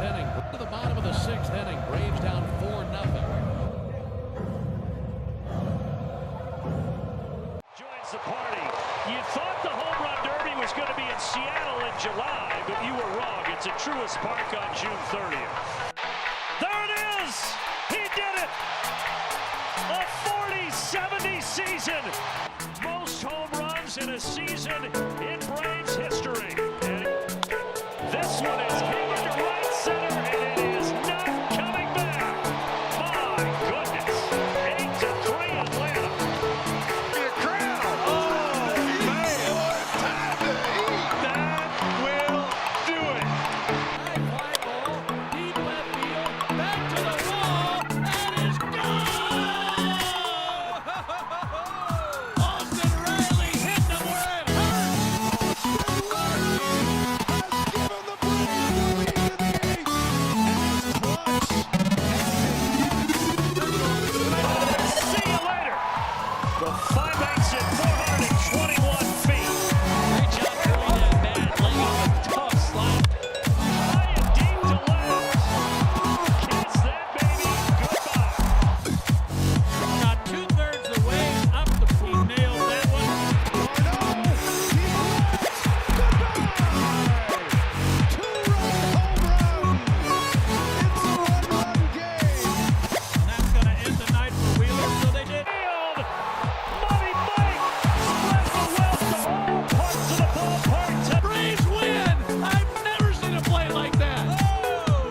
inning. To the bottom of the sixth inning. Braves down 4-0. Joins the party. You thought the home run derby was going to be in Seattle in July, but you were wrong. It's at Truist Park on June 30th. There it is! He did it! A 40-70 season! Most home runs in a season in Braves history. And this one is hammered to right center, and it is not coming back. My goodness. 8-3 Atlanta. The crowd. Oh, man. What time to eat. That will do it. High fly ball, deep left field, back to the wall, that is gone! Austin Riley hit them where it hurts! See you later. The 5/8 at 421 feet. Great job throwing that bat, laying off a tough slap. High and deep to left. Kiss that baby goodbye. Got 2/3 the way up the he nailed that one. And that's going to end the night for Wheeler, so they did. Field. Money Mike spreads the wealth to all parts of the ballpark. Braves win! I've never seen a play like that. Oh!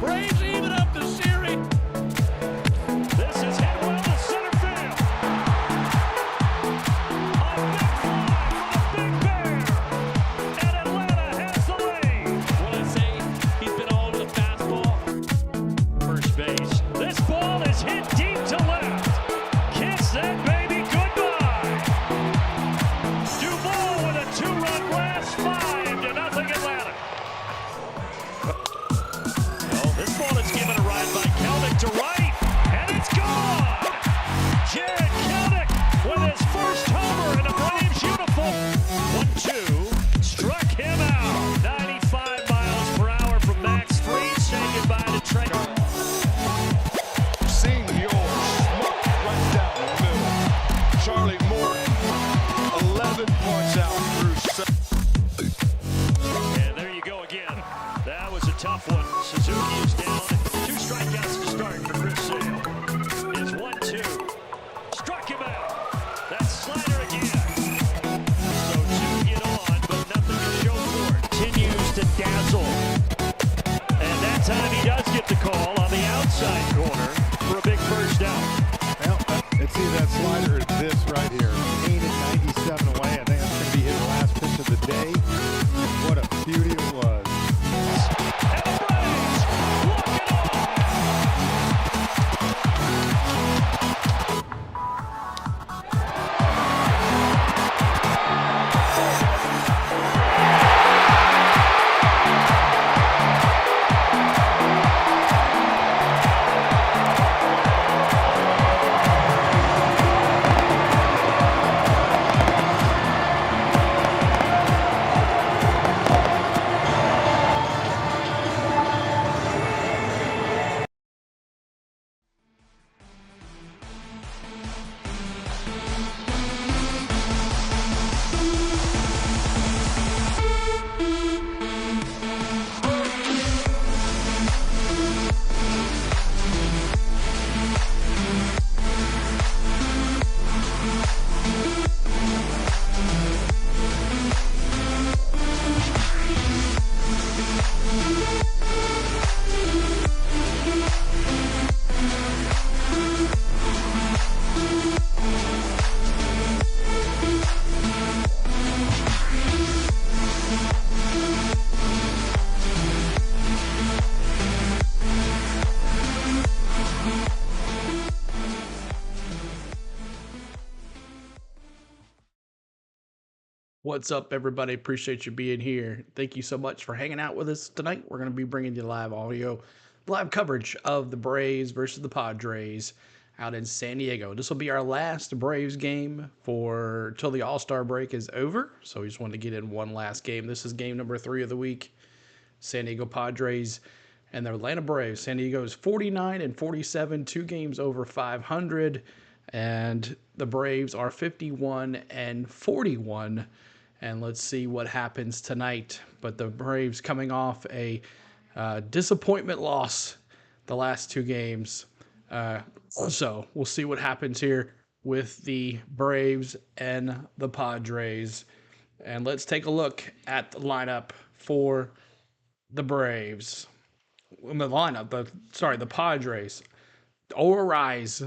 Braves even up the series. This is hit well to center field. A big fly for the Big Bear. And Atlanta has the lead. What I say, he's been all over the fastball. First base. This ball is hit deep to left. Kiss that baby goodbye. Duvall with a two-run blast, 5-0 Atlanta. Oh, this ball is given a ride by Kelnick to right, and it's gone. Jared Kelnick with his first homer in a Braves uniform. 1-2, struck him out. 95 miles per hour from Max Fried. Say goodbye to Trey. Senior smoked right down the middle. Charlie Morton, 11 points out through 7. And there you go again. That was a tough one. Suzuki is down. 2 strikeouts to start for Chris Sale. Is 1-2. Struck him out. That slider again. So 2 get on, but nothing to show for it. Continues to dazzle. And that time he does get the call on the outside corner for a big first down. Well, let's see that slider is this right here. 8-97 away. I think that's going to be his last pitch of the day. What a beauty it was. And the Braves walk it off. What's up, everybody? Appreciate you being here. Thank you so much for hanging out with us tonight. We're going to be bringing you live audio, live coverage of the Braves versus the Padres out in San Diego. This will be our last Braves game till the All-Star break is over. So we just wanted to get in one last game. This is game number 3 of the week. San Diego Padres and the Atlanta Braves. San Diego is 49-47, 2 games over 500, and the Braves are 51-41. And let's see what happens tonight. But the Braves coming off a disappointment loss the last 2 games. So we'll see what happens here with the Braves and the Padres. And let's take a look at the lineup for the Braves. The Padres. Arise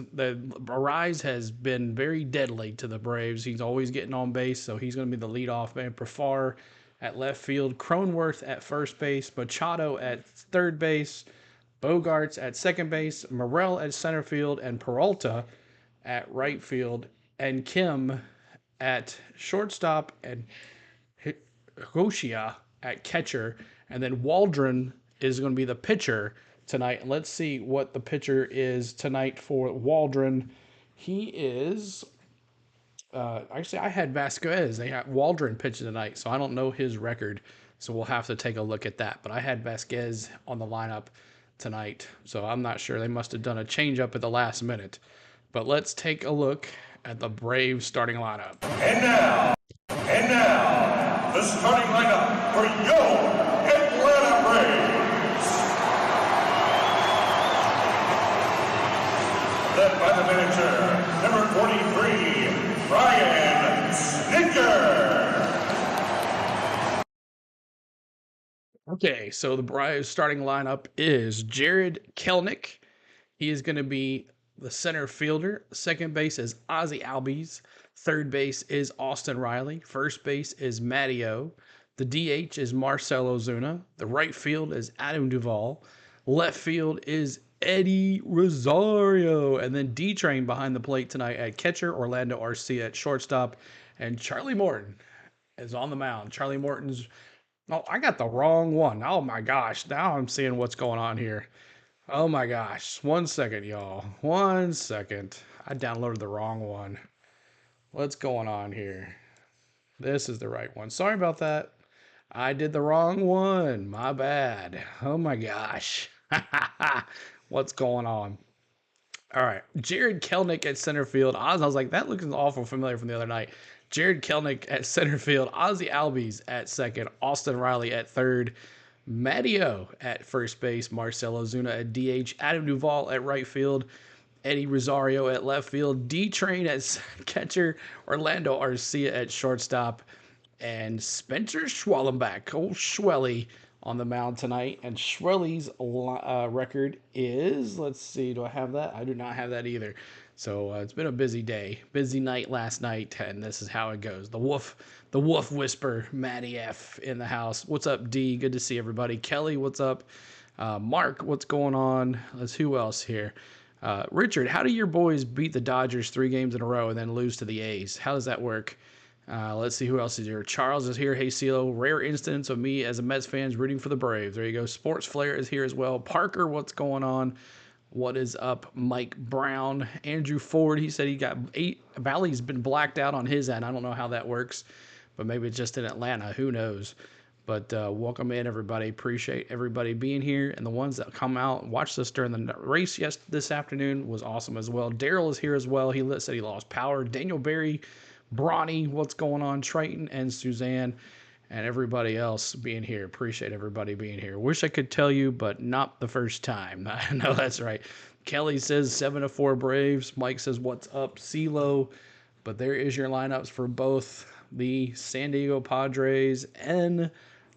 has been very deadly to the Braves. He's always getting on base, so he's going to be the leadoff man. Profar at left field, Cronenworth at first base, Machado at third base, Bogarts at second base, Morel at center field, and Peralta at right field, and Kim at shortstop, and Higoshia at catcher, and then Waldron is going to be the pitcher tonight. And let's see what the pitcher is tonight for Waldron. He is actually, I had Vasquez. They had Waldron pitching tonight, so I don't know his record, so we'll have to take a look at that. But I had Vasquez on the lineup tonight, so I'm not sure. They must have done a change up at the last minute. But let's take a look at the Braves starting lineup. And now, the starting lineup for your Atlanta Braves. Led by the manager, number 43, Brian Snitker. Okay, so the Braves starting lineup is Jared Kelenic. He is going to be the center fielder. Second base is Ozzie Albies. Third base is Austin Riley. First base is Matteo. The DH is Marcell Ozuna. The right field is Adam Duvall. Left field is Eddie Rosario. And then D-Train behind the plate tonight at catcher, Orlando Arcia at shortstop, and Charlie Morton is on the mound. Charlie Morton's... Oh, I got the wrong one. Oh my gosh. Now I'm seeing what's going on here. Oh my gosh. 1 second, y'all. 1 second. I downloaded the wrong one. What's going on here? This is the right one. Sorry about that. I did the wrong one. My bad. Oh my gosh. What's going on? All right. Jared Kelenic at center field. I was like, that looks awful familiar from the other night. Jared Kelenic at center field. Ozzie Albies at second. Austin Riley at third. Matteo at first base, Marcell Ozuna at DH, Adam Duvall at right field, Eddie Rosario at left field, D-Train at catcher, Orlando Arcia at shortstop, and Spencer Schwellenbach, old Schwelly, on the mound tonight. And Schwelly's record is, let's see, do I have that? I do not have that either. So it's been a busy day, busy night last night, and this is how it goes. The wolf whisper, Matty F in the house. What's up, D? Good to see everybody. Kelly, what's up? Mark, what's going on? Who else here? Richard, how do your boys beat the Dodgers 3 games in a row and then lose to the A's? How does that work? Let's see who else is here. Charles is here. Hey, CeeLo. Rare instance of me as a Mets fan rooting for the Braves. There you go. Sports Flair is here as well. Parker, what's going on? What is up, Mike Brown? Andrew Ford, he said he got 8. Valley's been blacked out on his end. I don't know how that works, but maybe it's just in Atlanta. Who knows? But welcome in, everybody. Appreciate everybody being here. And the ones that come out and watched us during the race this afternoon was awesome as well. Daryl is here as well. He said he lost power. Daniel Berry, Bronny, what's going on? Triton and Suzanne and everybody else being here. Appreciate everybody being here. Wish I could tell you, but not the first time. I know that's right. Kelly says 7-4 Braves. Mike says, what's up, CeeLo? But there is your lineups for both the San Diego Padres and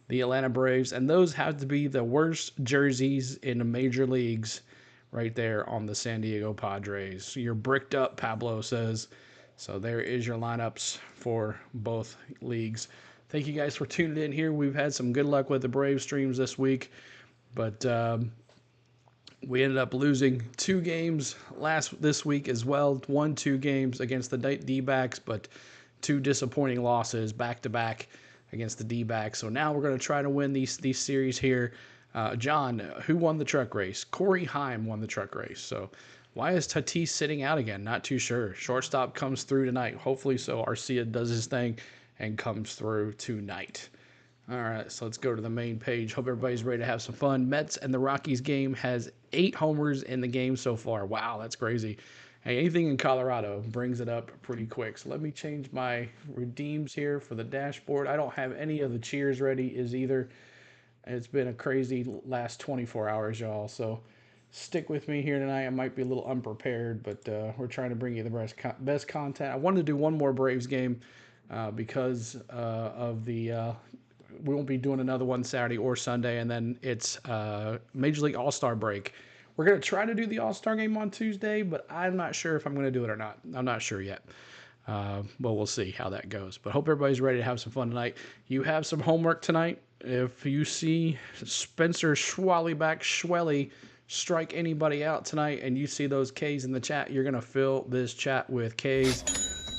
the Atlanta Braves. And those have to be the worst jerseys in the major leagues right there on the San Diego Padres. You're bricked up, Pablo says. So there is your lineups for both leagues. Thank you guys for tuning in here. We've had some good luck with the Brave streams this week, but we ended up losing 2 games this week as well. 1-2 games against the D-backs, but 2 disappointing losses back-to-back against the D-backs. So now we're going to try to win these series here. John, who won the truck race? Corey Heim won the truck race. So why is Tatis sitting out again? Not too sure. Shortstop comes through tonight. Hopefully so. Arcia does his thing and comes through tonight. All right, so let's go to the main page. Hope everybody's ready to have some fun. Mets and the Rockies game has 8 homers in the game so far. Wow, that's crazy. Hey, anything in Colorado brings it up pretty quick. So let me change my redeems here for the dashboard. I don't have any of the cheers ready as either. It's been a crazy last 24 hours, y'all. So stick with me here tonight. I might be a little unprepared, but we're trying to bring you the best content. I wanted to do one more Braves game because of the we won't be doing another one Saturday or Sunday, and then it's Major League All-Star break. We're going to try to do the All-Star game on Tuesday, but I'm not sure if I'm going to do it or not. I'm not sure yet. But we'll see how that goes. But hope everybody's ready to have some fun tonight. You have some homework tonight. If you see Spencer Schwellenbach strike anybody out tonight and you see those K's in the chat, you're going to fill this chat with K's.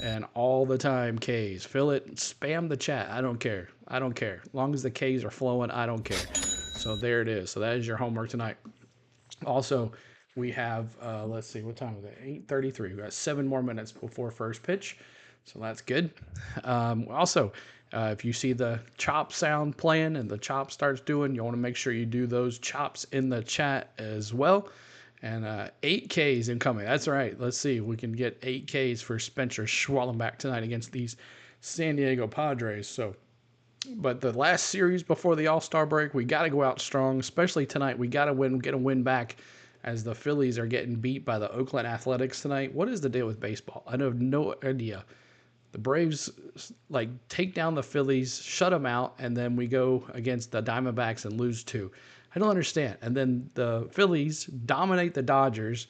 And all the time, K's. Fill it. Spam the chat. I don't care. I don't care. As long as the K's are flowing, I don't care. So there it is. So that is your homework tonight. Also, we have, let's see, what time is it? 8:33. We've got 7 more minutes before first pitch. So that's good. Also, if you see the chop sound playing and the chop starts doing, you want to make sure you do those chops in the chat as well. And 8 Ks incoming. That's right. Let's see if we can get 8 Ks for Spencer Schwellenbach tonight against these San Diego Padres. So, but the last series before the All-Star break, we got to go out strong, especially tonight. We got to win, get a win back as the Phillies are getting beat by the Oakland Athletics tonight. What is the deal with baseball? I have no idea. The Braves like take down the Phillies, shut them out, and then we go against the Diamondbacks and lose 2. I don't understand. And then the Phillies dominate the Dodgers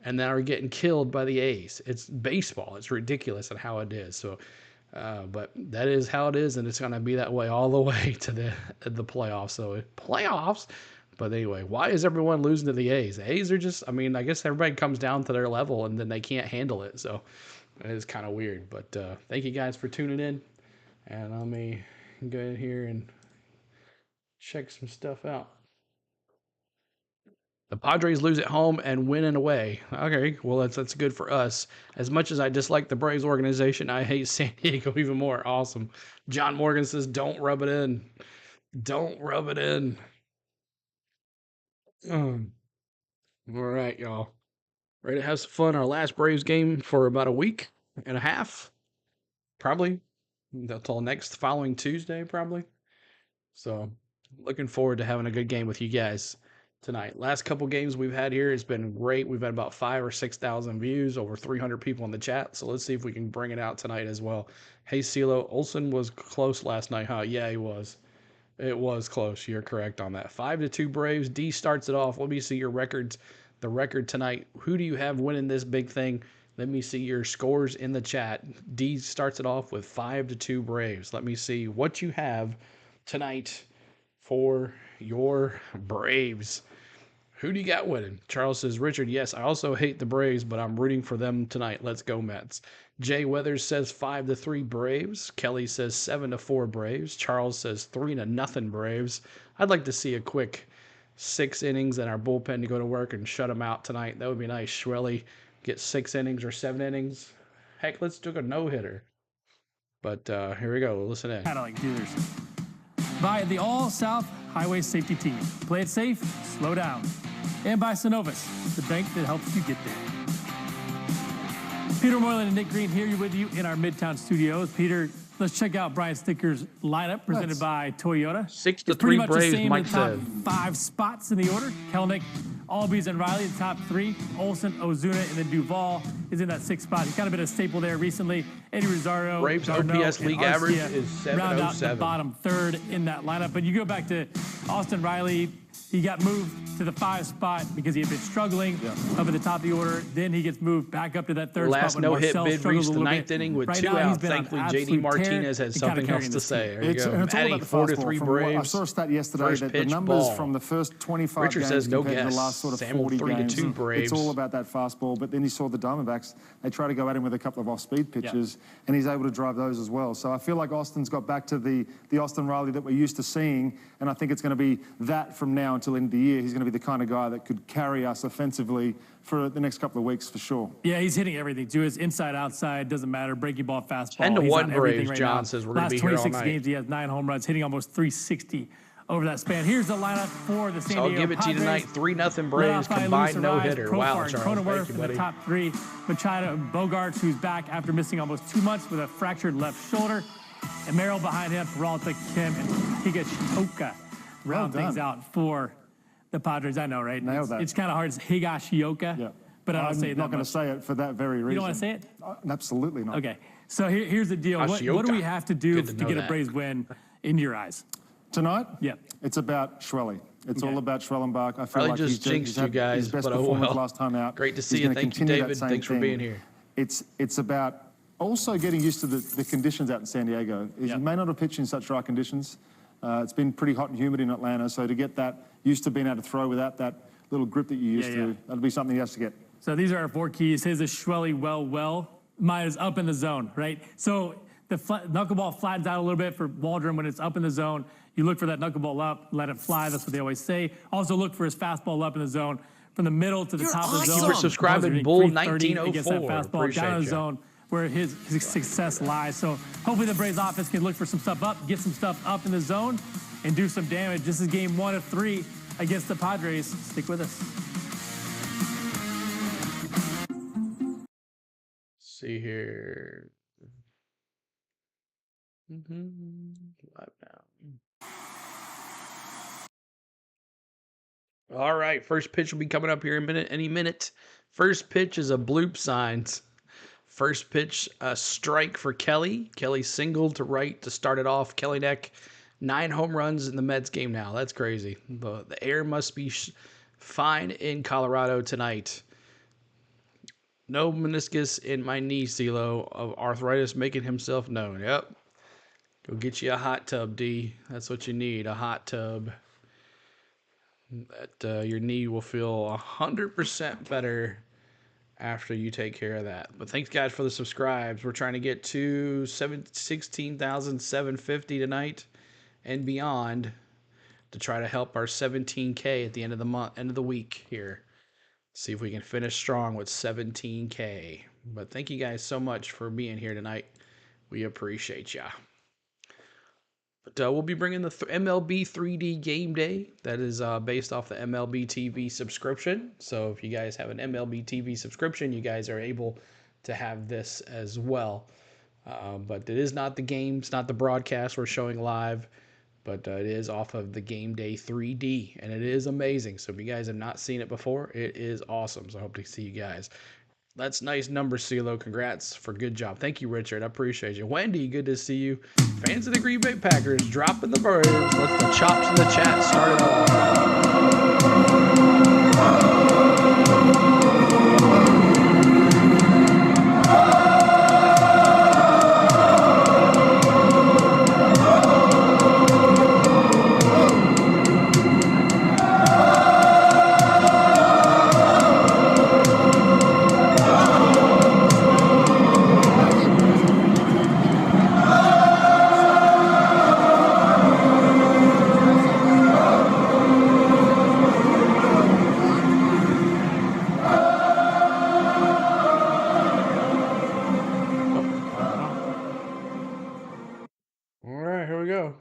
and then are getting killed by the A's. It's baseball. It's ridiculous at how it is. So, but that is how it is, and it's going to be that way all the way to the playoffs. So playoffs. But anyway, why is everyone losing to the A's? The A's are just, I mean, I guess everybody comes down to their level and then they can't handle it. So it is kind of weird. But thank you guys for tuning in. And let me go in here and check some stuff out. The Padres lose at home and win and away. Okay, well, that's good for us. As much as I dislike the Braves organization, I hate San Diego even more. Awesome. John Morgan says, don't rub it in. Don't rub it in. All right, y'all. Ready to have some fun. Our last Braves game for about a week and a half. Probably. Until next following Tuesday, probably. So, looking forward to having a good game with you guys tonight. Last couple games we've had here has been great. We've had about 5,000 or 6,000 views, over 300 people in the chat. So let's see if we can bring it out tonight as well. Hey, CeeLo, Olsen was close last night, huh? Yeah, he was. It was close. You're correct on that. 5-2 Braves. D starts it off. Let me see your records. The record tonight. Who do you have winning this big thing? Let me see your scores in the chat. D starts it off with 5-2 Braves. Let me see what you have tonight for your Braves. Who do you got winning? Charles says, Richard, yes, I also hate the Braves, but I'm rooting for them tonight. Let's go, Mets. Jay Weathers says 5-3 Braves. Kelly says 7-4 Braves. Charles says 3-0 Braves. I'd like to see a quick 6 innings and our bullpen to go to work and shut them out tonight. That would be nice. Schwelly get 6 innings or 7 innings. Heck, let's do a no-hitter. But here we go. Listen in. Cadillac dealers. By the All-South Highway Safety Team. Play it safe, slow down. And by Synovus, the bank that helps you get there. Peter Moylan and Nick Green here with you in our Midtown studios. Peter, let's check out Brian Sticker's lineup presented by Toyota. 6-3 Braves, Mike said. 5 spots in the order. Kelnick, Albies, and Riley, the top 3. Olsen, Ozuna, and then Duvall is in that 6th spot. He's kind of been a staple there recently. Eddie Rosario, Braves Darno, OPS league average is 707. Round out the bottom 3rd in that lineup. But you go back to Austin Riley. He got moved to the 5 spot because he had been struggling up at the top of the order. Then he gets moved back up to that 3rd Last spot. no-hit bid reached the 9th inning with 2 outs. Thankfully, J.D. Martinez has something else to say. There you go. Adding 4-3 Braves. I saw a stat yesterday that the numbers from the first 25 Richard games says no compared to guess. the last sort of Samuel 40 games. 3-2 Braves. It's all about that fastball. But then you saw the Diamondbacks. They try to go at him with a couple of off-speed pitches, and he's able to drive those as well. So I feel like Austin's got back to the Austin Riley that we're used to seeing, and I think it's going to be that from now now until the end of the year, he's going to be the kind of guy that could carry us offensively for the next couple of weeks for sure. Yeah, he's hitting everything too. His inside, outside, doesn't matter. Breaking ball, fastball. 10-1 Braves. Right John says we're going to be here all night. Last 26 games, he has 9 home runs, hitting almost 360 over that span. Here's the lineup for the San Diego Padres. I'll give it to you tonight. 3-0 Braves, combined no-hitter. Wow, Charles. Cronenworth Thank you, in buddy. the top 3. Machado, Bogarts, who's back after missing almost 2 months with a fractured left shoulder. And Merrill behind him, Peralta, Kim, and Higashioka round things out for the Padres. I know, right? Nailed that. It's kind of hard. It's Higashioka. Yeah. But I don't say it. I'm not going to say it for that very reason. You don't want to say it? Absolutely not. Okay. So here's the deal. What do we have to do to get a Braves win in your eyes? Tonight? Yeah. It's about Schwelly. It's all about Schwellenbach. I feel Probably like just jinxed you guys, his best but oh performance well. last time out. Great to see you. Thank you, David. Thanks for being here. It's about also getting used to the conditions out in San Diego. You may not have pitched in such dry conditions. It's been pretty hot and humid in Atlanta, so to get that used to being able to throw without that little grip that you used to, that'll be something he has to get. So these are our 4 keys. His is Schwelly, well. Mine is up in the zone, right? So the knuckleball flattens out a little bit for Waldron when it's up in the zone. You look for that knuckleball up, let it fly. That's what they always say. Also look for his fastball up in the zone. From the middle to the top of the zone. Super subscribing, Bull 1904. Gets that fastball down in the zone where his success lies. So hopefully the Braves offense can look for some stuff up, get some stuff up in the zone, and do some damage. This is game 1 of 3 against the Padres. Stick with us. See here. Live now. All right, first pitch will be coming up here in any minute. First pitch is a bloop signs. First pitch, a strike for Kelly. Kelly singled to right to start it off. Kelly Neck, 9 home runs in the Mets game now. That's crazy. The air must be fine in Colorado tonight. No meniscus in my knee, CeeLo, of arthritis making himself known. Yep. Go get you a hot tub, D. That's what you need, a hot tub. That your knee will feel 100% better after you take care of that. But thanks, guys, for the subscribes. We're trying to get to 16,750 tonight and beyond to try to help our 17K at the end of the month, end of the week here. See if we can finish strong with 17K. But thank you guys so much for being here tonight. We appreciate ya. But we'll be bringing the MLB 3D game day. That is based off the MLB TV subscription. So if you guys have an MLB TV subscription, you guys are able to have this as well. But it is not the game. It's not the broadcast we're showing live. But it is off of the Game Day 3D. And it is amazing. So if you guys have not seen it before, it is awesome. So I hope to see you guys. That's nice number, CeeLo. Congrats for good job. Thank you, Richard. I appreciate you. Wendy, good to see you. Fans of the Green Bay Packers dropping the Braves. Let the chops in the chat start it off.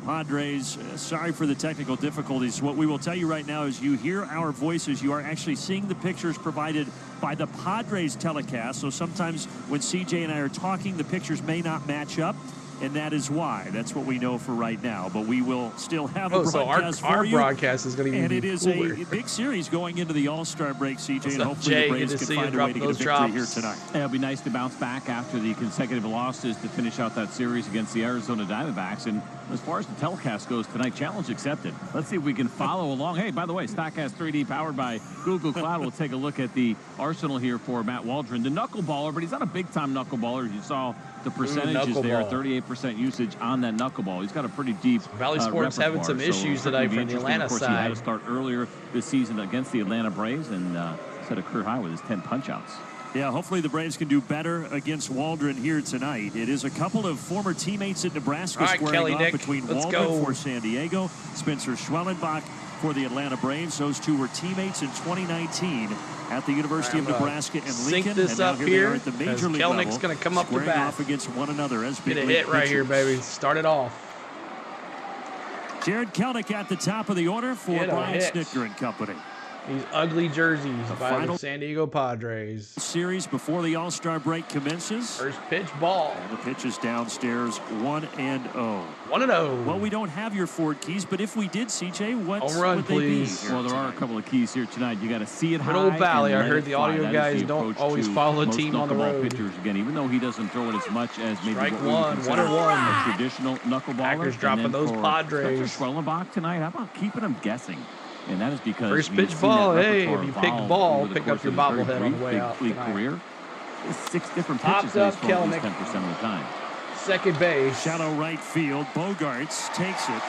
Padres, sorry for the technical difficulties. What we will tell you right now is you hear our voices. You are actually seeing the pictures provided by the Padres telecast. So sometimes when CJ and I are talking, the pictures may not match up, and that is why. That's what we know for right now. But we will still have a broadcast so our for you. broadcast is going to be And it is cooler. a big series going into the All-Star break, CJ, and hopefully Jay? the Braves can find a way to get a victory here tonight. It'll be nice to bounce back after the consecutive losses to finish out that series against the Arizona Diamondbacks. And as far as the telecast goes tonight, challenge accepted. Let's see if we can follow along. Hey, by the way, StatCast 3D powered by Google Cloud. We'll take a look at the arsenal here for Matt Waldron, the knuckleballer, but he's not a big-time knuckleballer. You saw the percentages there, 38% usage on that knuckleball. He's got a pretty deep Valley Sports having some issues tonight from the Atlanta of course, side. He had to start earlier this season against the Atlanta Braves and set a career high with his 10 punch-outs. Yeah, hopefully the Braves can do better against Waldron here tonight. It is a couple of former teammates at Nebraska squaring off between Waldron for San Diego, Spencer Schwellenbach for the Atlanta Braves. Those two were teammates in 2019 at the University of Nebraska and Lincoln. Sync this and now up here they are at the Major League Kelnick's level, going to come up to squaring bat. off against one another as big Get a league hit right here, pitchers. baby. Start it off. Jared Kelnick at the top of the order for Get a Brian hit. Snitker and company. These ugly jerseys by the final San Diego Padres. Series before the All-Star break commences. First pitch, ball. And the pitch is downstairs, 1-0. 1-0. Well, we don't have your Ford keys, but if we did, CJ, what Home run, would please. they be? Well, there are a couple of keys here tonight. You got to see it high. Good old Valley. and I let heard it the fly. audio That is guys the don't approach always to follow a most team on the knuckleball road. pitchers. Again, even though he doesn't throw it as much as maybe Strike what we would one, consider 1-1. a traditional knuckleballer. Packers And dropping then those for Padres. Spencer Schwellenbach tonight, how about keeping him guessing? And that is because First we've pitch seen ball. that Hey, repertoire if you pick evolve ball, over the pick course up your of his very bobblehead on the brief way big out league tonight. career. It's 6 different Pops pitches that up, he's thrown at Kelnick. least 10% of the time. Second base. Shallow right field. Bogarts takes it.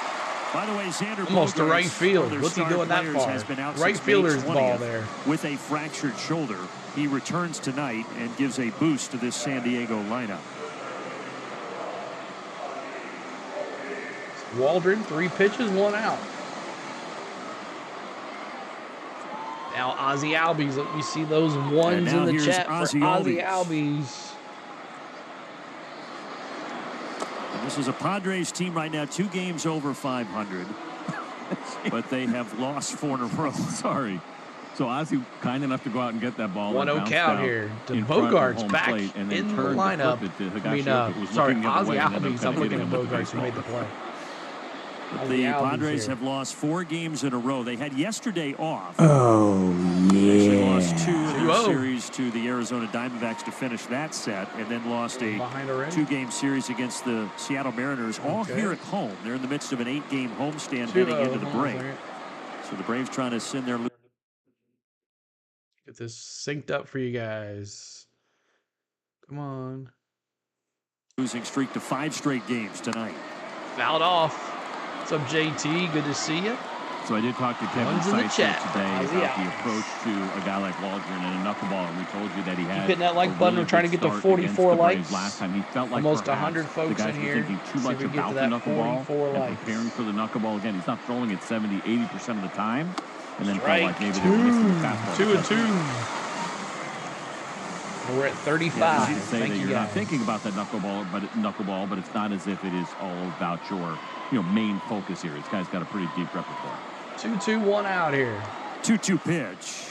By the way, Xander Almost to Bogaerts, right field. one of their What's he star doing that players, far? has been out Right since fielder's May ball 20th there. with a fractured shoulder. He returns tonight and gives a boost to this San Diego lineup. Waldron, 3 pitches, 1 out. Now Ozzy Albies, let me see those ones now in the here's chat for Ozzy Ozzy Albies. Albies. And this is a Padres team right now, 2 games over 500. But they have lost 4 in a row. Sorry. So Ozzy kind enough to go out and get that ball. 1-0 count here. To Bogarts back in the lineup. Sorry, Ozzy Albies. I'm looking at Bogarts who made the play. But the Padres have lost 4 games in a row. They had yesterday off. Oh, They actually yeah. lost 2 in their 2-0. series to the Arizona Diamondbacks to finish that set, and then lost a Behind already? 2-game series against the Seattle Mariners, all Okay. here at home. They're in the midst of an 8-game homestand 2-0. heading into the Hold on a break. second. So the Braves trying to send their Get this synced up for you guys. Come on. losing streak to 5 straight games tonight. Fouled off. What's up, JT? Good to see you. So I did talk to Kevin One's in the Seitzer chat. today Ozzy about the Albies. approach to a guy like Waldron and a knuckleball. And we told you that he had hitting that like a button. really We're trying to good get to start 44 against the Braves likes. last time. He felt like Almost perhaps 100 folks the guys in were here. thinking too See if much we can get about to the that knuckleball 44 and likes. preparing for the knuckleball. Again, he's not throwing it 70, 80% of the time. And then felt Strike like maybe they were missing the 2. fastball. 2-2. We're at 35. Yeah, easy to say Thank that you you're not guys. thinking about that knuckleball, but it's not as if it is all about your main focus here. This guy's got a pretty deep repertoire. 2-2, 1 out here. 2-2 pitch.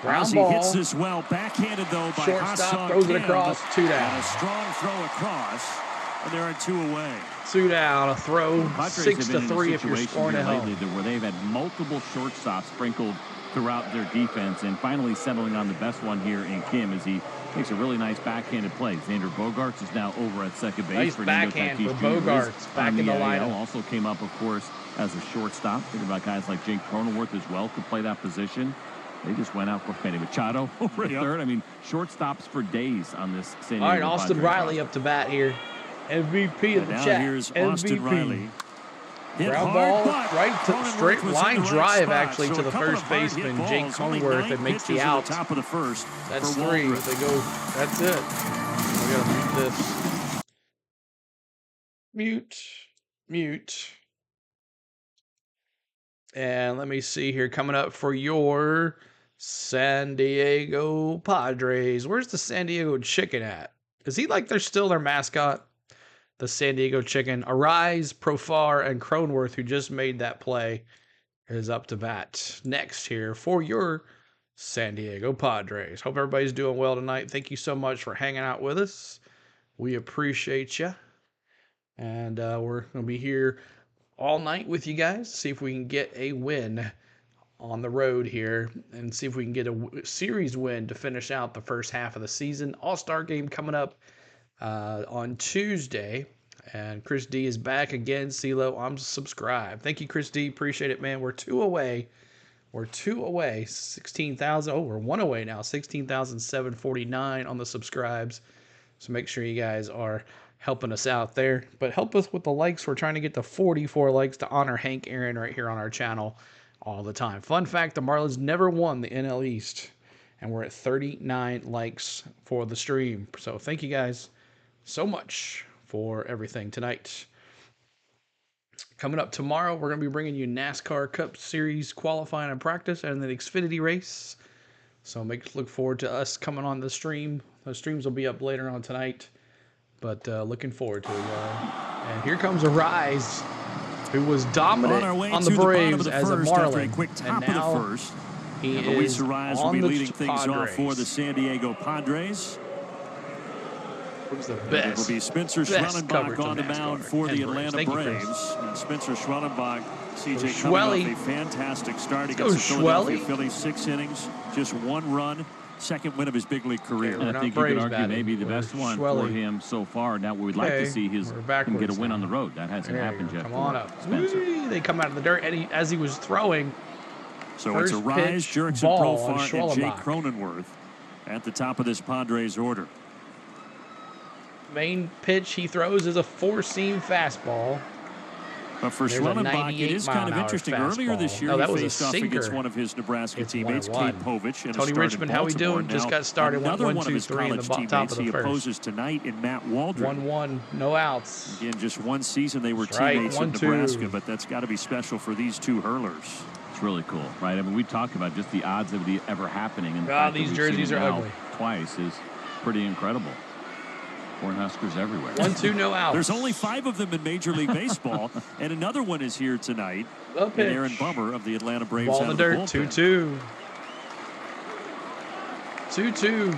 Ground Ozzy ball. hits this well. Backhanded, though, by Shortstop Ha-Sung throws it Kim. across, 2 down. And a strong throw across. And there are 2 away. 2 down. A throw. Padres 6 have been to in 3 a if you're situation scoring here at home. lately where they've had multiple shortstops sprinkled throughout their defense, and finally settling on the best one here in Kim as he makes a really nice backhanded play. Xander Bogaerts is now over at second base. Nice Fernando backhand Tatis for Jr. is Bogaerts, back on in the IL. lineup. Also came up, of course, as a shortstop. Thinking about guys like Jake Cronenworth as well could play that position. They just went out for Manny Machado over at third. I mean, shortstops for days on this San Diego All right, Austin Padres Riley roster. up to bat here. MVP of And the now chat. here's MVP. Austin Riley. Hit Ground hard, ball but right to the Cronenworth straight was in line the right drive spot. actually So to a the couple first of hard hit baseman, Jake balls. Only Cronenworth, 9 that makes the pitches in out. top of the first. That's for 3. Waldron. They go. That's it. We gotta mute this. Mute. And let me see here. Coming up for your San Diego Padres. Where's the San Diego Chicken at? Is he like they're still their mascot? The San Diego Chicken. Arise, Profar, and Cronenworth, who just made that play, is up to bat next here for your San Diego Padres. Hope everybody's doing well tonight. Thank you so much for hanging out with us. We appreciate you. And we're going to be here all night with you guys. See if we can get a win on the road here and see if we can get a series win to finish out the first half of the season. All-Star game coming up on Tuesday. And Chris D is back again. CeeLo, I'm subscribed. Thank you, Chris D. Appreciate it, man. We're 2 away. 16,000. Oh, we're 1 away now. 16,749 on the subscribes. So make sure you guys are helping us out there. But help us with the likes. We're trying to get to 44 likes to honor Hank Aaron right here on our channel all the time. Fun fact, the Marlins never won the NL East. And we're at 39 likes for the stream. So thank you guys so much for everything tonight. Coming up tomorrow, we're going to be bringing you NASCAR Cup Series qualifying and practice and the Xfinity race. So look forward to us coming on the stream. Those streams will be up later on tonight. But looking forward to it. And here comes a Rise, who was dominant on the Braves as a Marlin. And now he is Rise on will be the leading things Padres. off for the San Diego Padres. Who's the It will best? be Spencer coverage Schwellenbach of on the NASCAR mound for and the Braves. Atlanta Thank you, Chris. Braves. And Spencer Schwellenbach, CJ, So coming off a fantastic start Let's go, against the Philadelphia Schwelly. Phillies. 6 innings, just 1 run. Second win of his big league career. And I think you could argue maybe the best one for him so far. Now, we'd like to see him get a win on the road. That hasn't happened yet. Come on up. Spencer. Whee! They come out of the dirt, and as he was throwing, So it's a Rise, Jurickson, ball on Profar, and Jake Schwellenbach. Cronenworth at the top of this Padres order. Main pitch he throws is a 4-seam fastball. But for There's a Schwellenbach, it is kind of 98-mile-an-hour interesting. Earlier this year, fastball. No, that he was a faced off against sinker. one of his Nebraska It's teammates, 1-1. Cade Povich. Tony Richmond, how we doing? Just got started. Another Went one of his 1-2-3 in college the top teammates of the he first. opposes tonight in Matt Waldron. 1-1, no outs. Again, just one season they were That's right, teammates in 1-2. Nebraska, but that's got to be special for these two hurlers. It's really cool, right? I mean, we talk about just the odds of it ever happening. And the fact that these we've seen jerseys it are now ugly. Twice is pretty incredible. Cornhuskers everywhere. 1-2, no outs. There's only 5 of them in Major League Baseball, and another one is here tonight. The And pitch. Aaron Bummer of the Atlanta Braves Ball out in of the dirt, bullpen. 2-2. 2-2.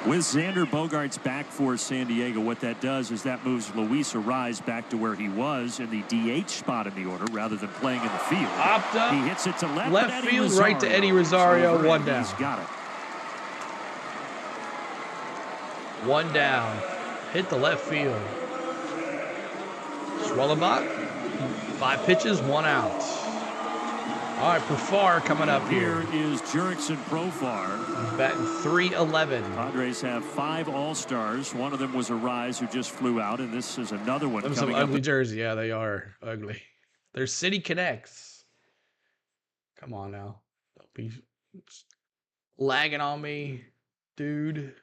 With Xander Bogaerts back for San Diego, what that does is that moves Luis Arraez back to where he was in the DH spot in the order rather than playing in the field. Popped up. He hits it to left, Left but Eddie field, Rosario right to Eddie Rosario, is over, 1 and down. He's got it. 1 down. Hit the left field. Schwellenbach, 5 pitches, 1 out. All right, Profar coming up here. Here is Jurickson Profar. He's batting .311. Padres have 5 All-Stars. One of them was Arraez, who just flew out, and this is another one Them some coming up. ugly jersey. Yeah, they are ugly. They're City Connects. Come on now. Don't be lagging on me, dude.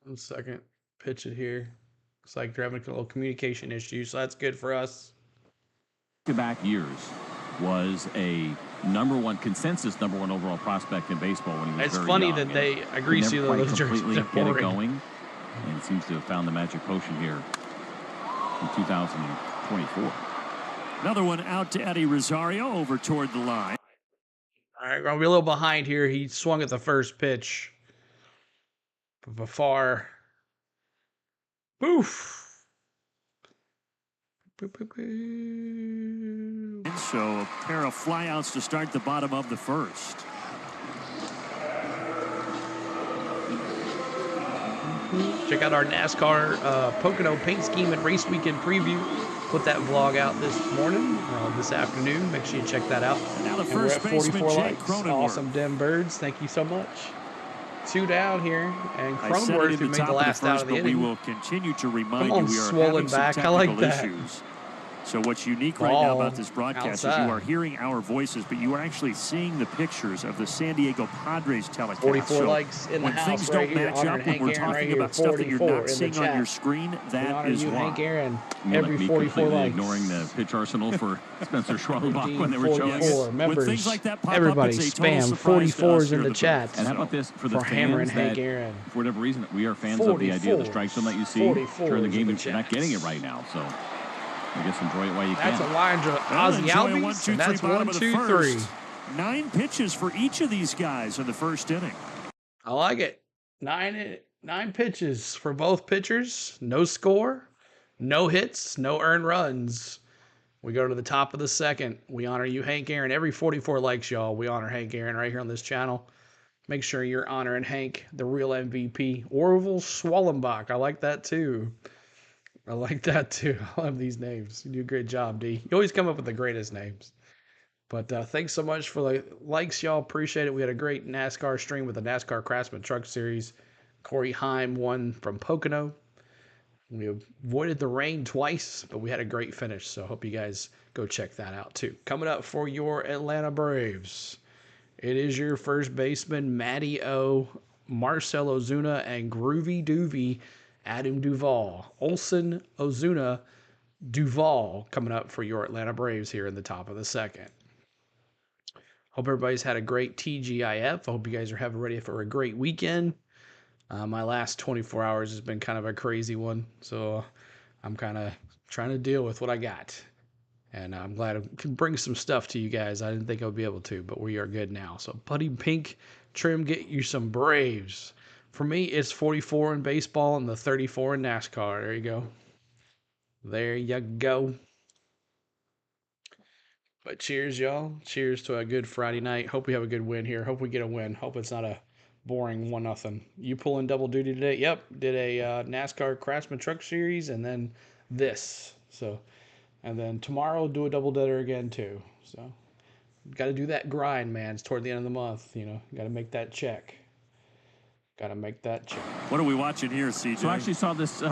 1 second. Pitch it here. Looks like they're having a little communication issue, so that's good for us. Back years was a consensus number one overall prospect in baseball when he was It's very funny young. that they And agree never to quite those jerseys completely are get it boring. going, and it seems to have found the magic potion here in 2024. Another one out to Eddie Rosario over toward the line. All right, we're going to be a little behind here. He swung at the first pitch. Before. Boof. Boop, boop, boop. And so a pair of flyouts to start the bottom of the first. Check out our NASCAR Pocono paint scheme and race weekend preview. Put that vlog out this morning, this afternoon. Make sure you check that out. And now the And we're first at baseman, 44 Jake likes. Cronenworth. Awesome, Dem Birds. Thank you so much. 2 down here, and I said it Cronenworth, in who the made top the last of the out first, of the but we inning. will continue to remind Come on, you we are having some Schwellenbach. I like technical that. issues. So what's unique right now Ball about this broadcast is outside. you are hearing our voices, but you are actually seeing the pictures of the San Diego Padres telecast. 44 so likes in the when house things right don't here. match Honoring up, when Hank we're Aaron talking right here, about stuff that you're 44 not in the seeing on chat. your screen, We that honor is you, why. Hank Aaron. You mean Every like me 44 completely likes. ignoring the pitch arsenal for Spencer Schwellenbach when they were showing 44 it. members. When things like that pop Everybody up, it's a total spam surprise to us 44s here in the booth. chat. And how about this for the For hammering fans that, Hank Aaron. for whatever reason, we are fans of the idea of the strike zone that you see 44 during the in game. the You're not getting it chats. right now, so I guess enjoy it while you That's can. Alondra Well, Ozzy enjoy a 1, Albies, 2, and 3 that's bottom 1, of the 2, 3. first. 9 pitches for each of these guys in the first inning. I like it. 9 pitches for both pitchers. No score, no hits, no earned runs. We go to the top of the second. We honor you, Hank Aaron. Every 44 likes, y'all. We honor Hank Aaron right here on this channel. Make sure you're honoring Hank, the real MVP. Orville Schwellenbach. I like that too. I like that too. I love these names. You do a great job, D. You always come up with the greatest names. But thanks so much for the likes, y'all. Appreciate it. We had a great NASCAR stream with the NASCAR Craftsman Truck Series. Corey Heim won from Pocono. We avoided the rain twice, but we had a great finish. So I hope you guys go check that out too. Coming up for your Atlanta Braves, it is your first baseman, Matty O. Marcell Ozuna and Groovy Doovy Adam Duvall. Olson, Ozuna, Duvall coming up for your Atlanta Braves here in the top of the second. Hope everybody's had a great TGIF. I hope you guys are ready for a great weekend. My last 24 hours has been kind of a crazy one, so I'm kind of trying to deal with what I got. And I'm glad I can bring some stuff to you guys. I didn't think I would be able to, but we are good now. So, Buddy Pink Trim, get you some Braves. For me, it's 44 in baseball and the 34 in NASCAR. There you go. There you go. But cheers, y'all. Cheers to a good Friday night. Hope we have a good win here. Hope we get a win. Hope it's not a boring 1-0. You pulling double duty today? Yep. Did a NASCAR Craftsman Truck Series and then this. So, and then tomorrow do a double debtor again too. So, got to do that grind, man. It's toward the end of the month. You know, got to make that check. Got to make that check. What are we watching here, CJ? So I actually saw this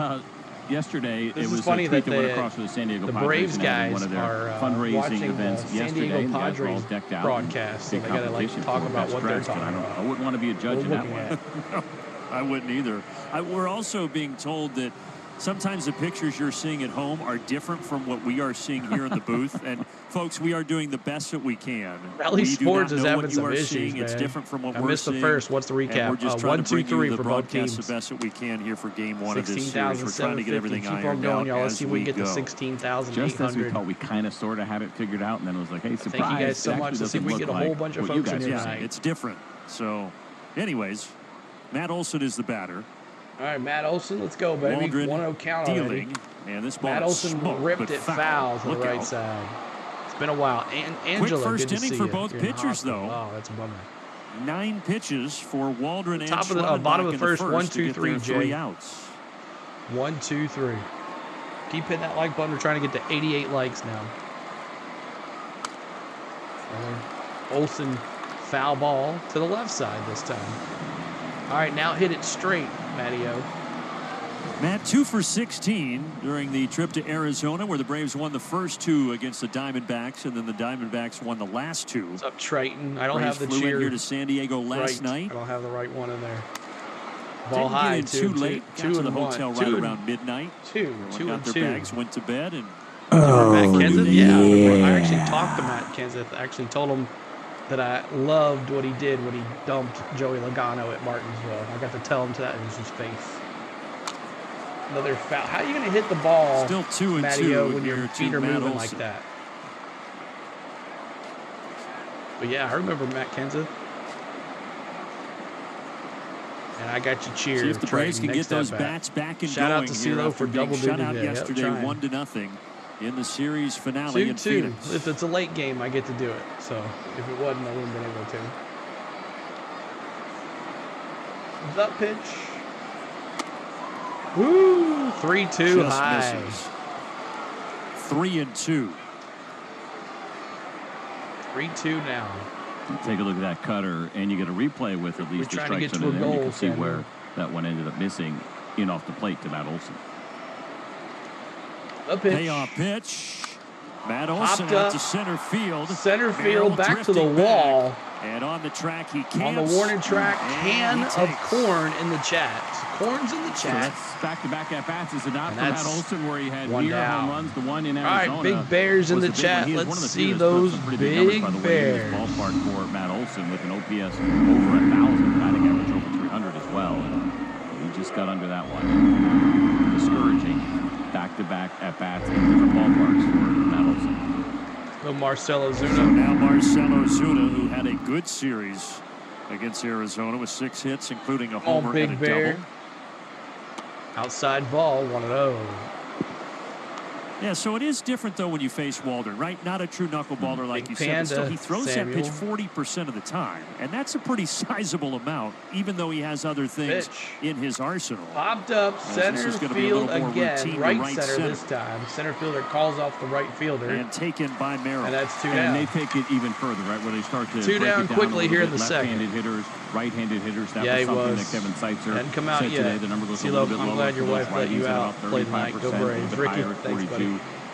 yesterday. This it was is funny that went across for the San Diego Padres. Braves guys one of their are fundraising watching events the San yesterday. Diego Padres decked out broadcast. So they got to like talk about what they're talking about. I wouldn't want to be a judge in that one. No, I wouldn't either. We're also being told that sometimes the pictures you're seeing at home are different from what we are seeing here in the booth. And, folks, we are doing the best that we can. Rally Sports is having some issues, man. It's different from what I we're missed seeing. the first. What's the recap? And we're just trying 1, to 2, bring 3 you for the both broadcast teams. the best that we can here for game one of this series. We're trying to get everything Keep ironed on going, out y'all. Let's as see if we we get go. to 16,800. Just as we thought, we kind of sort of had it figured out, and then it was like, hey, surprise. Thank you guys so it much. actually Let's see if we doesn't get a look whole like bunch of what you folks in guys here are Yeah, tonight. seeing. it's different. So, anyways, Matt Olson is the batter. All right, Matt Olson, let's go, baby. Waldron 1-0 count already. dealing. And this ball Matt is Olson smoked, ripped but it foul to the Look right out. side. It's been a while. And Angela, first good to inning see for you. both You're in the pitchers, hospital. though. Oh, that's a bummer. 9 pitches for Waldron and Top of the Schwellenbach bottom of the in first. 1, to 2, get 3, their Jay. 3 outs. 1, 2, 3. Keep hitting that like button. We're trying to get to 88 likes now. Olson foul ball to the left side this time. All right, now hit it straight, Matteo. Matt, 2 for 16 during the trip to Arizona, where the Braves won the first 2 against the Diamondbacks, and then the Diamondbacks won the last 2. What's up, Triton? I don't Braves have the flew cheer in here to San Diego last right. night. I don't have the right one in there. Ball Didn't high, get in too late. Got to the hotel right around midnight. Two got and their 2. bags, went to bed, and Matt Kenseth? Yeah. I actually talked to Matt Kenseth. I actually told him that I loved what he did when he dumped Joey Logano at Martinsville. I got to tell him that in his face. Another foul. How are you going to hit the ball, still 2 and Matteo, 2 when your here feet to are Matt moving Olson. like that? But yeah, I remember Matt Kenseth. And I got you cheers. See if the Braves can get those bats back and Shout out going to here CeeLo after for being double shut duty out today. yesterday, Yep, 1-0 in the series finale in 2-2. Phoenix. If it's a late game, I get to do it. So if it wasn't, I wouldn't have been able to. The pitch. Woo! 3-2 Just high. misses. 3-2. 3-2 now. Take a look at that cutter, and you get a replay with at least the trying to strike get zone to a in there. You goal, can see Samuel. where that one ended up missing in off the plate to Matt Olson. The pitch. Payoff pitch. Matt Olson Popped out up. to center field. Center Barrel field back to the drifting wall. back. And on the track, he On camps. the warning track, And can he of takes. corn in the chat. Corn's in the So chat. that's back-to-back at-bats. Is it not And for Matt that's Olson, where he had one near down. home runs? The one in All Arizona. right, Big Bears in was the a big chat. one. He is one Let's of the see few that's put up those some pretty numbers, Big by the way, in Bears. this ballpark for Matt Olson with an OPS over 1,000, batting average over 300 as well. And he just got under that one. Discouraging back-to-back at-bats in different ballparks for Matt Olson. No Marcell So Ozuna. now Marcell Ozuna, who had a good series against Arizona with 6 hits, including a homer Big and a Bear. double. Outside ball, 1-0. Yeah, so it is different, though, when you face Waldron, right? Not a true knuckleballer like Big you said, but still, Panda, he throws Samuel. that pitch 40% of the time, and that's a pretty sizable amount, even though he has other things Pitch. in his arsenal. Popped up, As center this is gonna be a field little more routine again. to Right right center center. this time. Center fielder calls off the right fielder. And taken by Merrill. And that's 2 And down. they take it even further, right, where they start to Two break down it down quickly a here little in the bit. second. Left-handed hitters, right-handed hitters. That Yeah, was he something was. that Kevin Seitzer Hadn't come out said yet. today. The number goes a CeeLo, little bit I'm lower glad for your those wife let righties you at out. about Play tonight. Go 35%, a Braves. little bit Ricky, higher at thanks, buddy. 42.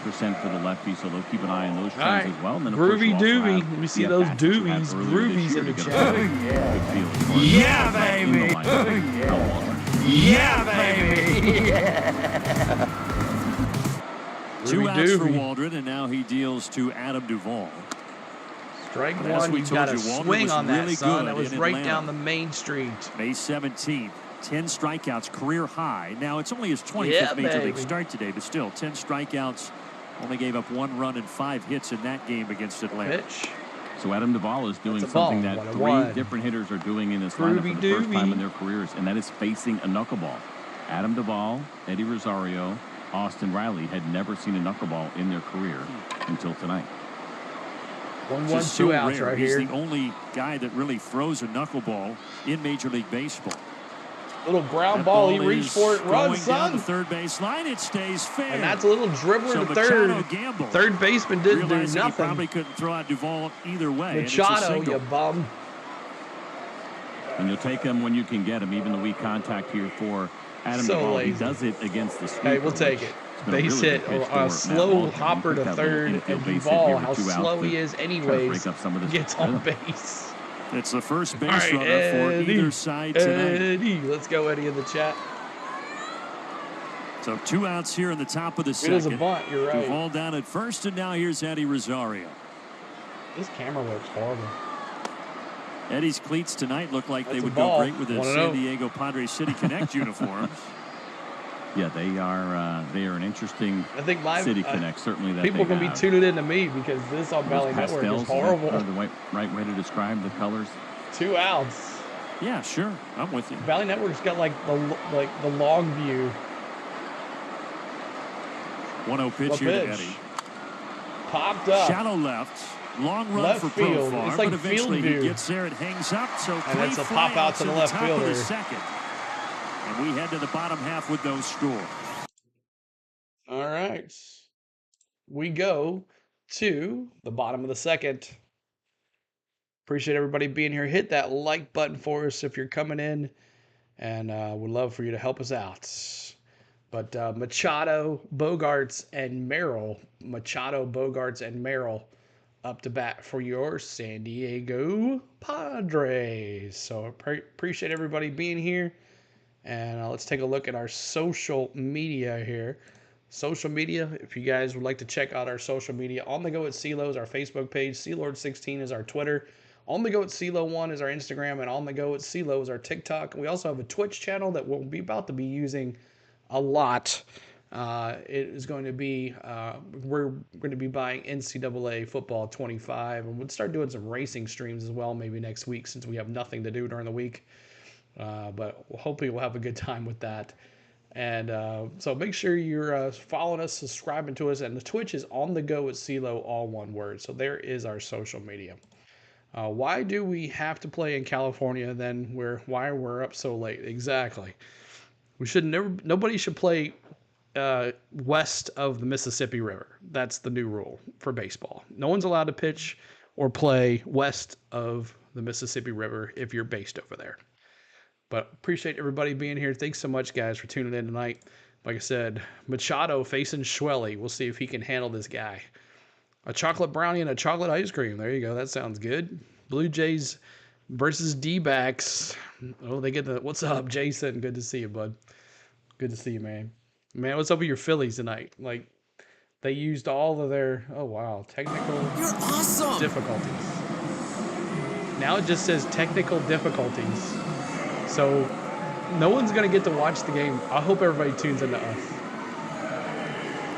8% for the lefty, so they'll keep an eye on those trends right. as well. And then, of course, Groovy you also doobie. have Let me see the those at-bats that you had doobies, earlier this groovies year in the to get a chat. good feel as far as Yeah, in baby. the lineup. Al Waldron. Yeah, baby. Two outs for doobie. Waldron, and now he deals to Adam Duvall. Strike But as one, we you told got to you, Waldron swing was on that, really son. good That was in right Atlanta. down the main street. May 17th, 10 strikeouts, career high. Now, it's only his 25th Yeah, Major League baby. start today, but still, 10 strikeouts. Only gave up 1 run and 5 hits in that game against Atlanta. Pitch. So Adam Duvall is doing That's a ball. something that 1-1. 3 different hitters are doing in this lineup for the first time in their careers, and that is facing a knuckleball. Adam Duvall, Eddie Rosario, Austin Riley had never seen a knuckleball in their career until tonight. 1-1, Just 2 so outs rare. right He's here. the only guy that really throws a knuckleball in Major League Baseball. Little ground That ball. He ball reached is for it. Run, going down the son. third base line. It stays fair. And that's a little dribbler So to third. Machado gambled. Third baseman didn't do Realizing he probably nothing. couldn't throw out Duvall either way. and it's a Machado, single. you bum. And you'll take him when you can get him, even the weak contact here for Adam So Duvall. He lazy. does it against the sweeper. Hey, we'll take it. Base hit, a slow hopper to third, and Duvall, how slow he is anyways, gets on base. It's the first base All right, runner Eddie, for either side tonight. Eddie. Let's go, Eddie, in the chat. So 2 outs here in the top of the It second. was a bunt, you're right. Duvall down at first, and now here's Eddie Rosario. This camera works horrible. Eddie's cleats tonight look like That's they a would ball. go great with the 1-0. San Diego Padres City Connect uniforms. Yeah, they are an interesting I think my City Connect, certainly that people they can be have. tuning in to me because this on Valley Those Network is pastels, horrible. are the right way to describe the colors. 2 outs. Yeah, sure. I'm with you. Valley Network's got like the long view. 1-0 pitch What here to pitch? Eddie. Popped up. Shallow left. Long run Left for field. Profar, It's like but eventually field he view. gets there. It hangs up. So And 3 it's a pop out flyouts to the in left top of fielder. the second. And we head to the bottom half with no score. All right. We go to the bottom of the second. Appreciate everybody being here. Hit that like button for us if you're coming in, and would love for you to help us out. But Machado, Bogarts, and Merrill. Machado, Bogarts, and Merrill up to bat for your San Diego Padres. So appreciate everybody being here. And let's take a look at our social media here. Social media, if you guys would like to check out our social media, On The Go at CeeLo is our Facebook page. CeeLord16 is our Twitter. On The Go at CeeLo1 is our Instagram. And On The Go at CeeLo is our TikTok. We also have a Twitch channel that we'll be about to be using a lot. It is going to be, we're going to be buying NCAA Football 25. And we'll start doing some racing streams as well maybe next week since we have nothing to do during the week. But hopefully we'll have a good time with that. And so make sure you're following us, subscribing to us. And the Twitch is On The Go at CeeLo, all one word. So there is our social media. Why do we have to play in California then? Why we're up so late? Exactly. We should nobody should play west of the Mississippi River. That's the new rule for baseball. No one's allowed to pitch or play west of the Mississippi River if you're based over there. But appreciate everybody being here. Thanks so much, guys, for tuning in tonight. Like I said, Machado facing Schwelly. We'll see if he can handle this guy. A chocolate brownie and a chocolate ice cream. There you go. That sounds good. Blue Jays versus D-backs. Oh, they get the... What's up, Jason? Good to see you, bud. Good to see you, man. Man, what's up with your Phillies tonight? Like, they used all of their... Oh, wow. Technical... You're awesome! Difficulties. Now it just says technical difficulties. So, no one's going to get to watch the game. I hope everybody tunes into us.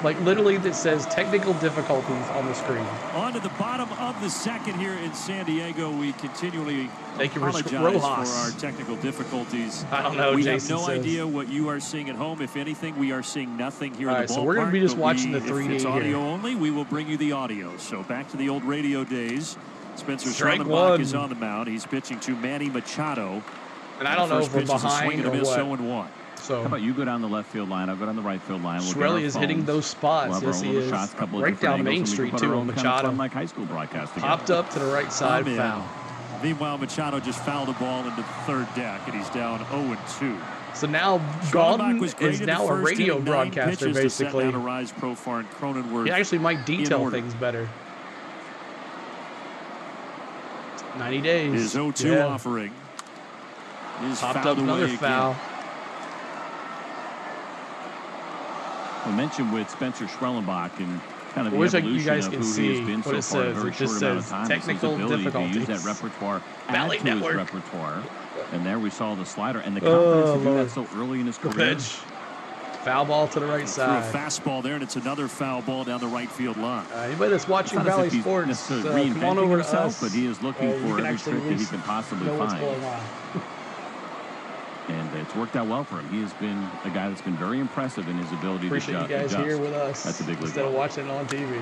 Like, literally, it says technical difficulties on the screen. On to the bottom of the second here in San Diego. We continually apologize for our technical difficulties. I don't know, we Jason have no idea what you are seeing at home. If anything, we are seeing nothing here in the ballpark. So we're going to be just watching the 3D If it's here. audio only, we will bring you the audio. So back to the old radio days. Spencer Strike Schwellenbach one. is on the mound. He's pitching to Manny Machado. And I don't know if we're behind or what. 0-1. So how about you go down the left field line? I'll go down the right field line. We'll Schwelly is hitting those spots. We'll Yes, he is. shots, Right down Main Street, too, on Machado. Like high school broadcasting. Popped up to the right side, foul. Meanwhile, Machado just fouled the ball into the third deck, and he's down 0-2. So now Gauden is now a radio broadcaster, basically. He actually might detail things better. 90 days. His 0-2 offering is popped up another foul. I mentioned with Spencer Schwellenbach and kind of the Wish evolution you guys of can who see he has been what so it far in a says. very It just short amount of says time. technical His ability to use difficulties. that repertoire, Valley add to his Network. repertoire. And there we saw the slider and the confidence to do Lord. that so early in his The career. pitch. Foul ball to the right Threw a side. fastball there, and it's another foul ball down the right field line. Anybody that's watching It's not as Valley if he's Sports, necessarily come on reinventing over to himself, us. but he is looking You for can every actually trick at that he least can possibly know what's find. going on. And it's worked out well for him. He has been a guy that's been very impressive in his ability Appreciate to you guys adjust. here with us At the big league instead of level. watching it on TV.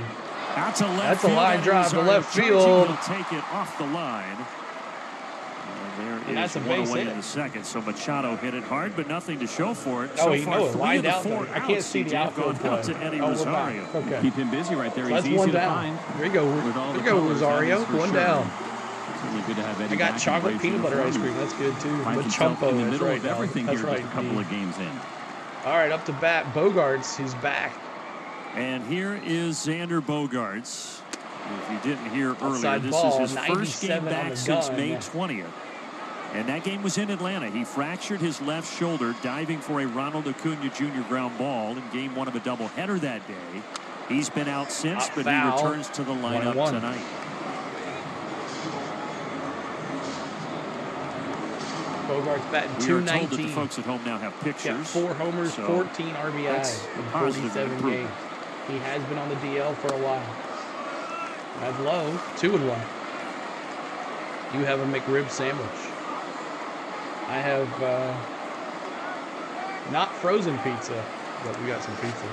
That's a left That's a field. line That drive is to Rosario left charging. field. He'll take it off the line. And that's a one base away hit. in the second. So Machado hit it hard, but nothing to show for it. Oh, So he far, knows. 3 Lined of the out 4 there. I can't outs, see the CJ, have outfield gone out play. to Eddie Oh, we're Rosario. back. Okay. Keep him busy right there. So that's He's easy one to down. find. There you go. With all There the you go, colors, that Rosario. is for One sure. down. Certainly good to have Eddie I got back in chocolate Braves peanut butter ice uniform. cream. That's good, too. Finds With himself Chumpo. in the That's middle right, of Dog. everything That's here right, just a couple D. of games in. All right, up to bat. Bogarts. He's back. And here is Xander Bogaerts. If you didn't hear earlier, Outside this ball, is his first game 97 on back the since gun. May 20th. And that game was in Atlanta. He fractured his left shoulder diving for a Ronald Acuna Jr. ground ball in game 1 of a doubleheader that day. He's been out since, but foul. he returns to the lineup 1-1. tonight. Bogarts batting We are told that the 219. folks at home now have pictures. Got 4 homers, So 14 RBIs that's in a positive 47 improvement. games. He has been on the DL for a while. That's low. 2-1. You have a McRib sandwich. I have not frozen pizza, but we got some pizza.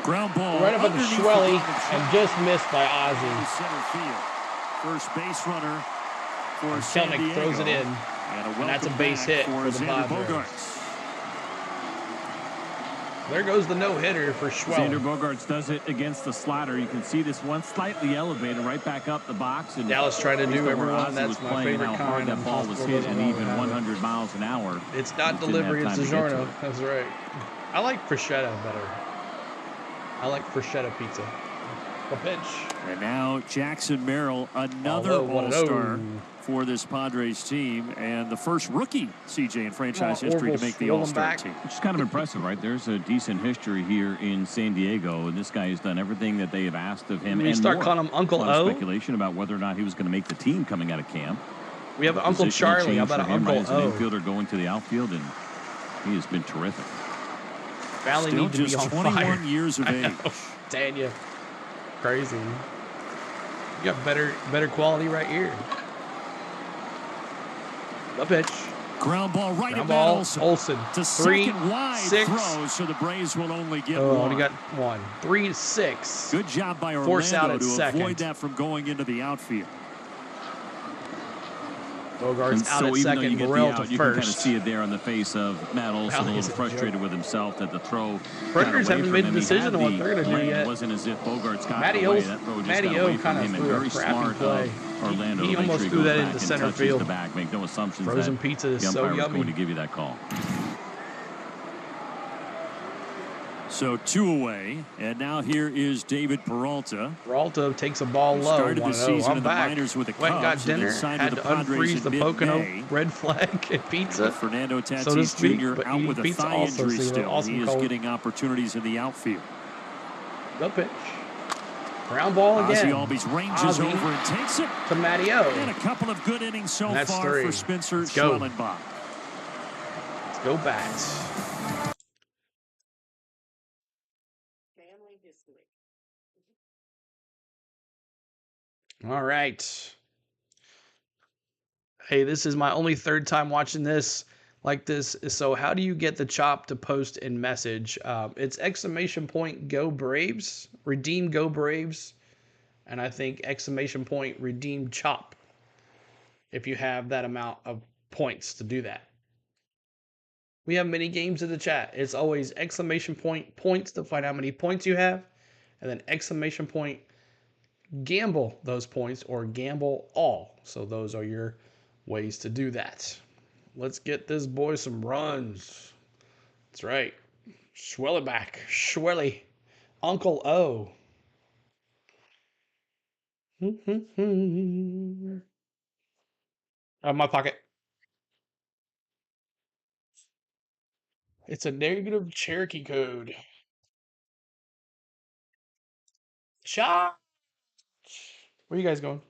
Ground ball Right up at the underneath Schwelly glove of and Schwellenbach just missed by to Ozzie. center field. First base runner for San Kelnick Diego. throws it in. And that's a welcome base back hit for for the Xander Padres. Bogaerts. There goes the no-hitter for Xander Schwellen. Bogaerts does it against the slider. You can see this one slightly elevated right back up the box. And Dallas trying to based do on where everyone. Ozzie That's was my playing, favorite how hard kind. that ball was Hospital hit, doesn't and always even have it. 100 miles an hour. It's not just didn't have delivery, it's time to get to DiGiorno. it. That's right. I like prosciutto better. I like prosciutto pizza. A pitch. And now Jackson Merrill, another Oh, what a all-star no. for this Padres team, and the first rookie, CJ, in franchise Come on, history to Orville make the all-star Schwellenbach. team. Which is kind of impressive, right? There's a decent history here in San Diego, and this guy has done everything that they have asked of him. We and start more. calling him Uncle A lot of O. speculation about whether or not he was going to make the team coming out of camp. We have Uncle Positional Charlie. How change about for an him, Uncle right, as an O? infielder going to the outfield, and he has been terrific. Valley Still need to be just on 21 fire. years of I age. know. Tanya. Crazy. You got better quality right here. The pitch. Ground ball right Ground at ball. Olsen. Olsen. To 3, second wide 6. throw, so the Braves will only get Oh, one. only got 1. 3-6. Good job by Force out Orlando at to second. avoid that from going into the outfield. Bogarts And out so at even though second. you get the Morrell out, to you can kind of first. see it there on the face of Matt Olson, a Valley is little a frustrated joke. with himself that the throw Predators got away haven't from made the him. He decision had on what the they're gonna do lane. yet. It wasn't as if Bogarts got Matty away. O- That throw just Matty got O away from kinda him, and threw a very crappy smart play. of Orlando He to make almost sure he threw goes that back into and center touches field. the back. Make no assumptions Frozen that pizza is the so umpire was yummy. going to give you that call. So 2 away, and now here is David Peralta. Peralta takes a ball He low. started the 1-0. season I'm in the back. minors with the Went and got Cubs and dinner. then signed Had with to the Padres unfreeze in the mid-May. Pocono red flag and pizza. Fernando Tatis So to speak, Jr. but out eating with a pizza thigh also, injury so you're still. awesome He is cold. getting opportunities in the outfield. The pitch. Ground ball again. Ozzie Albies ranges Ozzie over and takes it. to Matty O. And a couple of good innings so That's far 3. for Spencer Let's go. Schwellenbach. Let's go Bats. All right. Hey, this is my only third time watching this like this. So how do you get the chop to post in message? It's ! Go Braves, redeem Go Braves, and I think ! Redeem chop if you have that amount of points to do that. We have many games in the chat. It's always ! Points to find out how many points you have, and then ! Gamble those points or gamble all. So those are your ways to do that. Let's get this boy some runs. That's right. Schwellenbach. Schwelly. Uncle O. Out of my pocket. It's a negative Cherokee code. Shot. Where you guys going?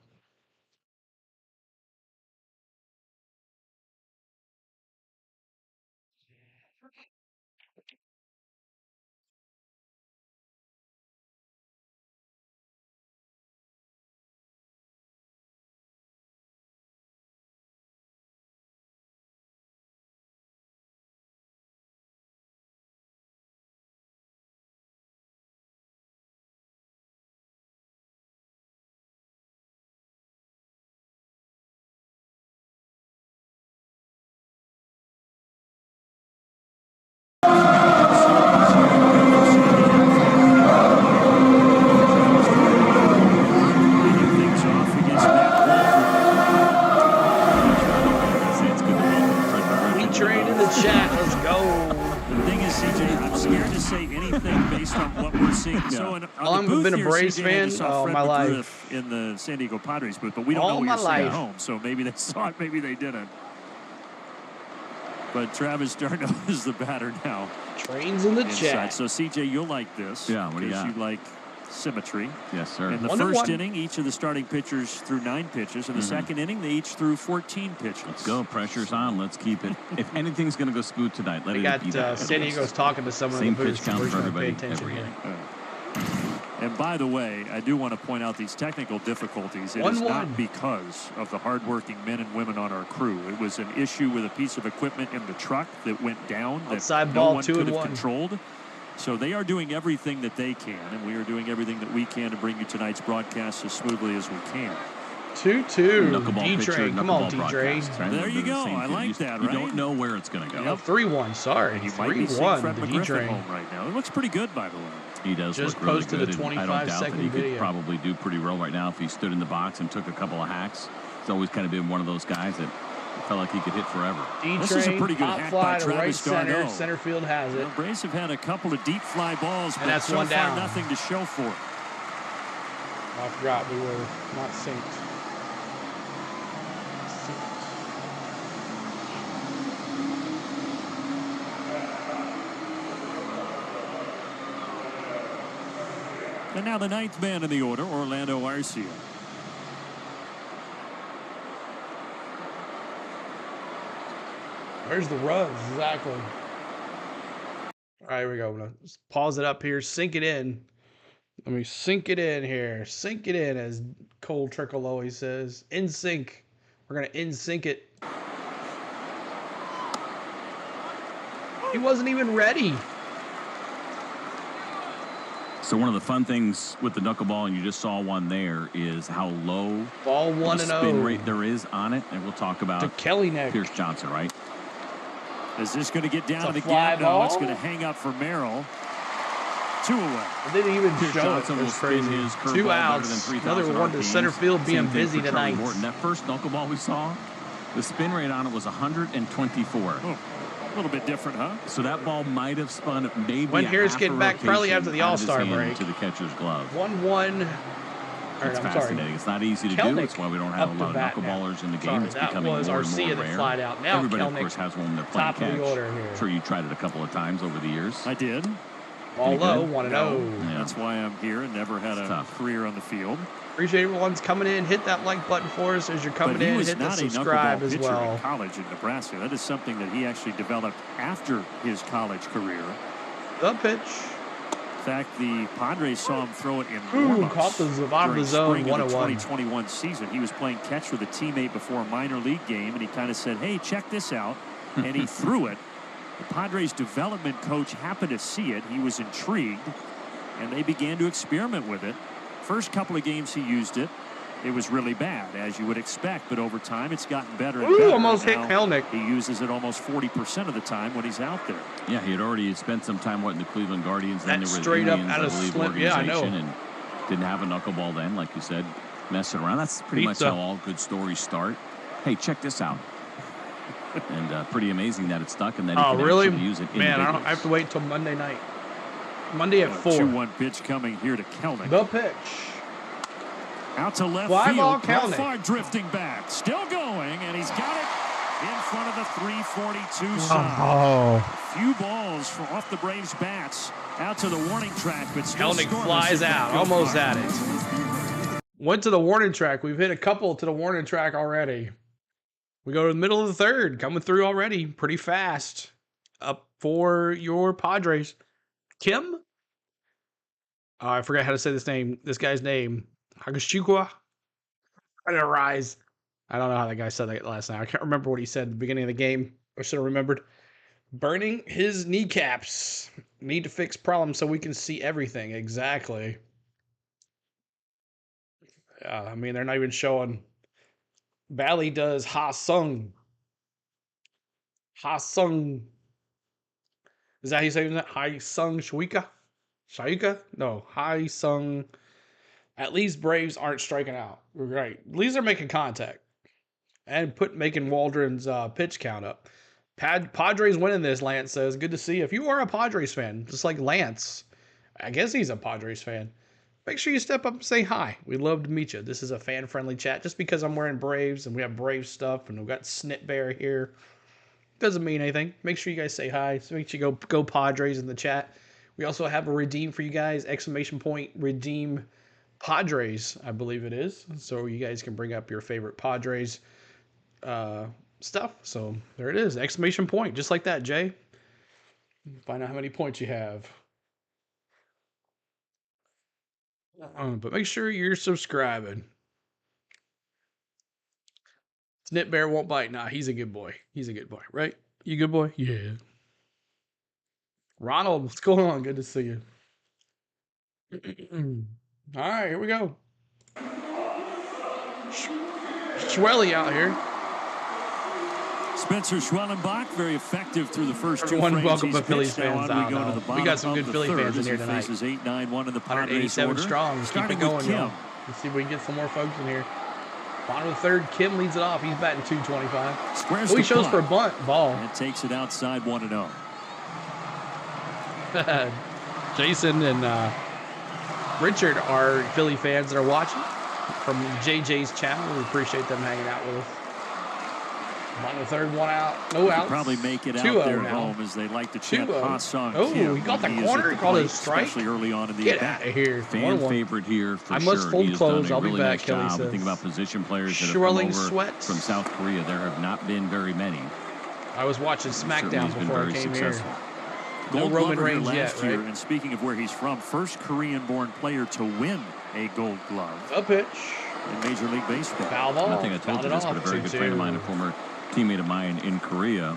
Train in the chat. Let's go. The thing is, CJ, I'm scared to say anything based on what we're seeing. So, I've been a Braves fan all my life. In the San Diego Padres booth, but we don't know what you're seeing at home. So maybe they saw it, maybe they didn't. But Travis d'Arnaud is the batter now. Trains in the chat. So CJ, you'll like this. Yeah, what do you got? You like symmetry. Yes, sir. In the first inning, each of the starting pitchers threw 9 pitches. In the second inning, they each threw 14 pitches. Let's go. Pressure's on. Let's keep it. If anything's going to go smooth tonight, let we it be that. San Diego's talking to someone. Same pitch count for everybody every here. And by the way, I do want to point out these technical difficulties. It is not because of the hardworking men and women on our crew. It was an issue with a piece of equipment in the truck that went down that no one could have controlled. So they are doing everything that they can, and we are doing everything that we can to bring you tonight's broadcast as smoothly as we can. 2-2. D-Train. Come on, D-Train. Right? There you go. I like that, right? You don't know where it's going to go. Yep. 3-1. Sorry. You might be seeing Fred McGriff home right now. It looks pretty good, by the way. He does just look really posted good. A 25 I don't doubt second that he video. could probably do pretty well right now if he stood in the box and took a couple of hacks. He's always kind of been one of those guys that felt like he could hit forever. This is a pretty good hack by Travis d'Arnaud. Center field has it. The Braves have had a couple of deep fly balls, but that's so one far down. Nothing to show for it. I forgot we were not synced. And now the 9th man in the order, Orlando Arcia. Where's the runs? Exactly. All right, here we go. Let's pause it up here. Sink it in. Let me sink it in here. Sink it in, as Cole Trickle always says. In sync. We're going to in sync it. He wasn't even ready. So one of the fun things with the knuckleball, and you just saw one there, is how low ball 1-0 spin rate there is on it. And we'll talk about to Kelly neck. Pierce Johnson, right? Is this going to get down to the gap? No, it's going to hang up for Merrill. 2 away. I didn't even Pierce show Johnson it. will spin his curveball 2 better outs. than 3,000 Another one to center field being busy tonight. That first knuckleball we saw, the spin rate on it was 124. Oh. A little bit different, huh? So that ball might have spun maybe when Harris getting back probably after the All-Star break. To the catcher's glove. 1-1. It's fascinating. It's not easy to do. It's why we don't have a lot of knuckleballers in the game. It's becoming more and more rare. Out. Now Everybody, Kelnick, of course, has one when they're playing catch. I'm sure you tried it a couple of times over the years. I did. Ball low, 1-0. Yeah. That's why I'm here and never had a career on the field. Appreciate everyone's coming in. Hit that like button for us as you're coming in. Hit the subscribe as well. In college in Nebraska. That is something that he actually developed after his college career. The pitch. In fact, the Padres saw him throw it in caught the out of the zone. 1-1. 2021 season. He was playing catch with a teammate before a minor league game, and he kind of said, "Hey, check this out," and he threw it. The Padres development coach happened to see it. He was intrigued, and they began to experiment with it. First couple of games he used it. It was really bad, as you would expect, but over time it's gotten better and better. Almost hit Kelnick. He uses it almost 40% of the time when he's out there. Yeah, he had already spent some time in the Cleveland Guardians. That then there were straight the up Indians, out of slip. Yeah, I know. And didn't have a knuckleball then, like you said, messing around. That's pretty much how all good stories start. Hey, check this out. And pretty amazing that it stuck and that he Oh, can really? actually use it in Man, the I have to wait till Monday night. Monday at 4. 2-1 pitch coming here to Kelnick. The pitch. Out to left Fly ball, field. Kelnick. Far drifting back. Still going, and he's got it in front of the 342 side. Oh. A few balls off the Braves' bats out to the warning track, but still Kelnick scoreless flies at out. Petco Almost Park. at it. Went to the warning track. We've hit a couple to the warning track already. We go to the middle of the third. Coming through already. Pretty fast. Up for your Padres. Kim? Oh, I forgot how to say this guy's name. Hagashikwa? I didn't rise. I don't know how that guy said that last night. I can't remember what he said at the beginning of the game. I should have remembered. Burning his kneecaps. Need to fix problems so we can see everything. Exactly. I mean, they're not even showing. Valley does Ha-Sung. Ha-Sung. Is that how you say that? Ha-Sung Shwika? Shaika? No. Ha-Sung. At least Braves aren't striking out. Right. At least they're making contact. And making Waldron's pitch count up. Padres winning this, Lance says. Good to see you. If you are a Padres fan, just like Lance, I guess he's a Padres fan, make sure you step up and say hi. We'd love to meet you. This is a fan-friendly chat. Just because I'm wearing Braves and we have Braves stuff and we've got Snit Bear here doesn't mean anything. Make sure you guys say hi. So make sure you go Padres in the chat. We also have a redeem for you guys. ! Redeem Padres, I believe it is. So you guys can bring up your favorite Padres stuff. So there it is. ! Just like that, Jay. Find out how many points you have. But make sure you're subscribing. Snit Bear won't bite. Nah, he's a good boy. He's a good boy, right? You good boy? Yeah. Ronald, what's going on? Good to see you. All right, here we go. Schwelly out here. Spencer Schwellenbach, very effective through the first Everyone, two frames. welcome He's to Phillies pitched. Now fans. on we go to the We got some good Philly fans in here tonight. Faces 8-9-1 in the Padres 187 order. strong. Keep Starting it going, with Kim. y'all. Let's see if we can get some more folks in here. Bottom of the third, Kim leads it off. He's batting .225. Squares He the shows for a bunt. bunt ball. And takes it outside 1-0. Jason and Richard are Philly fans that are watching from JJ's channel. We appreciate them hanging out with us. Bottom of the third, one out. No outs. Probably make it out 2-0 there at now. home as they like to chant 2-0. Ha-Sung. Oh, Kim he got the when is corner. at He called it a plate, strike. especially early on in the Get at-bat. out of here. Fan 1-1. favorite here for I sure. must fold He has clothes. done a I'll be really back, nice Kelly job. says. Think about position players that have come Swirling over sweats. from South Korea. There have not been very many. I was watching Certainly SmackDown he's been before I very came successful. here. Gold No Roman Glover here Reigns last yet, year, right? and speaking of where he's from, first Korean-born player to win a Gold Glove A pitch. in Major League Baseball. Foul ball. And I think I told Fouled you it this, but off. a very good 2-2. friend of mine, a former teammate of mine in Korea,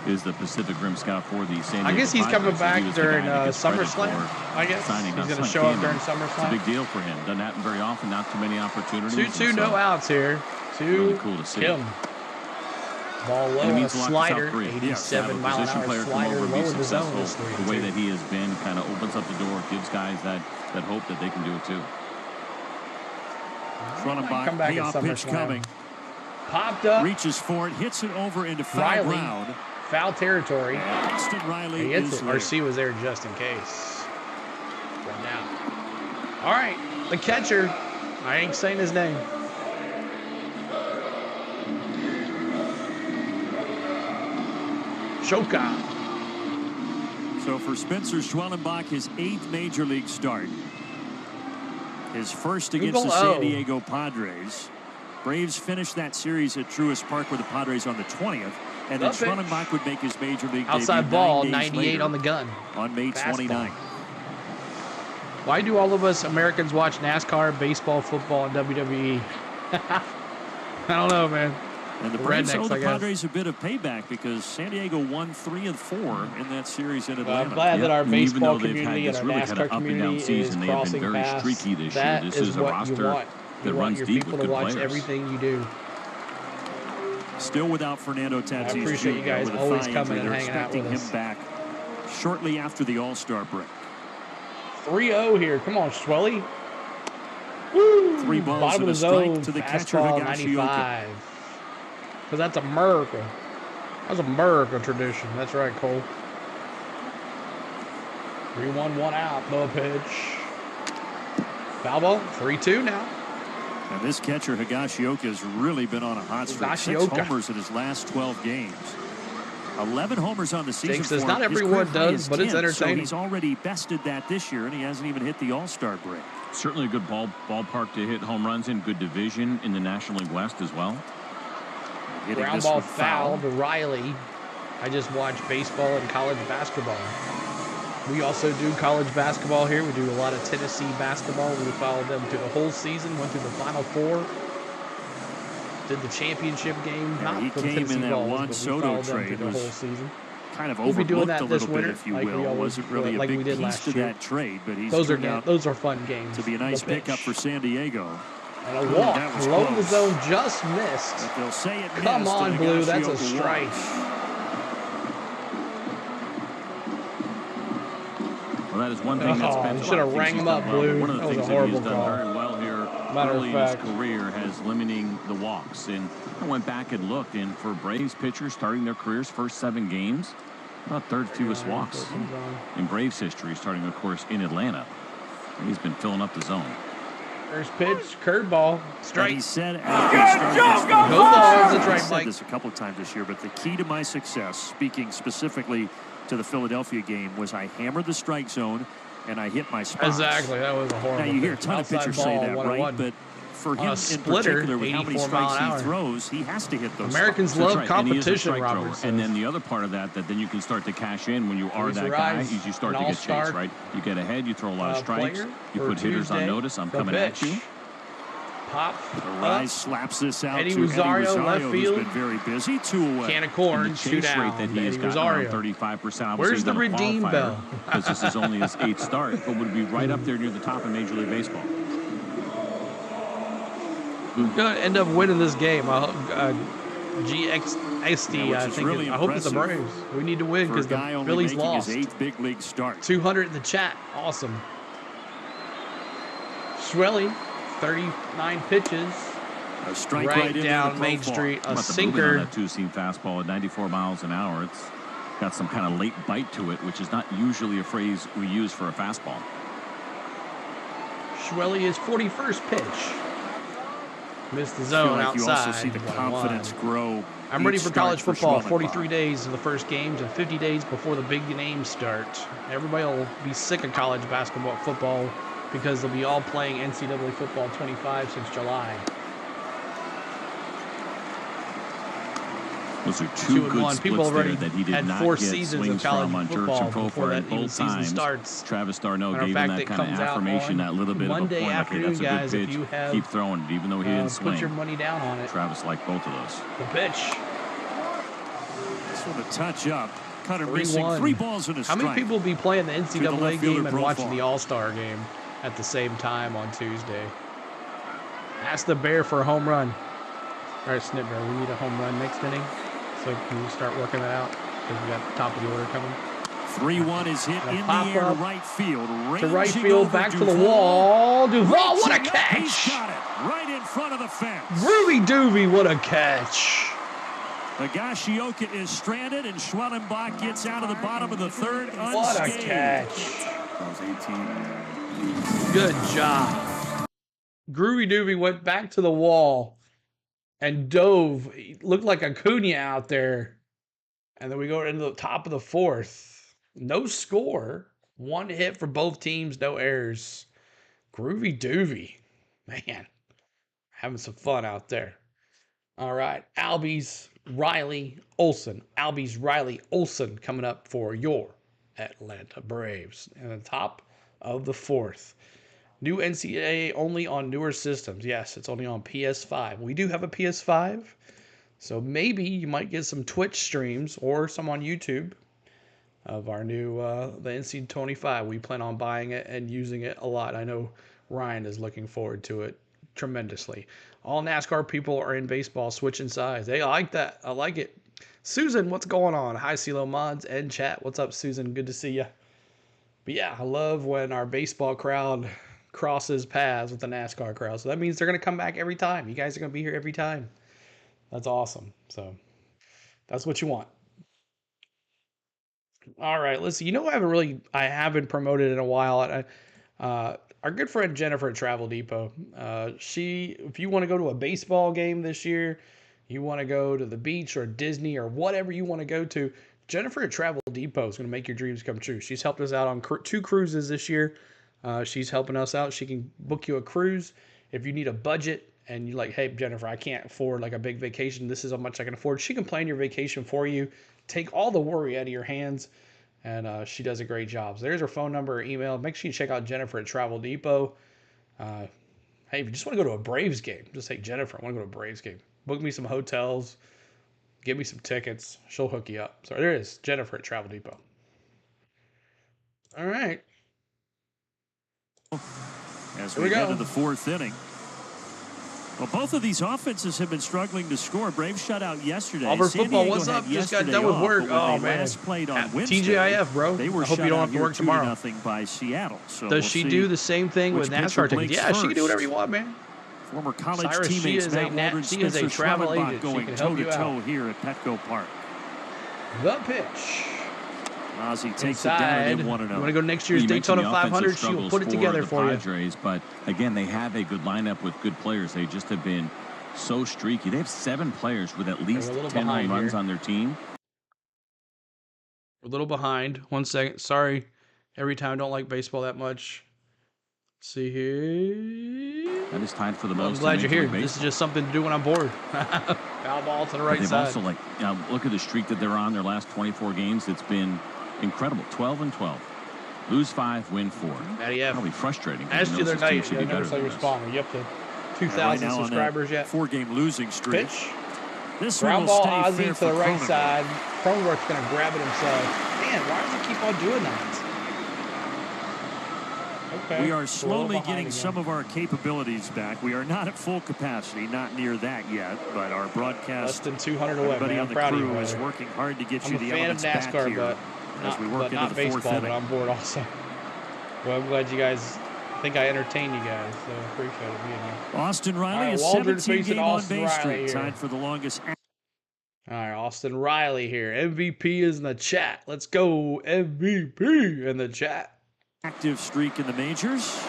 is the Pacific Rim scout for the San Diego I guess he's Padres. coming So back he was the during guy that gets credit SummerSlam. for I guess signing he's going to Hassan show up Kim. during It's a SummerSlam. big deal for him. Doesn't happen very often. Not too many opportunities. 2-2, and no so outs here. Really cool to see. Kim. Ball low And it on a means a lot to slider. South Korea. 87 mile an Position hour player come slider over and low be in the zone. successful. The way that he has been kind of opens up the door, gives guys that hope that they can do it too. Schwellenbach, Come back at payoff pitch SummerSlam. coming. Popped up. Reaches for it, hits it over into foul Riley. ground. Foul territory. Austin Riley He hits is it. there. RC was there just in case. One down. All right. The catcher. I ain't saying his name. Shoka. So for Spencer Schwellenbach, his 8th Major League start. His first against the San Diego Padres. Braves finished that series at Truist Park with the Padres on the 20th. And then Schwellenbach would make his Major League outside debut ball, 9 days 98 later on the gun. on May Fastball. 29th. Why do all of us Americans watch NASCAR, baseball, football, and WWE? I don't know, man. And the Braves Rednecks, owe I the guess. Padres a bit of payback because San Diego won 3 of 4 in that series in Atlanta. I'm glad that our And even baseball though they've community had and this our really kind NASCAR of up and down community is season, they have been crossing very paths. streaky this year. That This is is a what roster you want. that You want runs your deep people with to good watch players. everything you do. Still without Fernando Tatis Jr. appreciate you guys with a always thigh coming injury. and They're hanging out expecting with him us. back shortly after the All-Star break. 3-0 here. Come on, Schwelly. Woo! 3 balls Bottom and of a the strike zone. to the catcher Fastball, Higashioka. 95. Because that's America. That's American tradition. That's right, Cole. 3-1, 1 out. No pitch. Foul ball. 3-2 now. And this catcher, Higashioka, has really been on a hot streak. 6 homers in his last 12 games. 11 homers on the season. Says not everyone does, but it's entertaining. So he's already bested that this year, and he hasn't even hit the All-Star break. Certainly a good ballpark to hit home runs in. Good division in the National League West as well. Ground ball foul to Riley. I just watched baseball and college basketball. We also do college basketball here. We do a lot of Tennessee basketball. We followed them through the whole season, went through the Final Four, did the championship game. Yeah, he came in that Juan Soto trade. The whole season. Kind of overlooked a little bit, if you will. Wasn't really a big piece to that trade, but he's those are fun games. To be a nice pickup for San Diego. And a walk below the zone, just missed. But they'll say it Come on, Blue, that's a strike. Well, that is one thing that's been. You should have rang him up, Blue. One of the that was things a horrible that he's call. done very well here early in his career has limiting the walks. And I went back and looked, and for Braves pitchers starting their careers, first 7 games, about third fewest walks in Braves history, starting, of course, in Atlanta. And he's been filling up the zone. First pitch, curveball, strike. He said after he started I've said this a couple of times this year, but the key to my success, speaking specifically to the Philadelphia game, was I hammered the strike zone and I hit my spots. Exactly, that was a horrible. Now you hear a ton of pitchers say that, right? But for him in particular, with how many strikes he throws, he has to hit those. Americans love competition, Robert. And then the other part of that then you can start to cash in when you are that guy, is you start to get chased, right? You get ahead, you throw a lot of strikes, you put hitters on notice. I'm coming at you. Pop. Rise slaps this out Eddie to Rosario, Eddie Rosario, left field. who's been very busy. 2 away. Can of corn, shoot out. That he has got around 35%. Where's the redeem bell? Because this is only his 8th start, but would be right up there near the top of Major League Baseball. We're gonna end up winning this game. GXSD, I think. Really I hope it's the Braves. We need to win because the Phillies lost. His 8th big league start. 200 in the chat. Awesome. Schwellenbach, 39 pitches. A strike right into down the Main profile. Street. A On sinker. that 2-seam fastball at 94 miles an hour. It's got some kind of late bite to it, which is not usually a phrase we use for a fastball. Schwellenbach is 41st pitch. Missed the zone outside. You also see the confidence grow. I'm ready for college football. Schwellenbach. 43 days in the first games and 50 days before the big names start. Everybody will be sick of college basketball, football, because they'll be all playing NCAA football 25 since July. Those are two good 2-1. splits People already there that he did had not 4 get seasons swings of college from on football Turks and Pro before that both even season times. starts. Travis Darno Matter of gave fact, him that it kind of comes out affirmation, that little bit Monday of a point. afternoon, Okay, that's guys, a if good you pitch. have, Keep throwing it, even though he didn't swing. Put your money down on it. Travis liked both of those. The pitch. This one a touch up. Cutter missing 3-1. 3 balls and a strike. How many people will be playing the NCAA game and profile. watching the All-Star game at the same time on Tuesday? Ask the Bear for a home run. All right, Snip Bear, we need a home run next inning. So can you start working that out? Because we got the top of the order coming. 3-1 is hit in the air to right field. To right field, back to the wall. Duvall, what a catch! He's got it right in front of the fence. Groovy Doovy, what a catch! Higashioka is stranded, and Schwellenbach gets out of the bottom of the third unscathed. What a catch! That was 18. Good job. Groovy Doovy went back to the wall and dove. He looked like Acuna out there. And then we go into the top of the 4th. No score. 1 hit for both teams, no errors. Groovy Doovy. Man, having some fun out there. All right, Albies, Riley, Olsen. Albies, Riley, Olsen coming up for your Atlanta Braves. And the top of the 4th. New NCAA only on newer systems. Yes, it's only on PS5. We do have a PS5, so maybe you might get some Twitch streams or some on YouTube of our new the NC25. We plan on buying it and using it a lot. I know Ryan is looking forward to it tremendously. All NASCAR people are in baseball switching sides. Hey, I like that. I like it. Susan, what's going on? Hi, CeeLo Mods and chat. What's up, Susan? Good to see you. But yeah, I love when our baseball crowd crosses paths with the NASCAR crowd. So that means they're going to come back every time. You guys are going to be here every time. That's awesome. So That's what you want. All right, let's see. You know, I haven't promoted in a while. Our good friend Jennifer at Travel Depot. If you want to go to a baseball game this year, you want to go to the beach or Disney or whatever you want to go to, Jennifer at Travel Depot is going to make your dreams come true. She's helped us out on 2 cruises this year. She's helping us out. She can book you a cruise if you need a budget and you're like, hey, Jennifer, I can't afford like a big vacation. This is how much I can afford. She can plan your vacation for you, take all the worry out of your hands, and she does a great job. So there's her phone number or email. Make sure you check out Jennifer at Travel Depot. Hey, if you just want to go to a Braves game, just say, Jennifer, I want to go to a Braves game. Book me some hotels. Give me some tickets. She'll hook you up. So there it is, Jennifer at Travel Depot. All right. As we head to the 4th inning. Well, both of these offenses have been struggling to score. Braves shut out yesterday. Auburn football, what's up? Just got done with work. Oh, man. Played on Wednesday, TGIF, bro. They were I hope you don't have to work tomorrow. 2-0 by Seattle. So Does she do the same thing with NASCAR tickets? Yeah, she can do whatever you want, man. Former college Cyrus, teammates Matt Waldron, she is a travel agent. Going toe-to-toe here at Petco Park. The pitch. Ozzie takes Inside. it down in 1-0. You want to go to next year's Daytona 500? She will put it together for you. Padres, but again, they have a good lineup with good players. They just have been so streaky. They have 7 players with at least 10 home runs on their team. We're a little behind. 1 second. Sorry. Every time I don't like baseball that much. Let's see here. That is tied for the most. I'm glad you're here. This is just something to do when I'm bored. Foul ball to the right side. They've also, look at the streak that they're on. Their last 24 games, it's been incredible. 12-12. Lose 5, win 4. Probably frustrating. Asked you the other night. I never saw you respond. Are you up to 2,000 subscribers yet? 4-game losing streak. Pitch. This ground ball, Ozzie to the right side. Cronenworth's going to grab it himself. Man, why does he keep on doing that? Okay. We are slowly getting some of our capabilities back. We are not at full capacity, not near that yet, but our broadcast, less than 200 away. Everybody on the crew is working hard to get you the elements back here. I'm a fan of NASCAR, as we work into the 4th inning. But I'm bored also. Well, I'm glad you guys think I entertain you guys, so I appreciate it being here. Austin Riley, a 17-game on-base streak, tied for the longest. All right, Austin Riley here. MVP is in the chat. Let's go, MVP in the chat. Active streak in the majors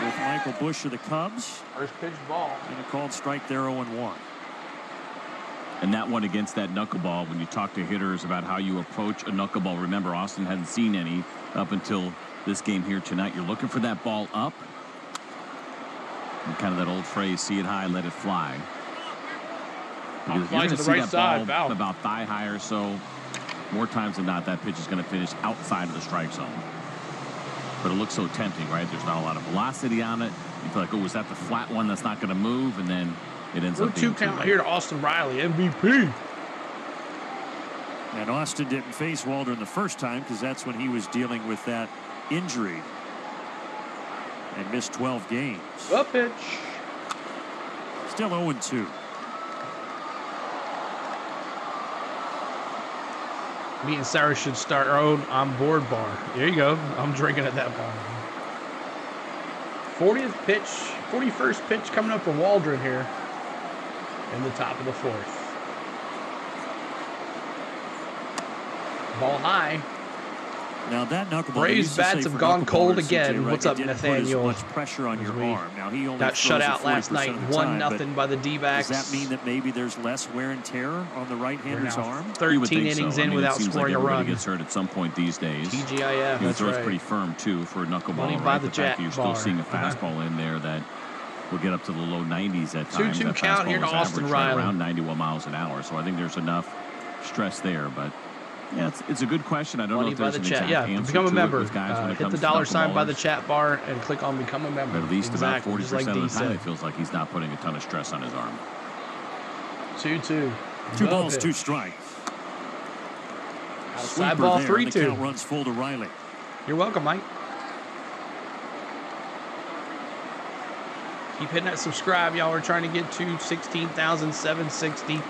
with Michael Busch of the Cubs. First pitch ball. And a called strike there, 0-1. And that one against that knuckleball, when you talk to hitters about how you approach a knuckleball, remember Austin hadn't seen any up until this game here tonight. You're looking for that ball up. And kind of that old phrase, see it high, let it fly. Because you're going to see that ball about thigh high or so. More times than not, that pitch is going to finish outside of the strike zone. But it looks so tempting, right? There's not a lot of velocity on it. You feel like, oh, is that the flat one that's not going to move? And then it ends up being 2 count here to Austin Riley, MVP. And Austin didn't face Waldron the first time because that's when he was dealing with that injury and missed 12 games. The pitch. Still 0-2. Me and Sarah should start our own on-board bar. There you go. I'm drinking at that bar. 41st pitch coming up for Waldron here in the top of the 4th. Ball high. Now that knuckleball, Braves bats have gone cold again. What's up, Nathaniel? Much pressure on your arm. Now he only got shut out last night, 1-0 by the dbacks. Does that mean that maybe there's less wear and tear on the right-hander's arm? 13 innings in without scoring a run. Everybody gets hurt at some point these days. TGIF. He throws pretty firm too for a knuckleball. Right? The fact that you're still seeing a fastball in there that will get up to the low 90s at times. 2-2 count here to Austin Riley. Around 91 miles an hour. So I think there's enough stress there, but. Yeah, it's a good question. I don't know if there's an exact answer become a member. With guys when it hit comes the $sign to by the chat bar and click on become a member. But at least about 40% of the time, it feels like he's not putting a ton of stress on his arm. 2-2. 2 balls, 2 strikes. Outside ball, 3-2. The count runs full to Riley. You're welcome, Mike. Keep hitting that subscribe, y'all. We're trying to get to 16,760.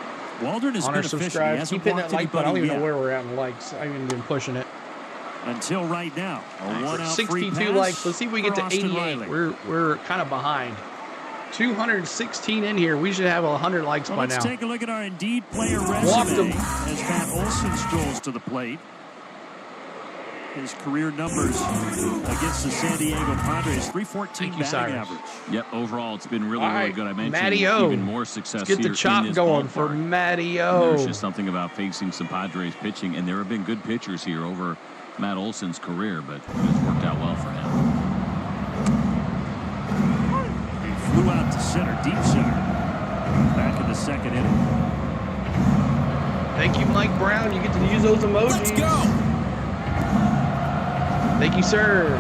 Waldron has been efficient. Keep hitting that like button. I don't even know where we're at in likes. I haven't even been pushing it. Until right now. A 62 likes. Let's see if we get to 88. We're kind of behind. 216 in here. We should have 100 likes by now. Let's take a look at our Indeed player resume as Matt Olson strolls to the plate. His career numbers against the San Diego Padres, 314 batting average. Yep, overall it's been really, really good. I mentioned Matty-O. even more success Let's get here the chop in this going ballpark. for Matty-O. There's just something about facing some Padres pitching, and there have been good pitchers here over Matt Olson's career, but it's worked out well for him. He flew out to center, deep center, back in the second inning. Thank you, Mike Brown. You get to use those emojis. Let's go. Thank you, sir.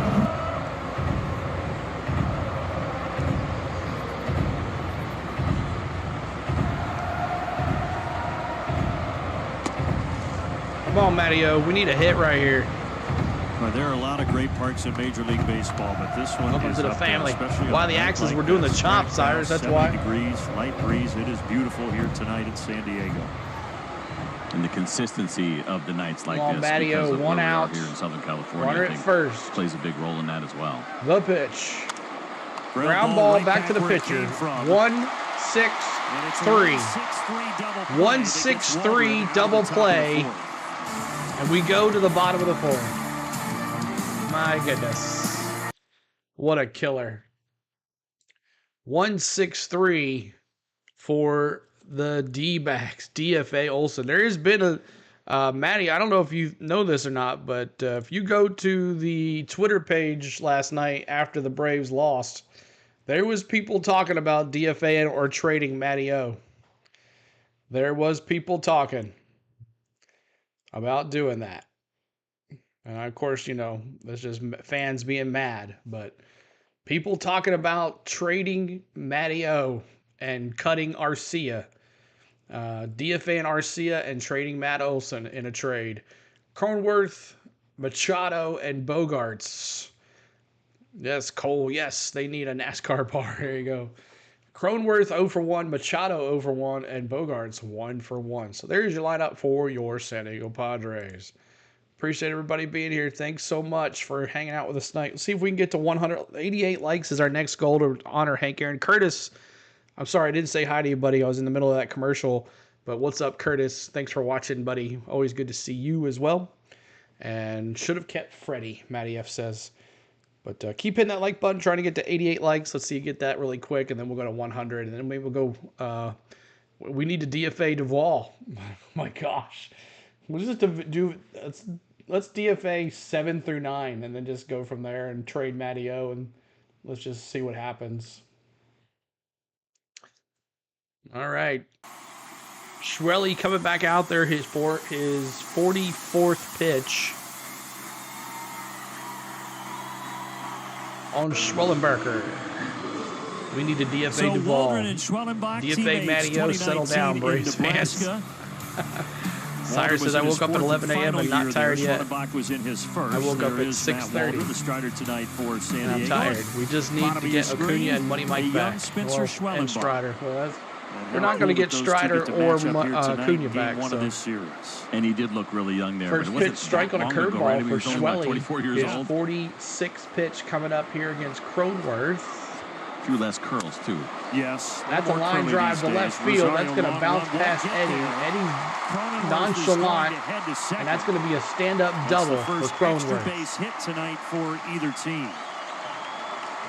Come on, Matty-O. We need a hit right here. Well, there are a lot of great parks in Major League Baseball, but this one Welcome is to the up there, family. especially Why on the a night Axes like were doing the this. chop, Right Cyrus, now, that's why. 70 degrees, light breeze. It is beautiful here tonight in San Diego. And the consistency of the nights like Come on, this Matty-O, because of one where we out. are here in Southern California, Runner I at think first. plays a big role in that as well. The pitch. Ground ball right back to the where it pitcher. came from. 1-6-3. 1-6-3 double play. And we go to the bottom of the fourth. My goodness. What a killer. 1-6-3 for the D-backs. DFA Olson. There has been a Matty, I don't know if you know this or not, but if you go to the Twitter page last night after the Braves lost, there was people talking about DFA or trading Matty-O. There was people talking about doing that. And of course, you know, that's just fans being mad, but people talking about trading Matty-O and cutting Arcia. DFA and Arcia and trading Matt Olson in a trade. Cronenworth, Machado, and Bogarts. Yes, Cole. Yes, they need a NASCAR bar. There you go. Cronenworth 0 for 1, Machado 0 for 1, and Bogarts 1 for 1. So there's your lineup for your San Diego Padres. Appreciate everybody being here. Thanks so much for hanging out with us tonight. Let's see if we can get to 188 likes is our next goal to honor Hank Aaron. Curtis, I'm sorry I didn't say hi to you, buddy. I was in the middle of that commercial. But what's up, Curtis? Thanks for watching, buddy. Always good to see you as well. And should have kept Freddie, Matty F says. But keep hitting that like button, trying to get to 88 likes. Let's see you get that really quick, and then we'll go to 100. And then maybe we'll go, we need to DFA Duvall. Oh my gosh. We'll just do, let's DFA 7 through 9, and then just go from there and trade Matty-O, and let's just see what happens. All right. Schwelly coming back out there, his 44th pitch on Schwellenbacher. We need to DFA Duvall. DFA Matty-O, settle down, Braves fans. Cyrus says, I woke up at 11 a.m. and not tired yet. I woke up at 6:30. And I'm tired. We just need to get Acuna and Money Mike back. And Strider. Well, they're not going to get Strider or Acuna back. So. And he did look really young there. First pitch strike on a curveball for Schwelly. 24 years His old. 46th pitch coming up here against Cronenworth. A few less curls, too. Yes. That's a line drive to left field. That's going to bounce past Eddie. Eddie's nonchalant, and that's going to be a stand-up double for Cronenworth. Base hit tonight for either team.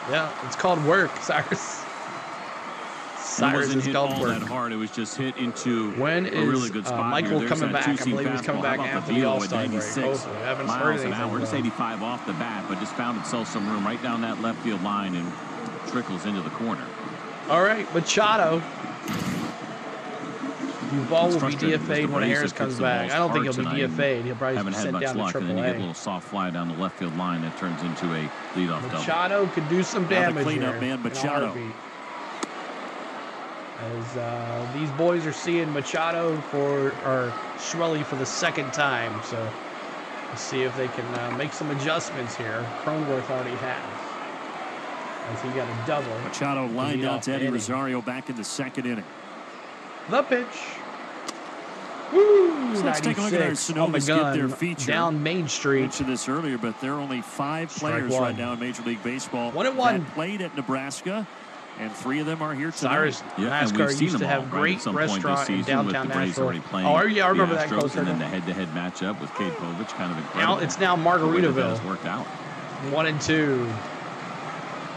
Yeah, it's called work, Cyrus. Cyrus is called work. That hard. It was just hit into When a really good is spot Michael here. coming back? I two-seam believe he's coming fastball. back How about after the the velo at All-Star break. 96 Hopefully. I haven't heard miles an anything hour. from Just him. 85 off the bat, but just found itself some room right down that left field line and trickles into the corner. All right, Machado. Duvall will be DFA'd when Harris comes back. I don't think he'll be DFA'd. He'll probably be sent down to luck, and then you get a AAA. little soft fly down the left field line that turns into a leadoff double. Machado could do some damage cleanup here. man, Machado. As these boys are seeing Machado or Schwelly for the second time, so let's see if they can make some adjustments here. Cronenworth already has, as he got a double. Machado lined out to Eddie Rosario back in the second inning. The pitch. Woo! So let's take a look at our Sonomas get their feature. Down Main Street. I mentioned this earlier, but there are only 5 players right now in Major League Baseball 1-1. that played at Nebraska And 3 of them are here tonight. Cyrus NASCAR used to have great restaurant in downtown Nashville. Oh, yeah, I remember that close. And then the head-to-head matchup with Cade Povich, kind of incredible. Now it's now Margaritaville. Worked out. 1 and 2.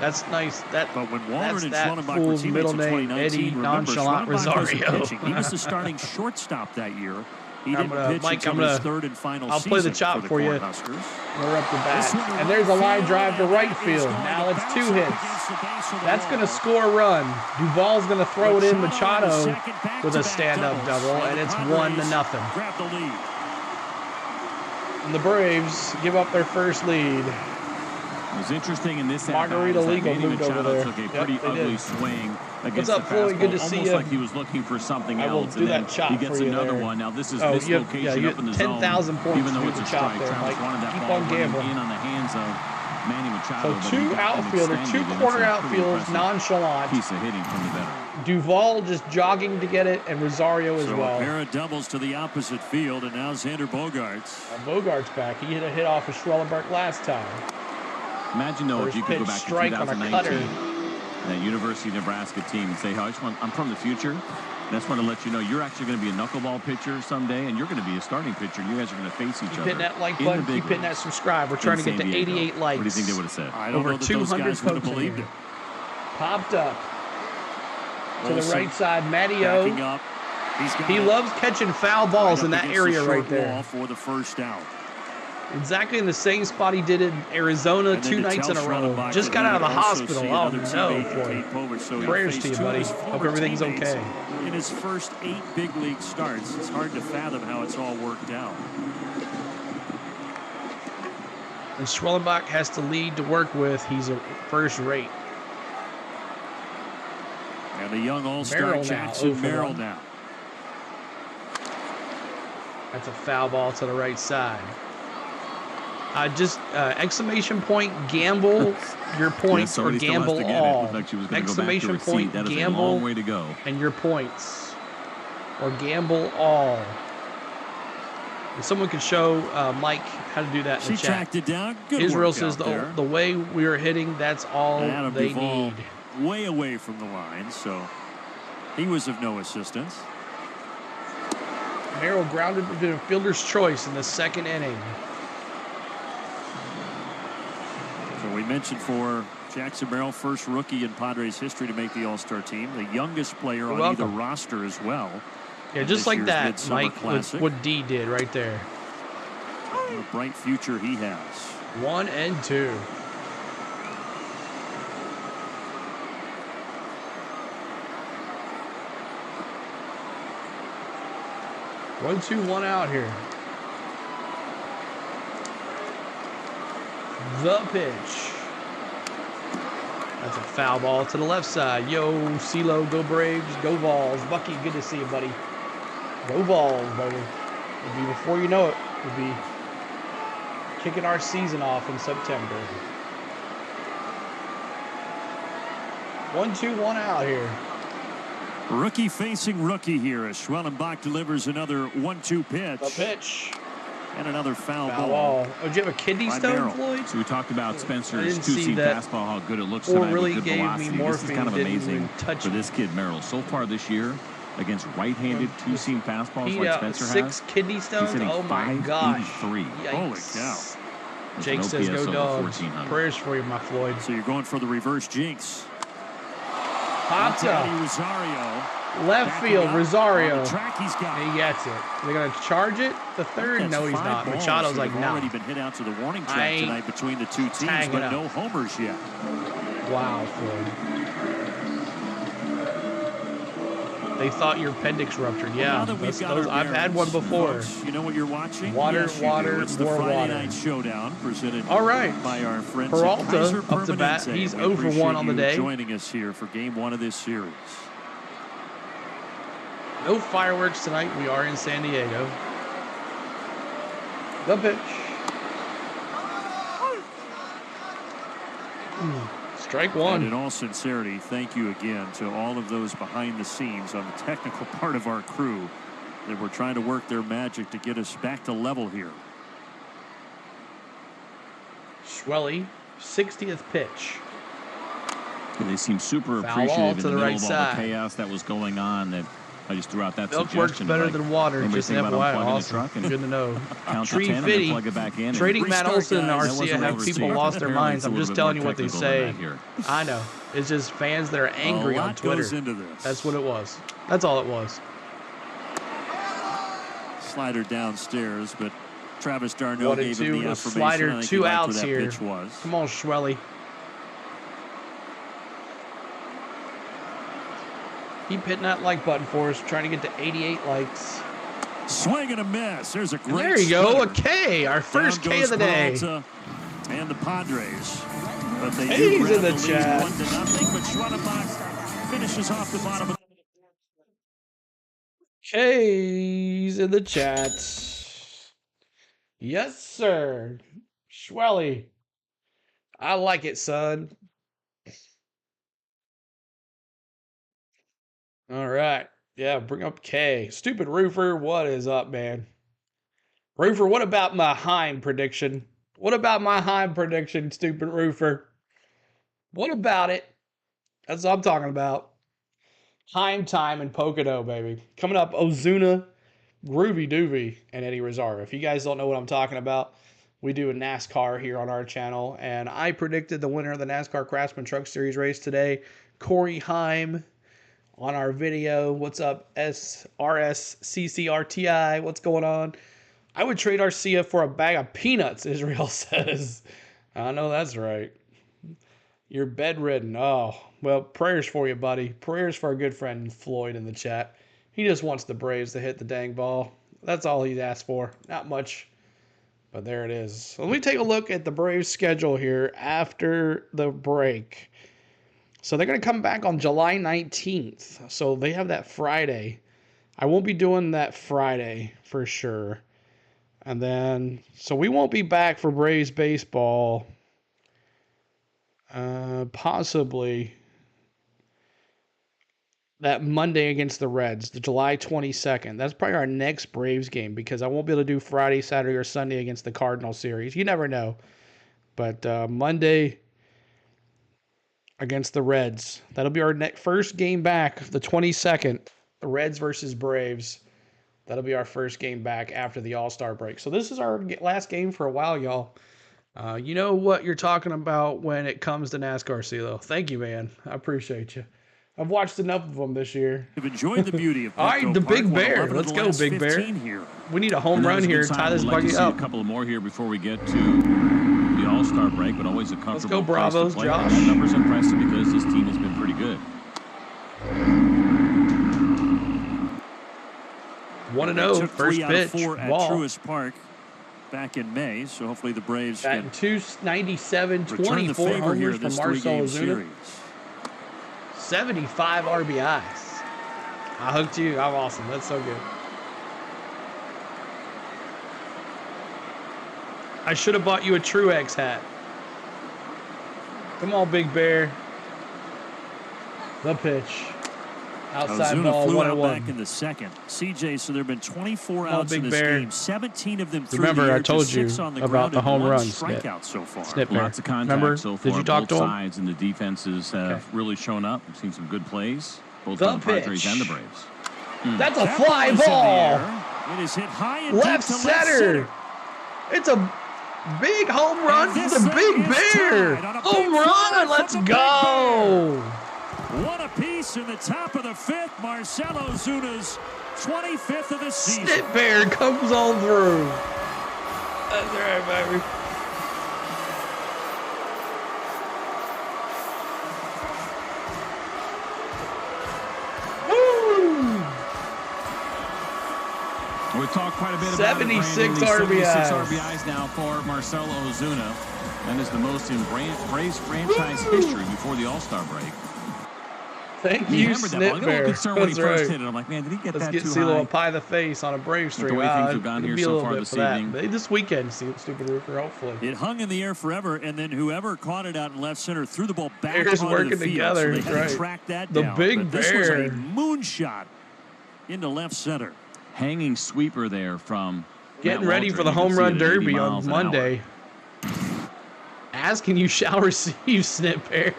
That's nice. But when Walter and Schwellenbach fool's were teammates middle in name, 2019, Eddie Nonchalant Rosario. He was the starting shortstop that year. He didn't pitch Mike, until his 3rd and final I'll play the chop for you. We're up the bat. And there's a line drive to right field. Now it's 2 hits. That's going to score a run. Duvall's going to throw it in. Machado with a stand-up double, and it's 1-0. And the Braves give up their first lead. It was interesting in this Margarita Legal moved over there. Took a pretty ugly swing against What's up, Floyd? Good to see you. Like he was looking for something else. I will do that chop he gets for you another there. one. Now this is this location up in the zone. 10,000 points. Even though it's a chop strike, there, Travis wanted that keep ball on gambling. in on the hands of Manny Machado. So 2 outfielders, 2 corner outfielders, nonchalant. Piece of hitting from the veteran. Duvall just jogging to get it, and Rosario as well. A pair of doubles to the opposite field, and now Xander Bogaerts. Bogaerts back. He hit a hit off of Schwellenbach last time. Imagine though if you could go back to 2019, that University of Nebraska team, and say, "Oh, I'm from the future." And I just want to let you know you're actually going to be a knuckleball pitcher someday, and you're going to be a starting pitcher, and you guys are going to face each other. Keep hitting that like button. Keep hitting that subscribe. We're trying to get to 88 likes. What do you think they would have said? I don't know that 200 those guys would have folks believed it. Popped up to the right side. Matteo. He loves catching foul balls in that area right there. For the first out. Exactly in the same spot he did in Arizona 2 nights in a row. Just got out of the hospital. Oh, no, boy. Prayers to you, buddy. Hope everything's okay. In his first 8 big league starts, it's hard to fathom how it's all worked out. And Schwellenbach has to lead to work with. He's a first rate. And the young all-star Jackson Merrill now. That's a foul ball to the right side. Just exclamation point, gamble your points or gamble all. Exclamation point, gamble way to go. And your points. Or gamble all. If someone could show Mike how to do that in the chat. She tracked it down. Good Israel work says out the way we are hitting, that's all they need. Way away from the line, so he was of no assistance. Merrill grounded to a fielder's choice in the 2nd inning. So we mentioned for Jackson Merrill, first rookie in Padres history to make the All-Star team, the youngest player on either roster as well. Yeah, just like that, Mike, what D did right there. What a bright future he has. 1 and 2. One, 2, 1 out here. The pitch. That's a foul ball to the left side. Yo, CeeLo, go Braves, go Vols. Bucky, good to see you, buddy. Go Vols, buddy. It'll be before you know it. We'll be kicking our season off in September. 1, 2, 1 out here. Rookie facing rookie here as Schwellenbach delivers another 1-2 pitch. The pitch. And another foul ball. Oh, did you have a kidney stone, Floyd? So we talked about Spencer's 2-seam fastball, how good it looks tonight. Really with good gave velocity. me morphine. This is kind of amazing for this kid, Merrill. So far this year, against right-handed 2-seam fastballs like Spencer has. 6 kidney stones? Oh, my gosh. Holy cow. Jake says go Dogs. Prayers for you, my Floyd. So you're going for the reverse jinx. Pata. Rosario. Left field, Rosario. Track he's got. He gets it. They're going to charge it? The third? No, he's not. Machado's like, no. Already been hit out to the warning track tonight between the 2 teams, but no homers yet. Wow, Floyd. They thought your appendix ruptured. Yeah, I've had one before. You know what you're watching? Water, yes, water, it's the more Friday water. Night Showdown presented all right. by our friends Peralta at up to bat. He's 0 for 1 on the day. Joining us here for Game 1 of this series. No fireworks tonight. We are in San Diego. The pitch. Strike 1. And in all sincerity, thank you again to all of those behind the scenes on the technical part of our crew that were trying to work their magic to get us back to level here. Schwelly, 60th pitch. And they seem super Foul appreciative ball in to the the middle right of all side. the chaos that was going on. That I just threw out that Milk suggestion. works better like, than water. anybody Just think an about FYI. unplugging the Awesome. truck and Good to know. count to Tree 10 and then Fitty. plug it back in. Trading Matt Restart, Olson and guys. That wasn't RCA have overseas. people lost their Apparently minds. it's a I'm little just bit telling more you what they technical say. than that here. I know. It's just fans that are angry on Twitter. Goes into this. That's what it was. That's all it was. Slider downstairs, but Travis Darno 1 and gave him 2 the with a affirmation. slider, I think he 2 liked where outs that here. pitch was. Come on, Schwelly. Keep hitting that like button for us. Trying to get to 88 likes. Swing and a miss. There's a great. There you go. A splitter. K. Our first Down K goes of the day. Peralta and the Padres. But they Hey, do he's grab in the lead chat. 1-0. But Schwellenbach finishes off the bottom of K's in the chat. Yes, sir. Schwelly. I like it, son. All right. Yeah, bring up K. Stupid Roofer, what is up, man? Roofer, what about my Heim prediction? What about my Heim prediction, stupid Roofer? What about it? That's what I'm talking about. Heim time in Pocono, baby. Coming up, Ozuna, Groovy Doovy, and Eddie Rosario. If you guys don't know what I'm talking about, we do a NASCAR here on our channel, and I predicted the winner of the NASCAR Craftsman Truck Series race today, Corey Heim, on our video. What's up, SRSCCRTI? What's going on? I would trade Arcia for a bag of peanuts, Israel says. I know that's right. You're bedridden. Oh, well, prayers for you, buddy. Prayers for our good friend Floyd in the chat. He just wants the Braves to hit the dang ball. That's all he's asked for. Not much, but there it is. So let me take a look at the Braves schedule here after the break. So they're going to come back on July 19th. So they have that Friday. I won't be doing that Friday for sure. And then, so we won't be back for Braves baseball. Possibly that Monday against the Reds, the July 22nd. That's probably our next Braves game because I won't be able to do Friday, Saturday, or Sunday against the Cardinal series. You never know. But Monday against the Reds. That'll be our first game back, the 22nd. The Reds versus Braves. That'll be our first game back after the All-Star break. So this is our last game for a while, y'all. You know what you're talking about when it comes to NASCAR, CeeLo. Thank you, man. I appreciate you. I've watched enough of them this year. I've enjoyed the beauty of All right, the Big Bear. Let's go, Big Bear. Here. We need a home run here. Tie this buggy up. A couple more here before we get to the All-Star break, but always a comfortable Let's go, Bravos, place to play. Josh. That number's impressive because this team has been pretty good. 1-0, first pitch. 4 at Ball. Truist Park back in May, so hopefully the Braves Batting can .297, return the 24 favor here homers in from this Marcell three-game Ozuna. series. 75 RBIs. I hooked you. I'm awesome. That's so good. I should have bought you a Truex hat. Come on, Big Bear. The pitch. Outside Ozuna ball, flew out 1-1. back in the second. CJ, so there have been 24 Come on, outs in Big this Bear. game. 17 of them through Remember, the air, I told just you 6 on the about ground the and home 1 runs, Snip. strikeout so far. Snip Bear. Lots of contact Remember? so far. Did you talk Both to him? sides and the defenses have really shown up. We've seen some good plays, both The on the Padres pitch. and the Braves. That's a That fly ball is in the ball. air. It is hit high and Left deep to center. It's a big home run And for this the Big thing is Bear. tied on a Home big fly run. from Let's the Big go. One apiece in the top of the 5th. Marcell Ozuna's 25th of the season. Snip Bear comes on through. That's right, baby. Woo! We've talked quite a bit about 76 it, Brandon. These 76 RBIs. RBIs now for Marcell Ozuna. That is the most in Braves franchise history before the All-Star break. Thank He you, hammered that ball. I Snip got a little Bear. concerned when he That's first right. hit it. I'm like, man, did he get Let's that get too CeeLo high? a pie the face on a Brave stream. the way things have gone It'll here be a so little far bit this for that. evening. This weekend, Stupid Roofer, hopefully. It hung in the air forever, and then whoever caught it out in left center threw the ball back Bears onto working the field. together, So they had right. to track that The down. Big But this was Bear. a moonshot into left center. Hanging sweeper there from Getting Matt ready Walter. for the You can home see run it at 80 derby miles on an hour. Monday. As can you shall receive, Snip Bear.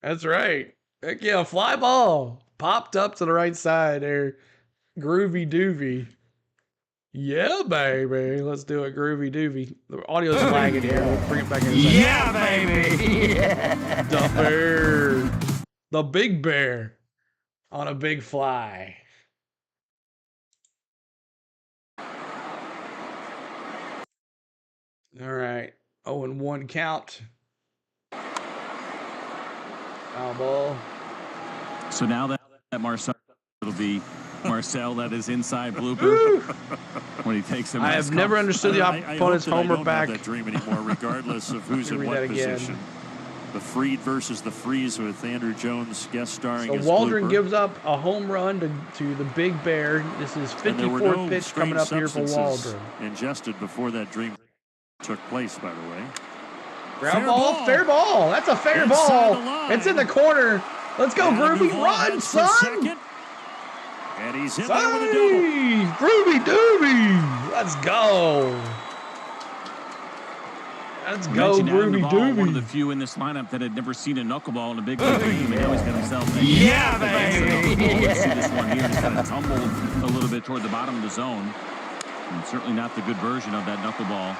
That's right. Heck yeah, fly ball. Popped up to the right side there. Groovy doovy. Yeah, baby. Let's do it, groovy doovy. The audio's lagging here. We'll bring it back in a second. Yeah, baby. Yeah. The bear. The big bear on a big fly. All right. 0-1 count. Foul ball. So now that Marcel, it'll be Marcel that is inside blooper when he takes him. I have never understood the opponent's homer back. I don't have that dream anymore, regardless of who's in what position. The Freed versus the Freeze with Andrew Jones guest starring. So as Waldron blooper. gives up a home run to the Big Bear. This is 54th pitch coming up here for Waldron. Ingested before that dream took place, by the way. Ground ball, fair ball. That's a fair ball. It's in the corner. Let's go, Groovy. Run, son. And he's in there with a double. Groovy Doovy. Let's go. Let's go, Groovy Doovy. One of the few in this lineup that had never seen a knuckleball in a big league game, and now he's got himself a baby. Let's see this one here. He's kind of tumbled a little bit toward the bottom of the zone. And certainly not the good version of that knuckleball.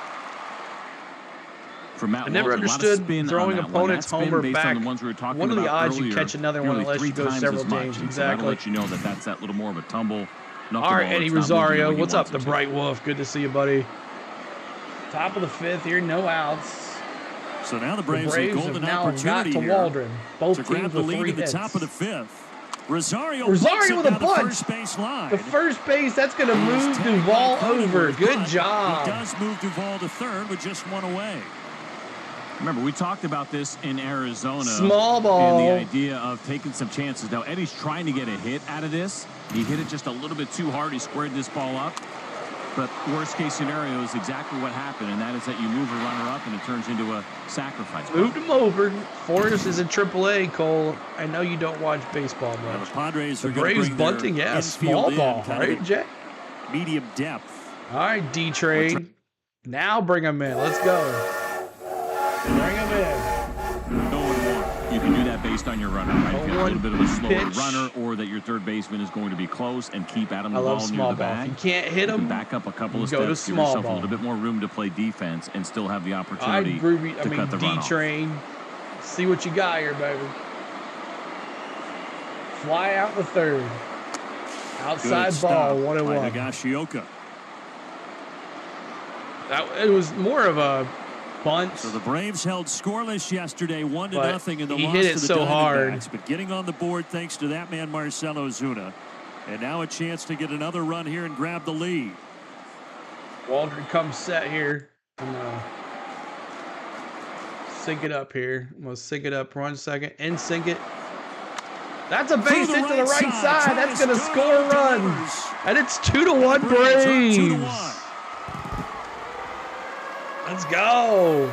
I never understood throwing opponents homer back. What are the odds you catch another one unless you go several games? Exactly. I'll let you know that that's that little more of a tumble. All right, Eddie Rosario. What's up, the Bright Wolf? Good to see you, buddy. Top of the fifth here, no outs. So now the Braves have golden now opportunity got to Waldron. Both to teams grab the with lead 3 at the hits. top of the fifth. Rosario with a bunch. First base line. The first base, that's going to move Duvall over. Good job. He does move Duvall to third with just one away. Remember, we talked about this in Arizona. Small ball. And the idea of taking some chances. Now, Eddie's trying to get a hit out of this. He hit it just a little bit too hard. He squared this ball up. But worst case scenario is exactly what happened, and that is that you move a runner up and it turns into a sacrifice. Moved him over. Forrest is in AAA, Cole. I know you don't watch baseball much. The Padres the are Braves bunting, yeah, small ball, right, Jay? Medium depth. All right, D-Train. Now bring him in. Let's go. Bring him in. You can do that based on your runner, right? If you have a little bit of a slower pitch. runner, or that your third baseman is going to be close and keep Adam the I love ball small near the ball. bag. If you can't hit him, back up a couple of go to steps, give small yourself ball. a little bit more room to play defense and still have the opportunity to cut the run off. D-Train. See what you got here, baby. Fly out the third. Outside ball, 1-1. Nagashioka. It was more of a bunt. So the Braves held scoreless yesterday, 1-0 in the he loss hit it to the so hard. Diamondbacks, but getting on the board thanks to that man Marcell Ozuna. And now a chance to get another run here and grab the lead. Waldron comes set here. I'm gonna sync it up here. I'm gonna sync it up 1 second and sync it. That's a base hit to the right side. That's gonna score a run. And it's 2-1 Braves. 2-1. Let's go.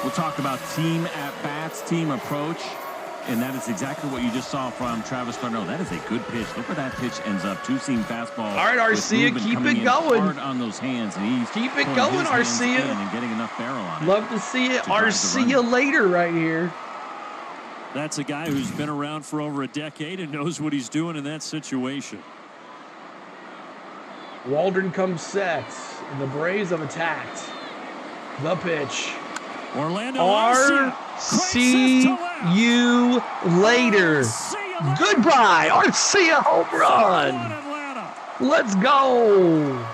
We'll talk about team at-bats, team approach, and that is exactly what you just saw from Travis d'Arnaud. That is a good pitch. Look where that pitch ends up. Two-seam fastball. All right, Arcia, keep it going. Hard on those hands, and he's keep it going, Arcia. And getting enough barrel on it. Love to see it. Arcia later right here. That's a guy who's been around for over a decade and knows what he's doing in that situation. Waldron comes set, and the Braves have attacked. The pitch. Orlando See you later. Goodbye, Arcia home run. Let's go.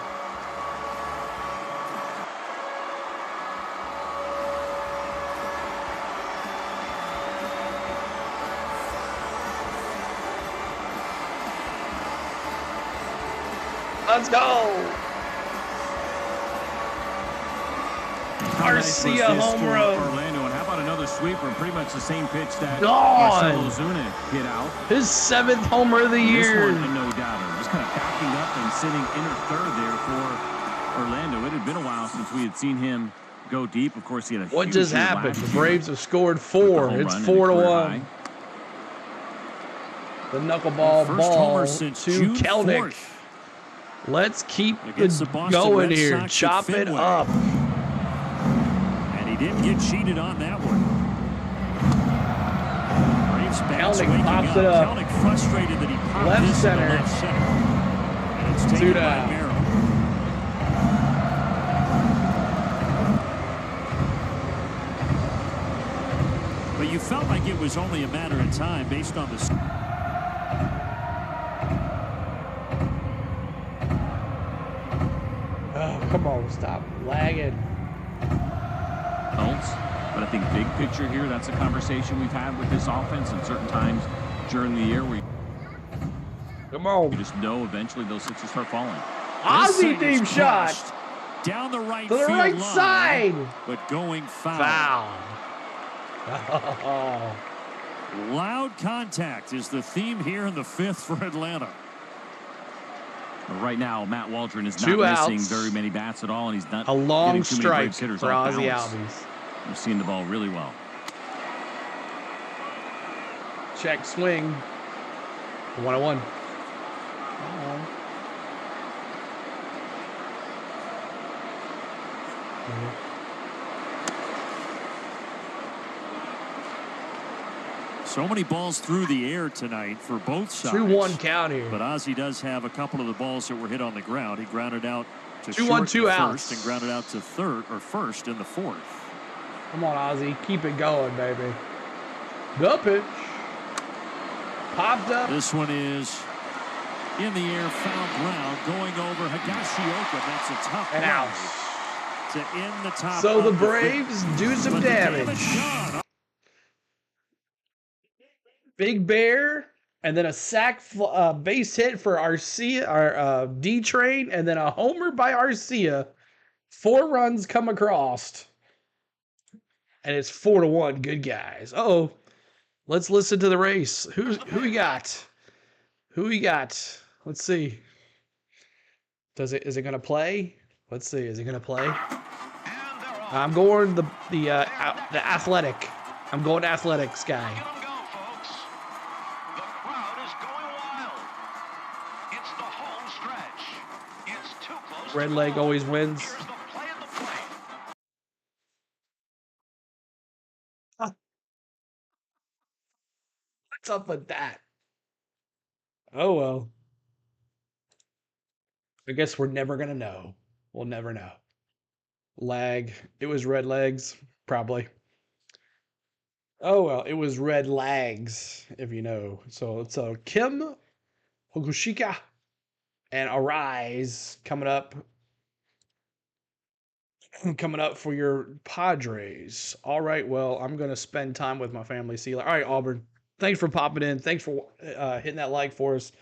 Let's go. Arcia home run. Orlando, and how about another sweeper? Pretty much the same pitch that Gone. Marcell Ozuna hit out. His 7th homer of the year. This one, no doubt, just kind of backing up and sitting inner third there for Orlando. It had been a while since we had seen him go deep. Of course, he had a What huge just year happened? last The year Braves have scored with the 4. home It's run and 4-1. high. The knuckleball First ball homer since to June Kelnick. 4th. Let's keep Against the it Boston going Red here. Sox Chop at it Fenway. up. And he Didn't get cheated on that one. Braves bats Kelnick waking pops up. it up. Kelnick frustrated that he popped Left this center. into left center. And it's taken Two by down. Merrill. But you felt like it was only a matter of time based on the... Oh, come on, stop lagging. But I think big picture here, that's a conversation we've had with this offense, and certain times during the year we just know eventually those sixes start falling. Ozzie deep shot down the right to the field right line, side, but going foul. Oh. Loud contact is the theme here in the fifth for Atlanta. Right now, Matt Waldron is Two not outs. missing very many bats at all, and he's not A long getting too many strike Braves hitters for off Ozzie balance. Albies. We're seeing the ball really well. Check swing. 101. So many balls through the air tonight for both sides. 2-1 count here. But Ozzie does have a couple of the balls that were hit on the ground. He grounded out to 2-1, 2 outs. first and grounded out to first in the fourth. Come on, Ozzie. Keep it going, baby. The pitch. Popped up. This one is in the air, foul ground, going over Higashioka. That's a tough And play out. to end the top. So the of Braves do some But the damage. done. Big Bear, and then a sac base hit for Arcia, our D-Train, and then a homer by Arcia. 4 runs come across. And it's 4-1. Good guys. Uh-oh. Let's listen to the race. Who we got? Who we got? Let's see. Is it gonna play? Let's see. Is it gonna play? I'm going the athletic. I'm going athletics guy. Red leg always wins. What's up with that? Oh, well. I guess we're never going to know. We'll never know. Lag. It was red legs, probably. Oh, well, it was red lags, if you know. So it's Kim Hokushika and Arise coming up for your Padres. All right, well, I'm going to spend time with my family. See you later. All right, Auburn. Thanks for popping in. Thanks for hitting that like for us.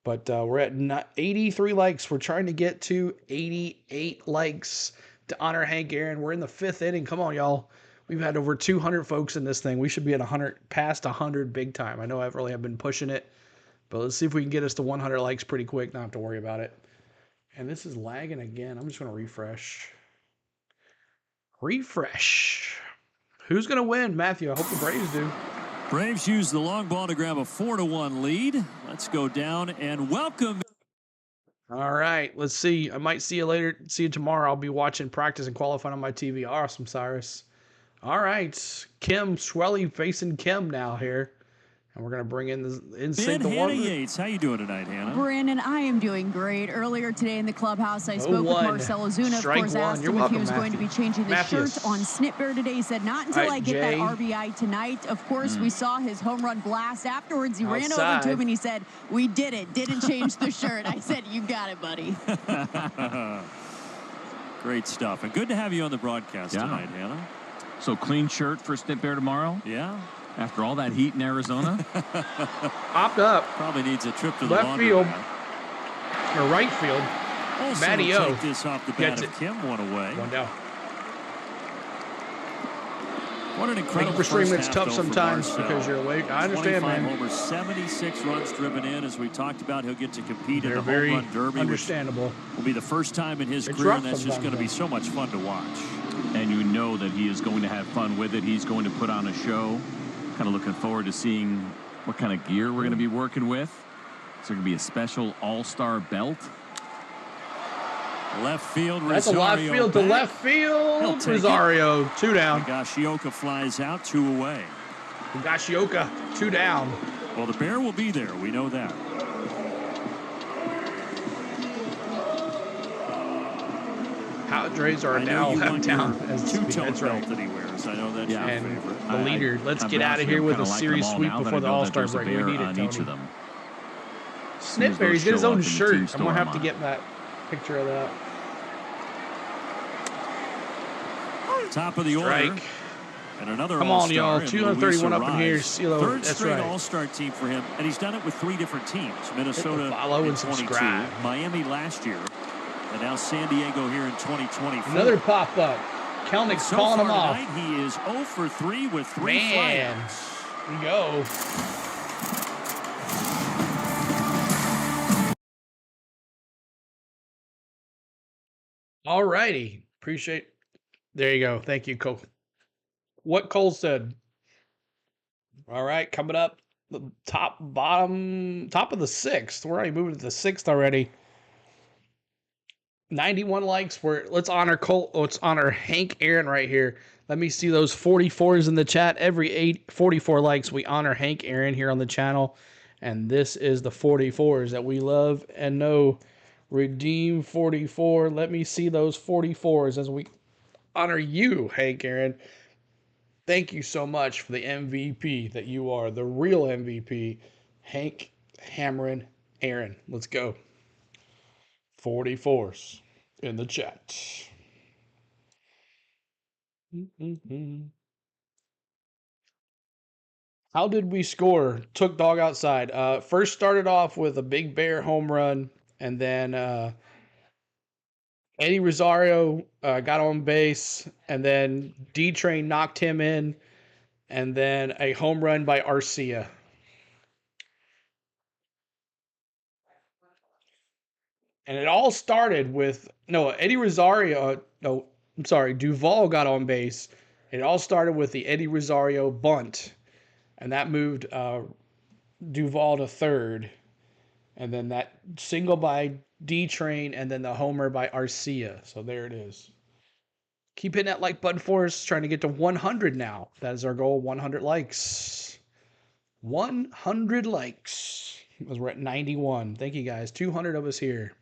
But we're at 83 likes. We're trying to get to 88 likes to honor Hank Aaron. We're in the 5th inning. Come on, y'all. We've had over 200 folks in this thing. We should be at 100, past 100 big time. I know I've really been pushing it. But let's see if we can get us to 100 likes pretty quick. Not have to worry about it. And this is lagging again. I'm just going to refresh. Refresh. Who's going to win, Matthew? I hope the Braves do. Braves use the long ball to grab a 4-1 lead. Let's go down and welcome. All right. Let's see. I might see you later. See you tomorrow. I'll be watching practice and qualifying on my TV. Awesome, Cyrus. All right. Kim Schwelly facing Kim now here. And we're going to bring in the instinct. Hannah Yates. How you doing tonight, Hannah? Brandon, I am doing great. Earlier today in the clubhouse, I spoke with Marcelo Zuna. Of course, asked him if he was going to be changing the shirt on Snit Bear today. He said, not until I get that RBI tonight. Of course, we saw his home run blast. Afterwards, he ran over to him and he said, we did it. Didn't change the shirt. I said, you got it, buddy. Great stuff. And good to have you on the broadcast tonight, Hannah. So clean shirt for Snit Bear tomorrow? Yeah. After all that heat in Arizona? Popped up. Probably needs a trip to the left field. laundromat. Or right field. Also Matty O take this off the bat of Kim, one away. One down. What an incredible for streaming. It's first tough half, though, sometimes for because you're awake. I understand, 25 man. homers, 76 runs driven in. As we talked about, he'll get to compete in They're the very home run derby, understandable. which will be the first time in his It's career, rough and that's just going to be so much fun to watch. And you know that he is going to have fun with it. He's going to put on a show. Kind of looking forward to seeing what kind of gear we're going to be working with. Is there going to be a special all-star belt? Left field, Rosario. That's a left field to left field. Rosario, 2 down. Higashioka flies out, 2 away. Higashioka, 2 down. Well, the Bear will be there. We know that. Padres are now left down as two-tone that's right. belt that he wears. I know that's your And favorite. the leader. Let's get out of here with a series sweep before the All-Star break. We need it, Tony. Snitberry's got his own shirt. I'm going to have to get that picture of that. Top of the order. And another Come on, y'all. 231 up in here. CeeLo. Third That's straight right. All-Star team for him, and he's done it with 3 different teams. Minnesota follow in and 22, subscribe. Miami last year, and now San Diego here in 2024. Another pop-up. Kelnick's so calling far him off. Tonight, he is 0 for 3 with 3 Man. flyouts. Here we go. All righty. Appreciate. There you go. Thank you, Cole. What Cole said. All right, coming up, the top of the 6th. We're already moving to the 6th already. 91 likes. Let's honor Cole. Let's honor Hank Aaron right here. Let me see those 44s in the chat. Every 44 likes, we honor Hank Aaron here on the channel. And this is the 44s that we love and know. Redeem 44. Let me see those 44s as we honor you, Hank Aaron. Thank you so much for the MVP that you are, the real MVP, Hank Hammerin Aaron. Let's go. 44s in the chat. How did we score? Took dog outside. First started off with a Big Bear home run, and then Eddie Rosario got on base, and then D-Train knocked him in, and then a home run by Arcia. And it all started with, Eddie Rosario, Duvall got on base. It all started with the Eddie Rosario bunt, and that moved Duvall to third. And then that single by D-Train, and then the homer by Arcia. So there it is. Keep hitting that like button for us. Trying to get to 100 now. That is our goal, 100 likes. 100 likes. Because we're at 91. Thank you, guys. 200 of us here.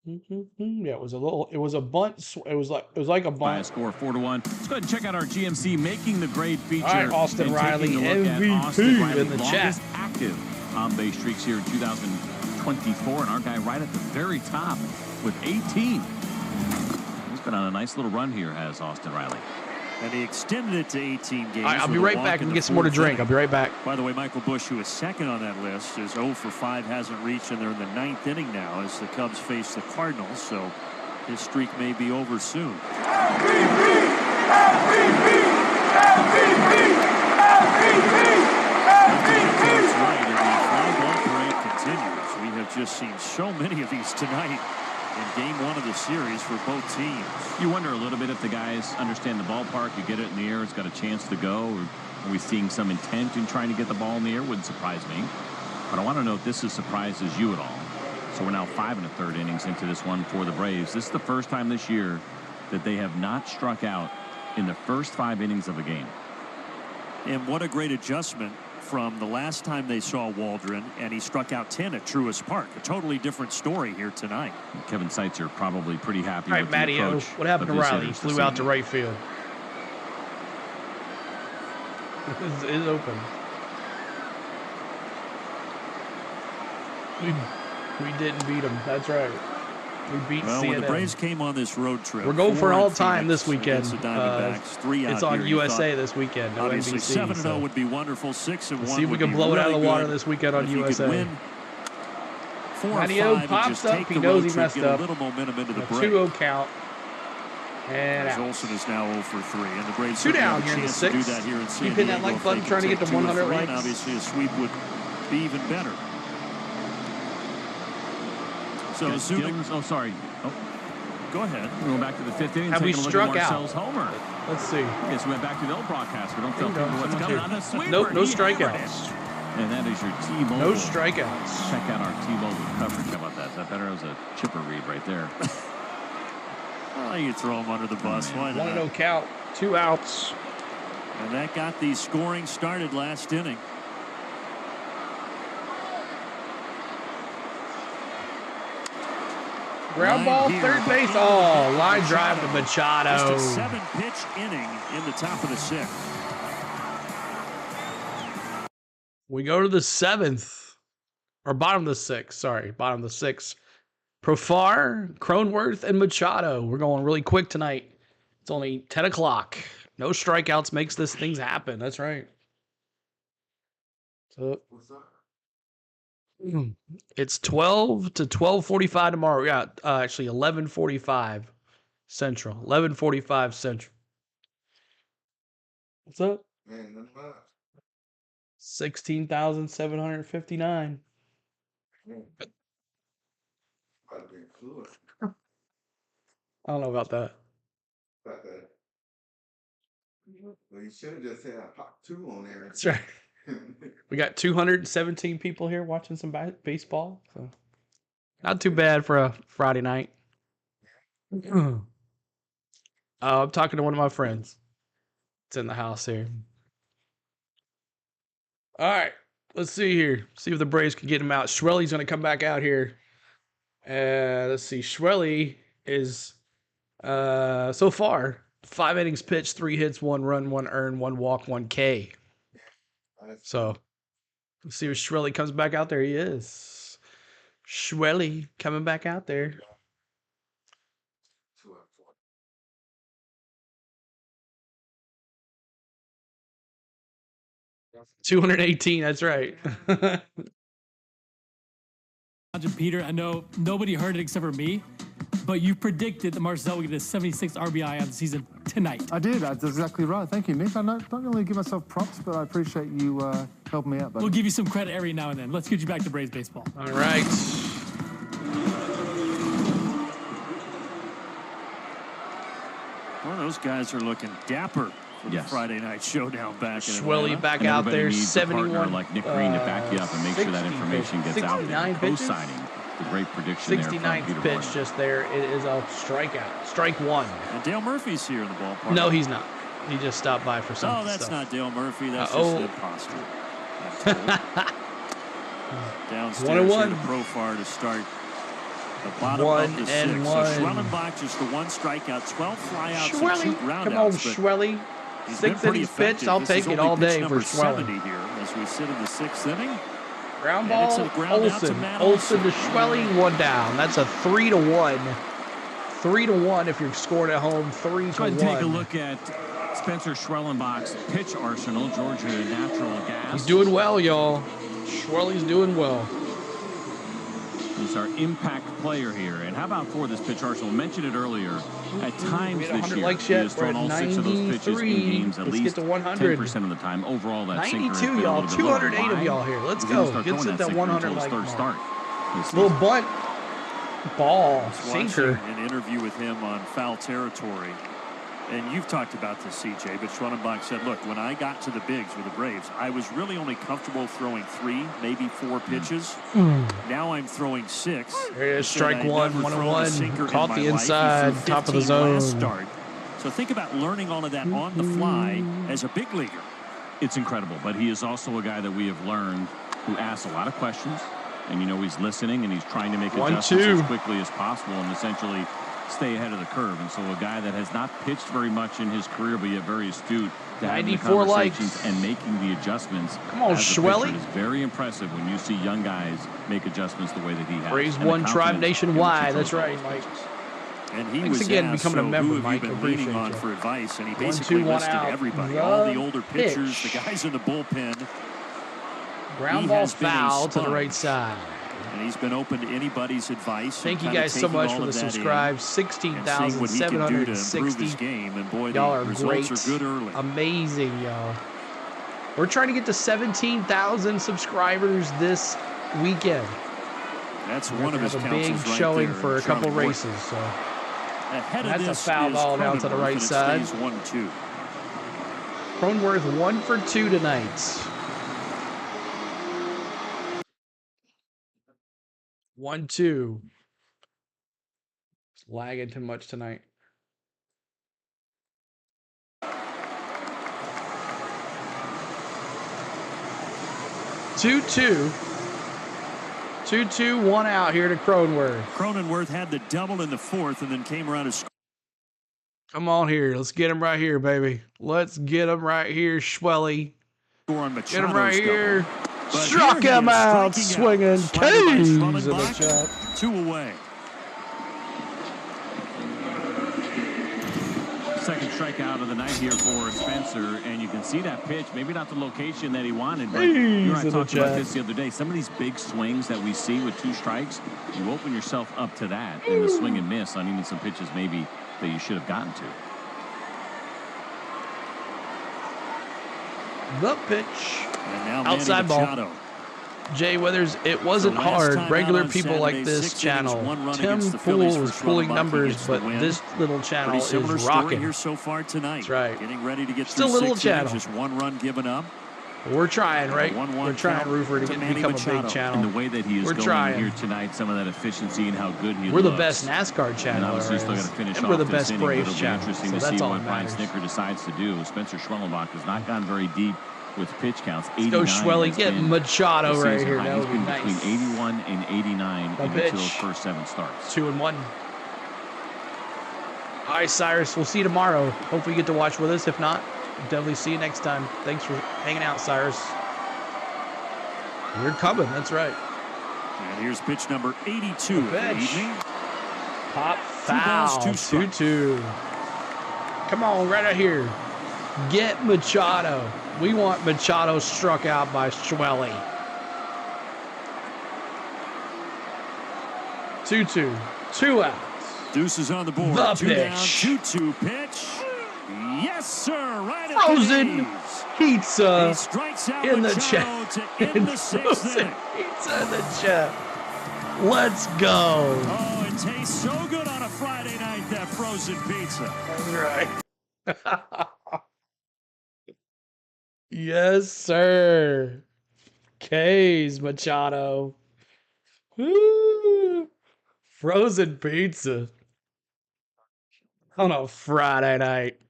Yeah, it was a bunt. It was like a bunt. By a score 4-1. Let's go ahead and check out our GMC Making the Grade feature. All right, Austin Riley, MVP in the chat. Active on-base streaks here in 2024, and our guy right at the very top with 18. He's been on a nice little run here, has Austin Riley. And he extended it to 18 games. I'll be right back and get some more to drink. I'll be right back. By the way, Michael Busch, who is second on that list, is 0 for 5, hasn't reached, and they're in the 9th inning now as the Cubs face the Cardinals, so his streak may be over soon. MVP! MVP! MVP! That's right, and the fly ball parade continues. We have just seen so many of these tonight in game 1 of the series for both teams. You wonder a little bit if the guys understand the ballpark. You get it in the air, it's got a chance to go. Or are we seeing some intent in trying to get the ball in the air? Wouldn't surprise me. But I want to know if this has surprises you at all. So we're now 5 1/3 innings into this one for the Braves. This is the first time this year that they have not struck out in the first 5 innings of a game. And what a great adjustment from the last time they saw Waldron, and he struck out 10 at Truist Park. A totally different story here tonight. Kevin Seitzer probably pretty happy All right, with Matty, the approach. what happened to Riley? He flew out to right field. It is open. We didn't beat him. That's right. We beat CNN. When the Braves came on this road trip, we're going for an all-time this weekend. The Diamondbacks, 3 out it's on here. USA this weekend. No obviously, NBC, 7-0 would be wonderful. 6-1. See if we can blow it out of the water this weekend on USA. Win 4 or 5 pops up. He knows he messed up. A little momentum into the break. 2-0 count. And as Olsen is now 0 for 3, and the Braves 2 down here in the 6th. do that here in San Keep hitting that Diego like button, trying to get to 100 likes. And obviously, a sweep would be even better. So, oh, sorry. Oh. Go ahead. We're going back to the 5th inning. Have we struck out? Homer. Let's see. Yes, we went back to the old broadcast. We don't tell people what's coming on a sweeper. No strikeouts. And that is your T-Mobile. No strikeouts. Check out our T-Mobile coverage. How about that? Is that better? That was a chipper read right there. Oh, you throw him under the bus. Why not? 1-0 count. 2 outs. And that got the scoring started last inning. Ground ball, third base. Oh, line drive to Machado. Just a 7-pitch inning in the top of the 6th. We go to the 7th. Or bottom of the 6th. Sorry, bottom of the 6th. Profar, Cronenworth, and Machado. We're going really quick tonight. It's only 10 o'clock. No strikeouts makes this things happen. That's right. So it's 12 to 12:45 tomorrow. Yeah, actually 11:45 Central. 11:45 Central. What's up? 16,759. I don't know about that. Well, you should have just said I popped 2 on there. That's right. We got 217 people here watching some baseball. So not too bad for a Friday night. I'm talking to one of my friends. It's in the house here. All right. Let's see here. See if the Braves can get him out. Schwelly's going to come back out here. Let's see. Schwelly is so far 5 innings pitched, 3 hits, 1 run, 1 earned, 1 walk, 1 K. So let's see if Schwelly comes back out there. He is. Schwelly coming back out there. $218. That's right. Peter, I know nobody heard it except for me, but you predicted that Marcel would get a 76 RBI on the season tonight. I did. That's exactly right. Thank you, Nick. I don't really give myself props, but I appreciate you helping me out, buddy. We'll give you some credit every now and then. Let's get you back to Braves baseball. All right. Well, those guys are looking dapper for the Friday night showdown back in Schwelly back out there, 71. Like Nick Green to back you up and make sure that information gets out there. Co-signing the great prediction 69th pitch just there. It is a strikeout. Strike 1. And Dale Murphy's here in the ballpark. No, he's not. He just stopped by for something. Oh, that's not Dale Murphy. That's just imposter. Downstairs here to Profar to start the bottom of the 6th. So Schwellenbach just the 1 strikeout, 12 flyouts, and 2 groundouts. Come on, Schwelly. 6 innings pitched. I'll take it all day for Schwelly. Here as we sit in the 6th inning. Ground ball, Olsen. Olsen to Schwelly, 1 down. That's a 3-1. 3-1 if you're scoring at home. 3-1. Go ahead and take a look at Spencer Schwellenbach's pitch arsenal. Georgia Natural Gas. He's doing well, y'all. Schwelly's doing well. He's our impact player here. And how about for this pitch arsenal? Mentioned it earlier. At times this year, he has thrown all 6 of those pitches in games at least 10% of the time. Overall, that 92, y'all. 208 of y'all here. Let's go. Gets it that 100 like third start. Little bunt. Ball. Sinker. An interview with him on Foul Territory. And you've talked about this, CJ, but Schwellenbach said, look, when I got to the bigs with the Braves, I was really only comfortable throwing 3, maybe 4 pitches. Now I'm throwing 6. There it is, strike 1, 1-1. Caught the inside, top of the zone. Start. So think about learning all of that on the fly as a big leaguer. It's incredible, but he is also a guy that we have learned who asks a lot of questions. And, you know, he's listening and he's trying to make adjustments as quickly as possible and essentially stay ahead of the curve. And so a guy that has not pitched very much in his career, but yet very astute to having the conversations and making the adjustments. Come on, Schwelly. It is very impressive when you see young guys make adjustments the way that he has. Braves won Tribe nationwide. That's right, Mike. And he was again asked, becoming a member, who have you been leaning on for advice? And he basically listed everybody, all the older pitchers, the guys in the bullpen. Ground ball foul to the right side. And he's been open to anybody's advice. Thank you guys so much for the subscribe. 16,760. Y'all are great. Are good early. Amazing, y'all. We're trying to get to 17,000 subscribers this weekend. That's one of his a big showing for a couple races. So that's a foul ball down to the right side. 1-2. Cronenworth 1 for 2 tonight. 1-2. It's lagging too much tonight. 2-2. 2-2, 1 out here to Cronenworth. Cronenworth had the double in the fourth and then came around to score. Come on here. Let's get him right here, baby. Let's get him right here, Schwelly. Get him right here. Struck him out, swinging. Keys in the chat. 2 away. Second strikeout of the night here for Spencer, and you can see that pitch. Maybe not the location that he wanted, but you and I talked about this the other day. Some of these big swings that we see with 2 strikes, you open yourself up to that in the swing and miss on even some pitches maybe that you should have gotten to. The pitch. And now outside ball. Jay Withers, it wasn't hard. Regular people like this channel. Tim Pool is pulling numbers, but this little channel is rocking here so far tonight. That's right. Getting ready to get still a little channel. Just 1 run given up. We're trying, right? We're trying, Roofer, to become a big channel. And the way that he is going here tonight, some of that efficiency and how good he looks. We're the best NASCAR channel. And obviously still going to finish off we're the best Braves channel. Interesting to see what Brian Snicker decides to do. Spencer Schwellenbach has not gone very deep with pitch counts. Let's go, Schwelly. Get Machado right here. That would be nice. Between 81 and 89 in each of those first 7 starts. 2-1. All right, Cyrus. We'll see you tomorrow. Hopefully you get to watch with us. If not, definitely see you next time. Thanks for hanging out, Cyrus. You're coming. That's right. And here's pitch number 82 of the evening. Pop foul. 2-2. Come on, right out here. Get Machado. We want Machado struck out by Schwelly. 2-2. 2 outs. Deuces on the board. The 2 pitch. down, 2-2 pitch. Yes, sir. Right at Frozen pizza he strikes out in the Machado chat. to end the 6th inning. Pizza in the chat. Let's go. Oh, it tastes so good on a Friday night, that frozen pizza. That's right. Yes, sir. K's Machado. Woo. Frozen pizza on a Friday night.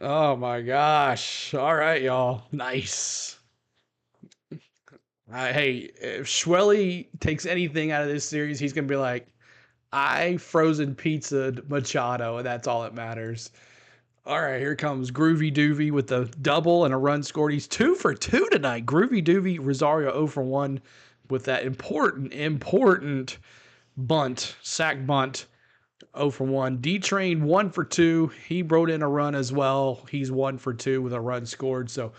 Oh my gosh. All right, y'all. Nice. Hey, if Schwelly takes anything out of this series, he's going to be like, I frozen pizza Machado, and that's all that matters. All right, here comes Groovy Doovy with the double and a run scored. He's 2 for 2 tonight. Groovy Doovy, Rosario 0 for 1 with that important bunt, sack bunt, 0 for 1. D-Train 1 for 2. He wrote in a run as well. He's 1 for 2 with a run scored. So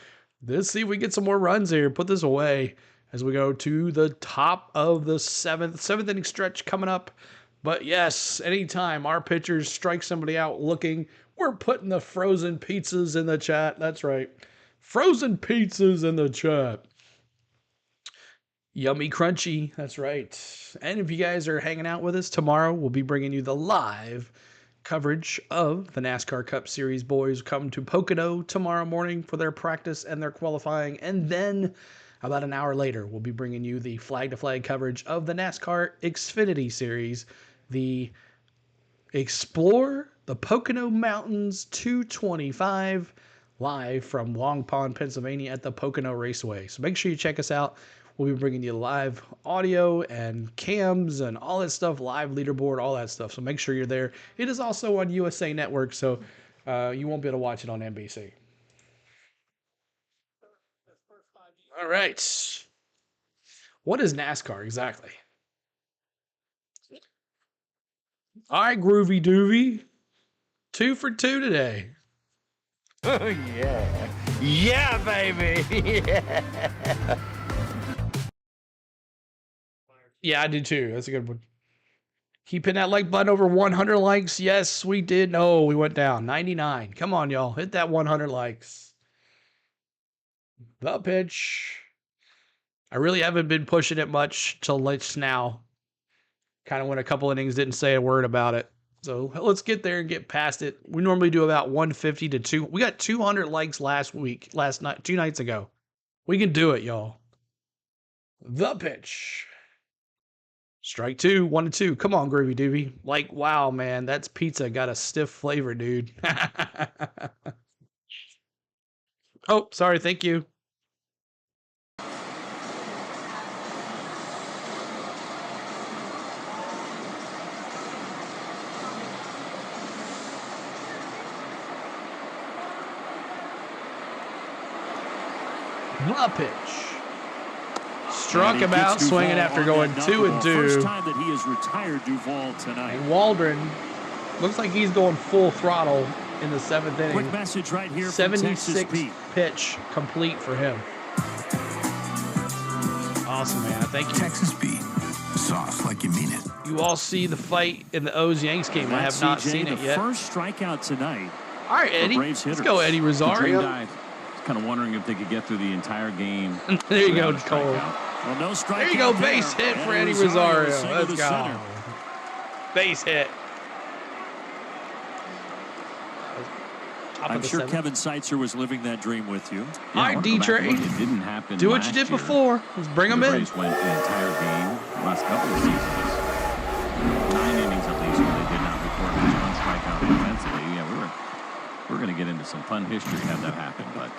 let's see if we get some more runs here. Put this away as we go to the top of the seventh inning stretch coming up. But yes, anytime our pitchers strike somebody out looking, we're putting the frozen pizzas in the chat. That's right. Frozen pizzas in the chat. Yummy crunchy. That's right. And if you guys are hanging out with us tomorrow, we'll be bringing you the live coverage of the NASCAR Cup Series. Boys come to Pocono tomorrow morning for their practice and their qualifying. And then about an hour later, we'll be bringing you the flag-to-flag coverage of the NASCAR Xfinity Series. The Explore the Pocono Mountains 225 live from Long Pond, Pennsylvania at the Pocono Raceway. So make sure you check us out. We'll be bringing you live audio and cams and all that stuff, live leaderboard, all that stuff. So make sure you're there. It is also on USA Network, so you won't be able to watch it on NBC. All right. What is NASCAR exactly? All right, Groovy Doovy. 2 for 2 today. Oh, yeah. Yeah, baby. Yeah. Yeah, I do too. That's a good one. Keep hitting that like button over 100 likes. Yes, we did. No, we went down. 99. Come on, y'all. Hit that 100 likes. The pitch. I really haven't been pushing it much till late now. Kind of went a couple innings, didn't say a word about it. So let's get there and get past it. We normally do about 150 to 2. We got 200 likes last night, 2 nights ago. We can do it, y'all. The pitch. Strike two, 1-2. Come on, Groovy Doobie. Like, wow, man, that's pizza got a stiff flavor, dude. Oh, sorry, thank you. The pitch. Struck him out, swinging after going 2-2. First time that he has retired Duvall tonight. And Waldron looks like he's going full throttle in the 7th inning. Quick message right here. 76 pitch complete for him. Awesome, man. Thank you. Texas Pete. Sauce like you mean it. You all see the fight in the O's-Yanks game. I have not seen it yet. First strikeout tonight. All right, Eddie. Let's go, Eddie Rosario. Kind of wondering if they could get through the entire game. There you go, Cole. Well, no strikeout. There you go, base hit for Eddie Rosario. Let's go. Base hit. I'm sure Kevin Seitzer was living that dream with you. All right, D-Trey. It didn't happen. Do what you did before. Let's bring them in. The Braves went the entire game last couple of seasons. 9 innings at least where they did not record just one strikeout offensively. Yeah, we're going to get into some fun history had that happen, but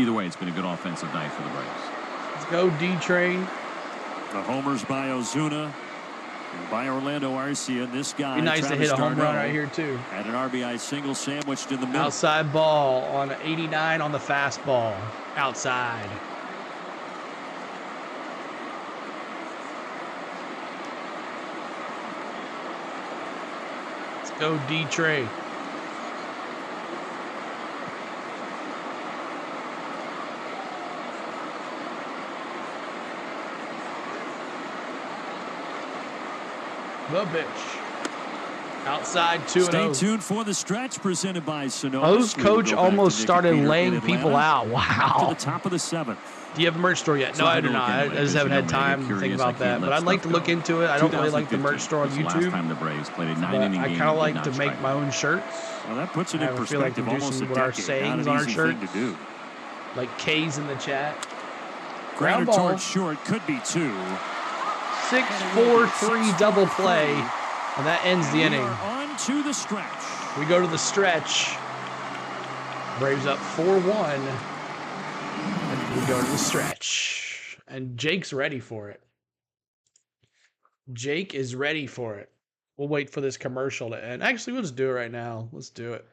either way, it's been a good offensive night for the Braves. Let's go, D-Train. The homers by Ozuna and by Orlando Arcia. This guy, be nice Travis to hit a home run Darno, right here, too. Had an RBI single sandwiched in the middle. Outside ball on 89 on the fastball. Outside. Let's go, D-Trey. The pitch. Outside 2-0. Stay tuned for the stretch presented by Sonoma. O's coach almost started laying people out. Wow. To the top of the 7th. Do you have a merch store yet? No, I do not. I just haven't had time to think about that. But I'd like to look into it. I don't really like the merch store on YouTube. Time the Braves played a 9 But inning I game kind of like to did not make strike. my own shirts. Well, that puts it I in feel like we perspective. do Almost a some with our decade. sayings Not on an our easy shirt. thing to do. Like K's in the chat. Grounder Ground ball. towards short, could be 2. 6-4-3 double play. And that ends the inning. On to the stretch. We go to the stretch. Braves up 4-1. And we go to the stretch. And Jake's ready for it. Jake is ready for it. We'll wait for this commercial to end. Actually, we'll just do it right now. Let's do it.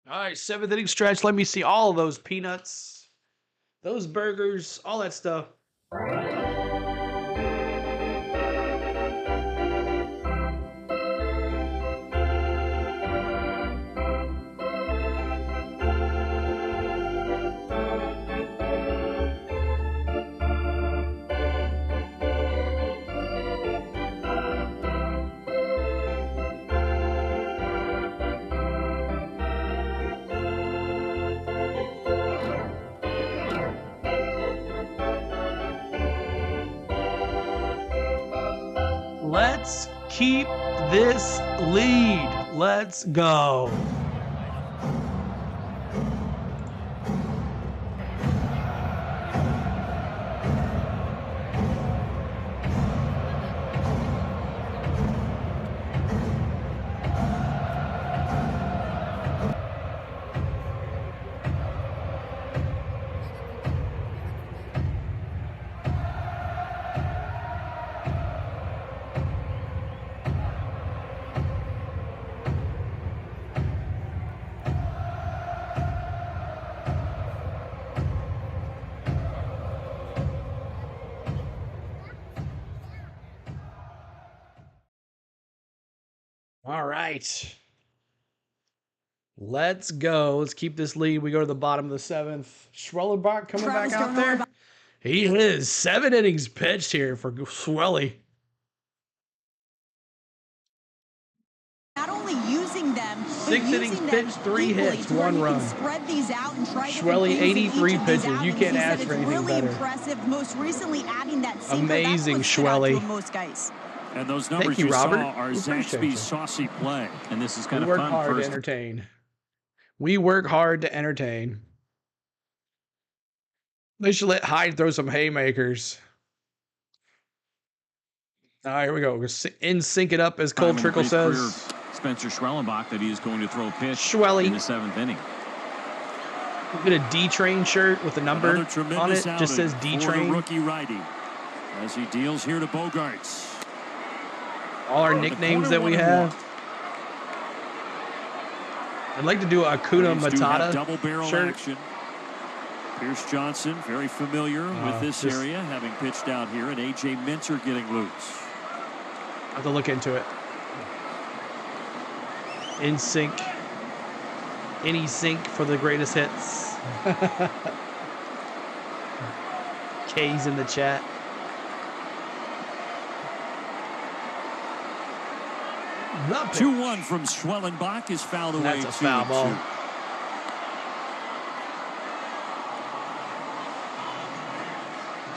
All right, 7th inning stretch. Let me see all of those peanuts, those burgers, all that stuff. Let's keep this lead. Let's go. All right. Let's go. Let's keep this lead. We go to the bottom of the 7th. Schwellenbach coming back out there. He is 7 innings pitched here for Schwelly. Not only using them, 6 innings pitched, 3 hits, 1 run. Spread these out and try Schwelly, 83 pitches. You can't ask for anything really better. Impressive. Most recently adding that sinker. Amazing, Schwelly. Most guys. And those numbers you, you Robert. saw are Zaxby's saucy play. And this is kind We of work fun. hard to First, entertain. We work hard to entertain. They should let Hyde throw some haymakers. All right, here we go. We're in sync it up, as Cole Trickle says. Spencer Schwellenbach that he is going to throw a pitch Schwelly in the 7th inning. Get a D-Train shirt with a number on it. Just says D-Train. Rookie righty as he deals here to Bogarts. All our nicknames that we have. I'd like to do a Hakuna Matata double barrel shirt. Action. Pierce Johnson, very familiar with this area, having pitched out here, and A.J. Minter getting loose. I have to look into it. In sync. Any sync for the greatest hits. K's in the chat. The 2-1 from Schwellenbach is fouled away. That's a foul ball.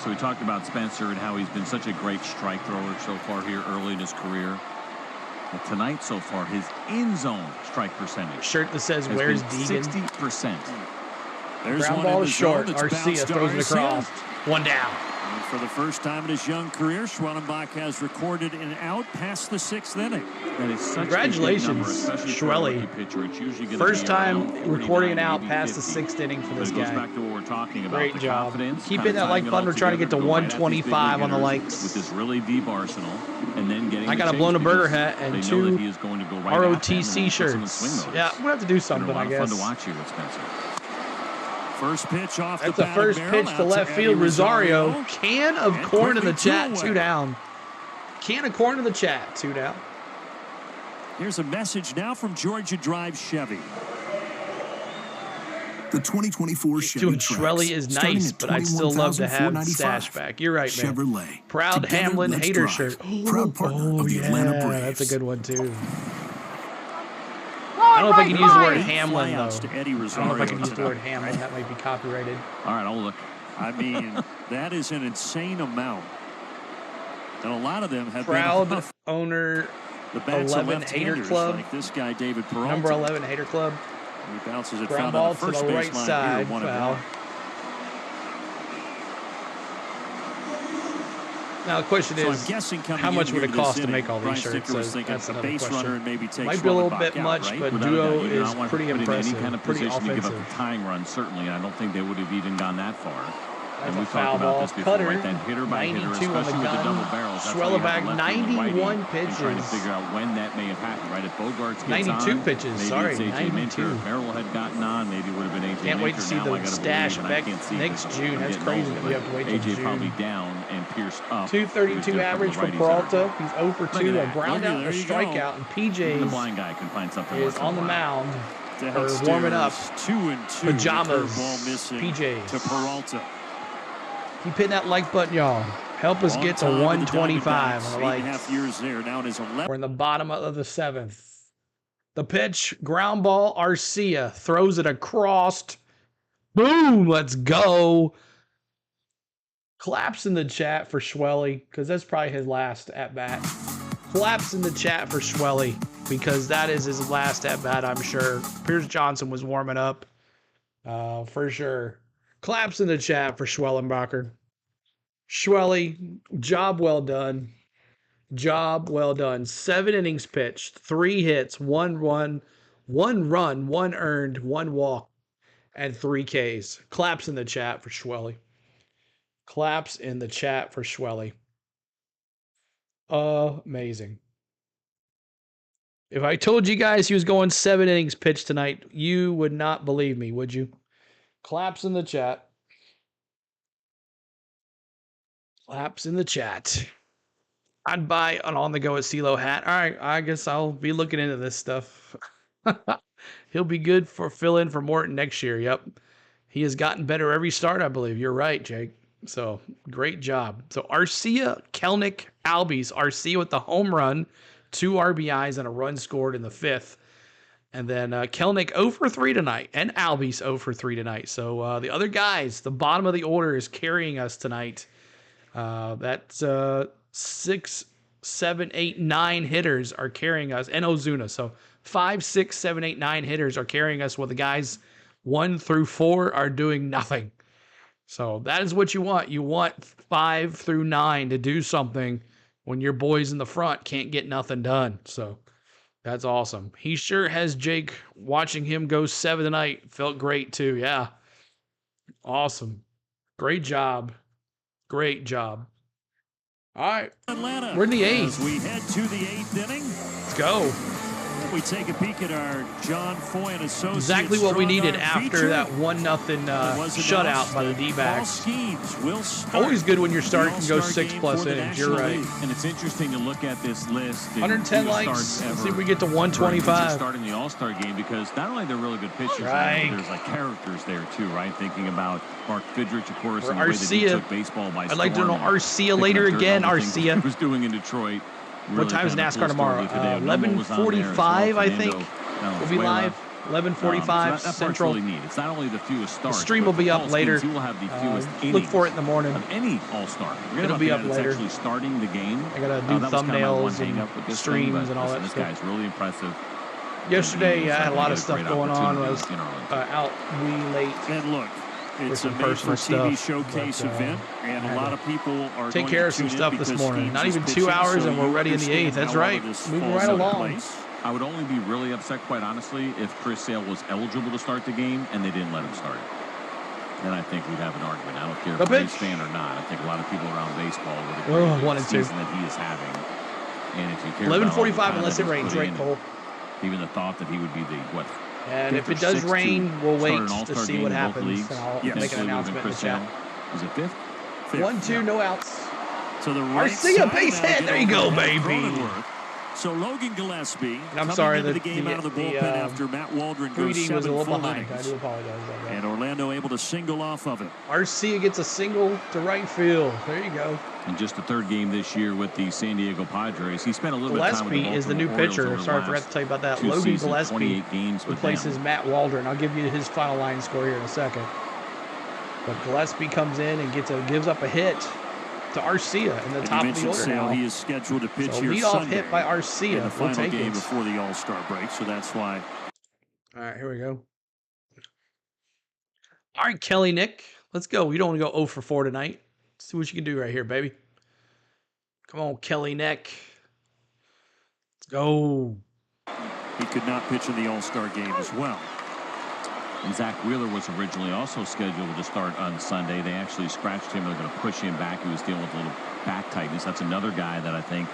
So we talked about Spencer and how he's been such a great strike thrower so far here early in his career. But tonight so far, his in-zone strike percentage. Shirt that says "Where's Deegan?" 60%. There's ground one ball in the is short. zone. Arcia throws it across. One down. And for the first time in his young career, Schwellenbach has recorded an out past the 6th inning. That is such Congratulations, a Schwelly. First time recording an out past the 6th inning for this guy. Back to what we're talking about. Great job. Keep hitting that like button. We're trying to get to 125 on the likes. With this really deep arsenal, and then getting I got a blown a burger hat and 2 ROTC shirts. Yeah, I'm gonna have to do something, I guess. Fun to watch you with Spencer. First pitch off That's the the first pitch to left field. Rosario. Can of corn in the chat. 2 down. Can of corn in the chat. 2 down. Here's a message now from Georgia Drive Chevy. The 2024 Chevy Doing Schwelly is nice, but I'd still love to have stash back. You're right, man. Chevrolet. Proud Together, Hamlin let's hater drive. shirt. Proud partner of the Atlanta Braves. That's a good one, too. I don't know if I can use the word Hamlin, though. I don't know if I can use the word Hamlin. That might be copyrighted. All right, I'll look. I mean, that is an insane amount. And a lot of them have Proud been owner the bats 11 Hater Club. like this guy, David Peralta. Number 11 Hater Club. He bounces it Ground foul ball on the to first the base right line side. here, 1-1. Foul. Now the question is, how much would it cost to make all these shirts? So that's another question. Might be a little bit much, but Duo is pretty impressive, Any kind of pretty position to give up offensive. the tying run, certainly. I don't think they would have even gone that far. That's And a we've foul talked about ball. this before, Cutter, right? That hitter by hitter, 92 on the especially with the gun. double barrels. That's why you have Schwellenbach, the lefty and the 91 righty, and trying to pitches. figure out when that may have happened, right? If Bogarts gets 92 on, pitches, maybe sorry, it's A.J. Minter. 92. If Merrill had gotten on, maybe it would have been A.J. Can't wait to Minter. see Now I the gotta stash believe, and I back can't see next because June. I'm That's getting crazy old, that we have to wait till A.J. June. probably down and Pierce up. 232 average for Peralta. He's 0 for 2. A ground out and a strikeout, and The PJ blind guy can find something is once in on a the while. mound or warming up. 2-2. Pajamas. Missing PJs. to Peralta. Keep hitting that like button, y'all. Help us get to 125 on the likes. 8.5 years there. Now it is 11. We're in the bottom of the 7th. The pitch, ground ball, Arcia throws it across. Boom, let's go. Claps in the chat for Schwelly, because that's probably his last at-bat. Claps in the chat for Schwelly, because that is his last at-bat, I'm sure. Pierce Johnson was warming up, for sure. Claps in the chat for Schwellenbacher. Schwelly, job well done. Job well done. 7 innings pitched, 3 hits, 1 run, 1 earned, 1 walk, and 3 Ks. Claps in the chat for Schwelly. Claps in the chat for Schwelly. Amazing. If I told you guys he was going 7 innings pitched tonight, you would not believe me, would you? Claps in the chat. Claps in the chat. I'd buy an on-the-go at CeeLo hat. All right, I guess I'll be looking into this stuff. He'll be good for fill-in for Morton next year. Yep. He has gotten better every start, I believe. You're right, Jake. So, great job. So, Arcia, Kelnick, Albies. Arcia with the home run, 2 RBIs, and a run scored in the 5th. And then Kelnick 0 for 3 tonight, and Albies 0 for 3 tonight. So, the other guys, the bottom of the order is carrying us tonight. That's 6, 7, 8, 9 hitters are carrying us, and Ozuna. So 5, 6, 7, 8, 9 hitters are carrying us, while the guys 1 through 4 are doing nothing. So that is what you want. You want 5 through 9 to do something when your boys in the front can't get nothing done. So that's awesome. He sure has, Jake. Watching him go 7 tonight felt great too. Yeah. Awesome. Great job. Great job. All right. Atlanta, we're in the 8th. As we head to the 8th inning. Let's go. We take a peek at our John Foy and Associates. Exactly what we needed after feature. that 1-0 shutout by the D-backs. Always good when your start can go 6+ innings. You're right. And it's interesting to look at this list. 110 likes. Let's see if we get to 125. Starting the All-Star game, because not only they're really good pitchers, right. There's like characters there too, right? Thinking about Mark Fidrich, of course, or and the way that he Arcia. took baseball by I'd like to know Arcia later again. Arcia. He was doing in Detroit. Really what time is NASCAR tomorrow? 11:45, I think. We'll be live. 11:45 so Central. Really neat. It's not only the fewest starts. The stream will be up later. He will have the fewest look for it in the morning. Of any All-Star. It'll be up later. Actually starting the game. I gotta do thumbnails and streams and all that this stuff. This guy's really impressive. Yesterday, I had a lot of stuff going on. I was out way late. And look, it's a made-for-TV showcase event, and a lot of people are take care of some stuff this morning. Not even 2 hours, and we're ready in the 8th. That's right. Moving right along. I would only be really upset, quite honestly, if Chris Sale was eligible to start the game and they didn't let him start. Then I think we'd have an argument. I don't care if he's a fan or not. I think a lot of people around baseball would agree with the season that he is having. And if you care 11:45 unless it rains, right, Cole? Even the thought that he would be the, what? And if it does rain, we'll wait to see what happens. And I'll make an announcement in the chat. Is it 5th? 1-2, no outs. So the right Arcia, base hit. There you go, baby. So Logan Gillespie I'm sorry into the game out of the bullpen after Matt Waldron goes 3D 7 was a little full behind. innings. I do apologize. And Orlando able to single off of it. Arcia gets a single to right field. There you go. And just the 3rd game this year with the San Diego Padres. He spent a little bit of time with the Gillespie is the new pitcher. Sorry, I forgot to tell you about that. Logan Gillespie replaces Matt Waldron. I'll give you his final line score here in a second. But Gillespie comes in and gives up a hit to Arcia in the top of the order now. He is scheduled to pitch here lead-off Sunday hit by Arcia. in the final game before the All-Star break, so that's why. All right, here we go. All right, Kelly Nick, let's go. We don't want to go 0 for 4 tonight. Let's see what you can do right here, baby. Come on, Kelly Nick. Let's go. He could not pitch in the All-Star game as well. And Zach Wheeler was originally also scheduled to start on Sunday. They actually scratched him. They're going to push him back. He was dealing with a little back tightness. That's another guy that I think,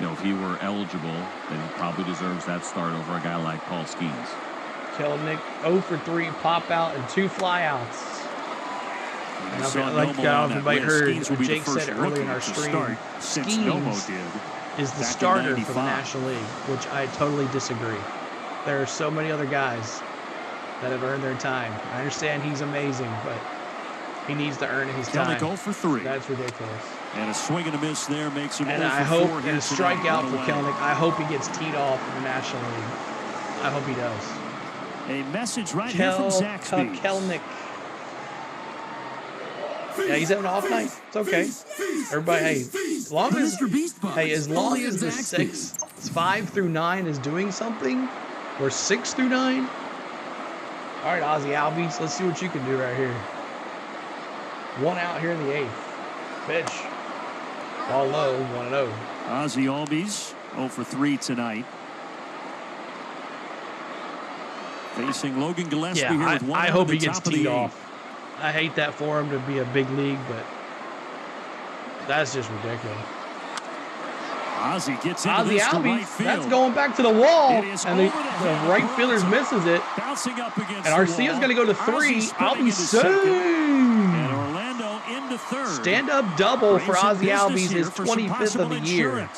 if he were eligible, then he probably deserves that start over a guy like Paul Skeens. Kelnick 0 for 3, pop out, and 2 flyouts. And I don't know if anybody heard, Jake said it earlier in our stream. Skeens is the starter for the National League, which I totally disagree. There are so many other guys that have earned their time. I understand he's amazing, but he needs to earn his time. Kelnick 0 for 3. That's ridiculous. And a swing and a miss there makes him 0 for 4. And I hope, and a strikeout for Kelnick, I hope he gets teed off in the National League. I hope he does. A message right here from Zaxby. Kelnick. Yeah, he's having an off night. It's okay. Everybody, hey, as long as the 5 through 9 is doing something, or 6 through 9. All right, Ozzie Albies, let's see what you can do right here. 1 out here in the 8th. Pitch. Ball low, 1-0. Ozzie Albies 0 for 3 tonight. Facing Logan Gillespie here with 1 I hope he gets teed off. I hate that for him to be a big league, but that's just ridiculous. Ozzie gets into this to right field. That's going back to the wall, and the right fielder misses it. Bouncing up against and Arcia's going to go to 3. Albies saved. And Orlando into 3rd. Stand-up double for Ozzie Albies, his 25th of the year.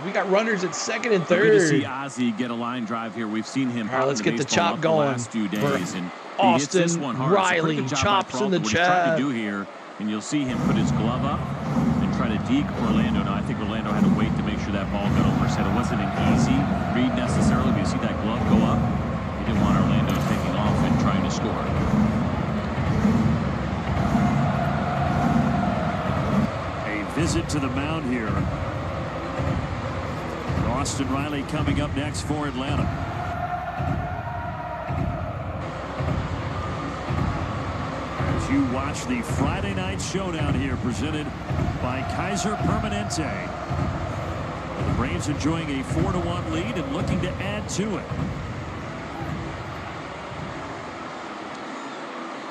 We got runners at 2nd and 3rd. Good to see Ozzie get a line drive here. We've seen him. All right, let's get the chop going. The last few days, and Austin Riley chops in the chop. Do here, and you'll see him put his glove up and try to deke Orlando. Now I think Orlando had to wait to make sure that ball got over his head. It wasn't an easy read necessarily, but you see that glove go up. He didn't want Orlando taking off and trying to score. A visit to the mound here. Austin Riley coming up next for Atlanta. As to watch the Friday night showdown here presented by Kaiser Permanente. The Braves enjoying a 4-1 lead and looking to add to it.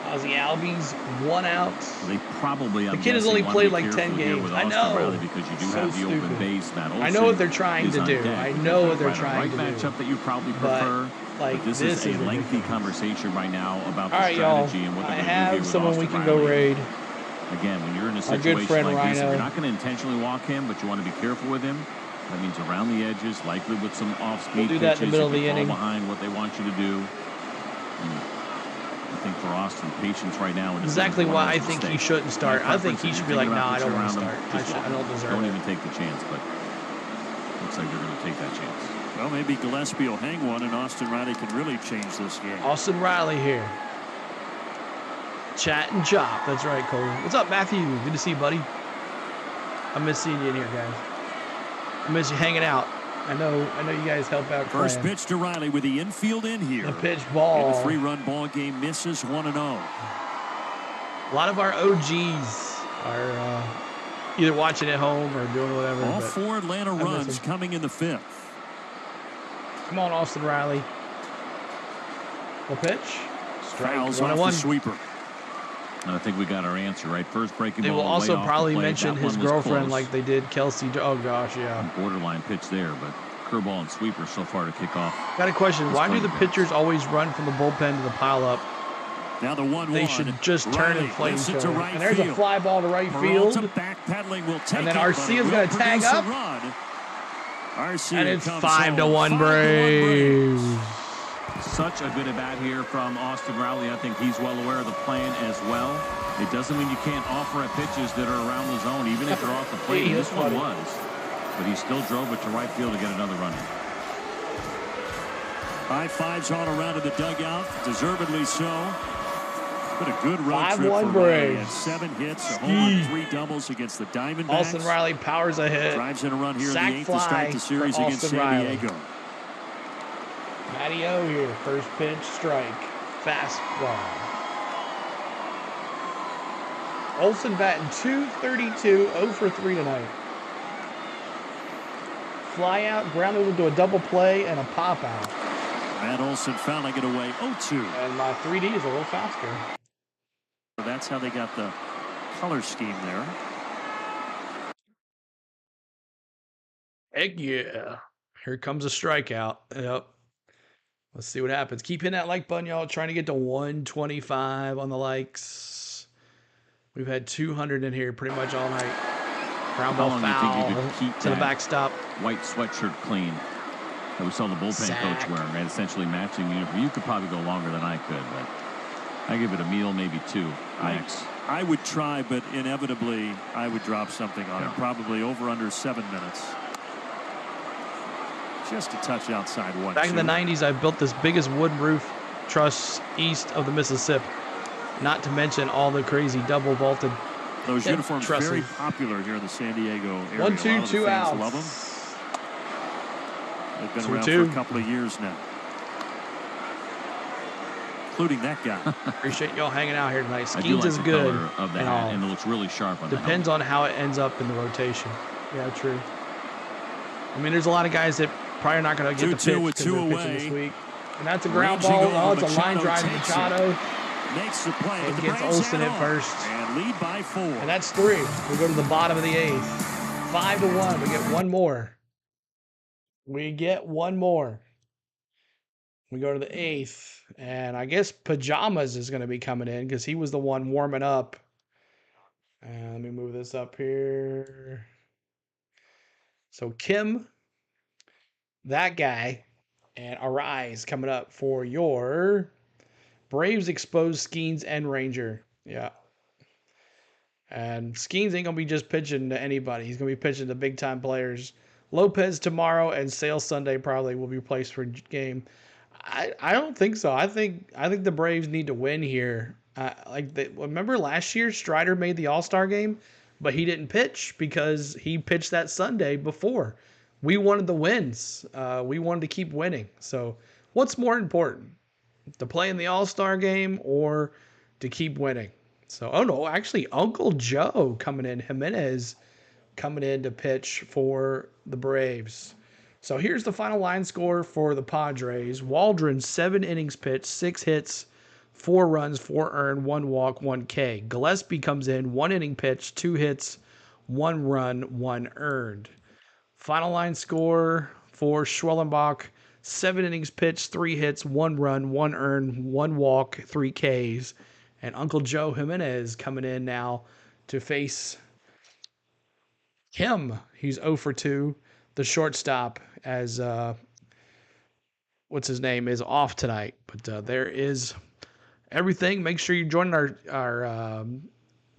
Ozzy Albies, 1 out. They probably. The kid has only played like 10 games. I know. Because you do have the open base. I know what they're trying to do. I know what they're trying to do. Matchup that you probably prefer. Like, but this is a lengthy conversation right now about the strategy and what I they're have going to do someone we can go raid. Again, when you're in a situation like this, you're not going to intentionally walk him, but you want to be careful with him. That means around the edges, likely with some off-speed do that in the middle of the inning. Behind what they want you to do. I think for Austin, patience right now. Exactly why I think he shouldn't start. I think he should be like, nah, I don't want to start. I don't deserve it. Don't even take the chance, but looks like they're going to take that chance. Well, maybe Gillespie will hang one, and Austin Riley can really change this game. Austin Riley here. Chat and chop. That's right, Cole. What's up, Matthew? Good to see you, buddy. I miss seeing you in here, guys. I miss you hanging out. I know you guys help out. First pitch to Riley with the infield in here. The pitch ball. In a 3-run ball game, misses 1-0. A lot of our OGs are either watching at home or doing whatever. All 4 Atlanta runs coming in the 5th. Come on, Austin Riley. The pitch. Fouls off the sweeper. I think we got our answer, right? First breaking ball. They will also probably mention his girlfriend close. Like they did Kelsey. Oh, gosh, yeah. Borderline pitch there, but curveball and sweeper so far to kick off. Got a question. Why do the pitchers always run from the bullpen to the pile-up? Now the 1-1. They should just turn and play each other. Right and there's field. A fly ball to right field. And then Arcia's going to tag up. And it's 5-1 Braves. Such a good at-bat here from Austin Riley. I think he's well aware of the plan as well. It doesn't mean you can't offer at pitches that are around the zone, even if they're off the plate. This one was. But he still drove it to right field to get another run. High fives all around in the dugout. Deservedly so. Been a good road trip for Riley. 7 hits, a home run, 3 doubles against the Diamondbacks. Austin Riley powers ahead. Drives in a run here in the 8th to start the series against San Diego. Patio here, first pitch, strike, fastball. Olsen batting .232, 0 for 3 tonight. Fly out, grounded into a double play, and a pop out. Matt Olsen fouling it away, 0-2. And my 3D is a little faster. That's how they got the color scheme there. Heck yeah. Here comes a strikeout. Yep. Let's see what happens. Keep hitting that like button, y'all. Trying to get to 125 on the likes. We've had 200 in here pretty much all night. Ground ball foul to the backstop. White sweatshirt clean that we saw the bullpen coach wearing, right? Essentially matching uniform. You could probably go longer than I could, but I give it a meal, maybe 2 max. I would try, but inevitably I would drop something on it. Probably over under 7 minutes. Just a touch outside 1. Back in the 90s, I built this biggest wood roof truss east of the Mississippi. Not to mention all the crazy double vaulted. Those uniforms trusses. Very popular here in the San Diego area. 1, 2, 2 outs. Love them. They've been around for a couple of years now, including that guy. Appreciate y'all hanging out here tonight. Skeens like is good of that, and it looks really sharp on Depends on how it ends up in the rotation. Yeah, true. I mean, there's a lot of guys that probably not going to get the pitch because they're pitching this week. And that's a ground ball. Oh, it's a line drive to Machado. Makes the play. It gets Olsen at first. And lead by 4. And that's 3. We go to the bottom of the 8th. 5-1. We get one more. We get one more. We go to the 8th. And I guess Pajamas is going to be coming in because he was the one warming up. And let me move this up here. So Kim, that guy, and Arise coming up for your Braves exposed Skeens and Ranger. Yeah. And Skeens ain't going to be just pitching to anybody. He's going to be pitching to big-time players. Lopez tomorrow and Sale Sunday probably will be placed for game. I don't think so. I think the Braves need to win here. Remember last year Strider made the All-Star game, but he didn't pitch because he pitched that Sunday before. We wanted the wins. We wanted to keep winning. So what's more important, to play in the All-Star game or to keep winning? So, oh no, actually, Uncle Joe coming in. Jimenez coming in to pitch for the Braves. So here's the final line score for the Padres. Waldron, 7 innings pitched, 6 hits, 4 runs, 4 earned, 1 walk, 1 K. Gillespie comes in, 1 inning pitched, 2 hits, 1 run, 1 earned. Final line score for Schwellenbach, 7 innings pitched, 3 hits, 1 run, 1 earned, 1 walk, 3 Ks. And Uncle Joe Jimenez coming in now to face him. He's 0 for 2. The shortstop, as what's his name, is off tonight. But there is everything. Make sure you join our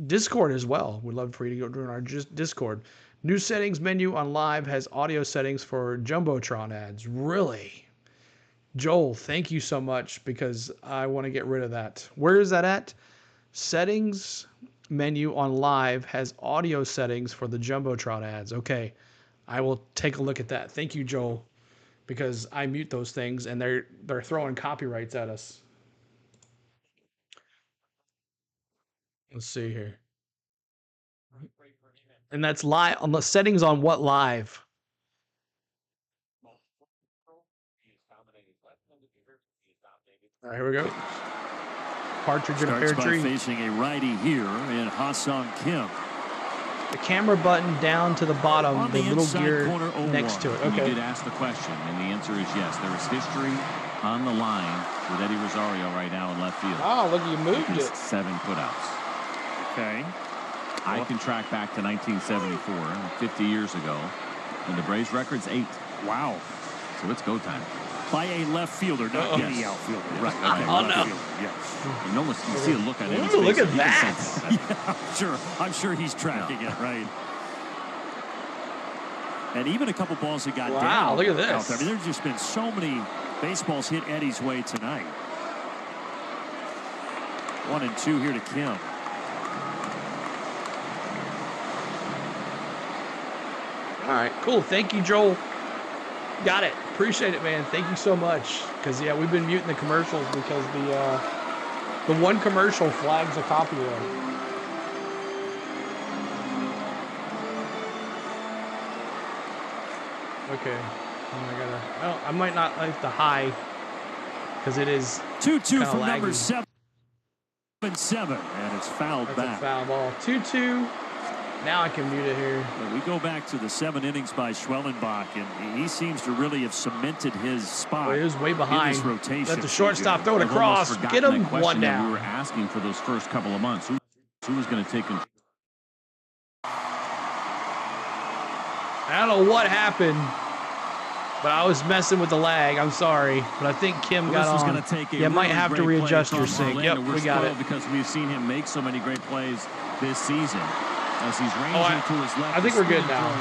Discord as well. We'd love for you to go join our Discord. New settings menu on live has audio settings for Jumbotron ads. Really? Joel, thank you so much, because I want to get rid of that. Where is that at? Settings menu on live has audio settings for the Jumbotron ads. Okay. I will take a look at that. Thank you, Joel, because I mute those things and they're throwing copyrights at us. Let's see here. And that's live on the settings on what live? All right, here we go. Partridge in a pear tree. Facing a righty here in Ha-Sung Kim. The camera button down to the bottom, the little gear next to it. Okay. You did ask the question, and the answer is yes. There is history on the line with Eddie Rosario right now in left field. Oh, look, you moved it. 7 putouts. Okay. I can track back to 1974, 50 years ago, and the Braves record's 8. Wow. So it's go time. By a left fielder, not any outfielder. Right. Okay. Oh, no. Yes. You see a look at Eddie's Ooh, face. look at that. Yeah, I'm sure he's tracking it, right? And even a couple balls that got down. Wow, look at this. Out there. I mean, there's just been so many baseballs hit Eddie's way tonight. 1 and 2 here to Kim. All right, cool. Thank you, Joel. Got it. Appreciate it, man. Thank you so much. Because, yeah, we've been muting the commercials because the one commercial flags a copyright. Okay. Oh, I might not like the high because it is 2-2 from laggy. number 7-7, and it's fouled That's back. a foul ball. 2-2. Now I can mute it here. Well, we go back to the 7 innings by Schwellenbach, and he seems to really have cemented his spot. Well, he was way behind. In this rotation. Let the shortstop throw it across. Get him one down. We were asking for those first couple of months. Who was going to take control? I don't know what happened, but I was messing with the lag. I'm sorry, but I think Kim got on. You might have to readjust your sync. Yep, we got it. Because we've seen him make so many great plays this season. As he's ranging to his left. I think we're good now.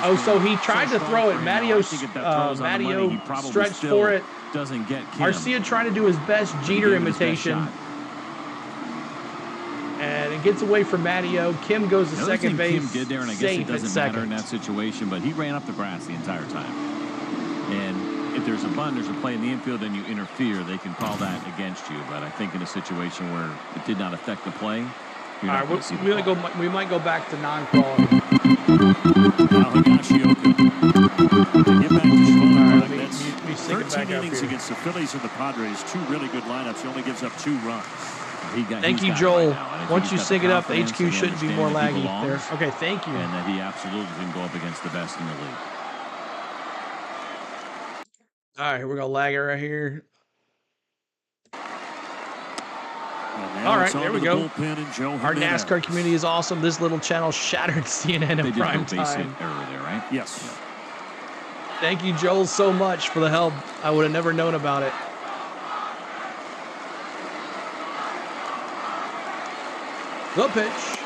Oh, so he tried to throw it. Matteo stretched for it. Doesn't get Kim. Arcia trying to do his best Jeter imitation. And it gets away from Matteo. Kim goes to second base. Kim did there, and I guess it doesn't matter in that situation, but he ran up the grass the entire time. And if there's a bunt, there's a play in the infield, and you interfere, they can call that against you. But I think in a situation where it did not affect the play, all right, we might go back to non-quality. Now Higashioka to get back to Schwellenbach. That's 13 innings against the Phillies and the Padres. 2 really good lineups. He only gives up 2 runs. Thank you, Joel. Once you sync it up, the HQ shouldn't be more laggy there. Okay, thank you. And that he absolutely can go up against the best in the league. All right, we're going to lag it right here. All right, there we go. Our NASCAR community is awesome. This little channel shattered CNN in prime time. Error there, right? Yes. Thank you, Joel, so much for the help. I would have never known about it. The pitch.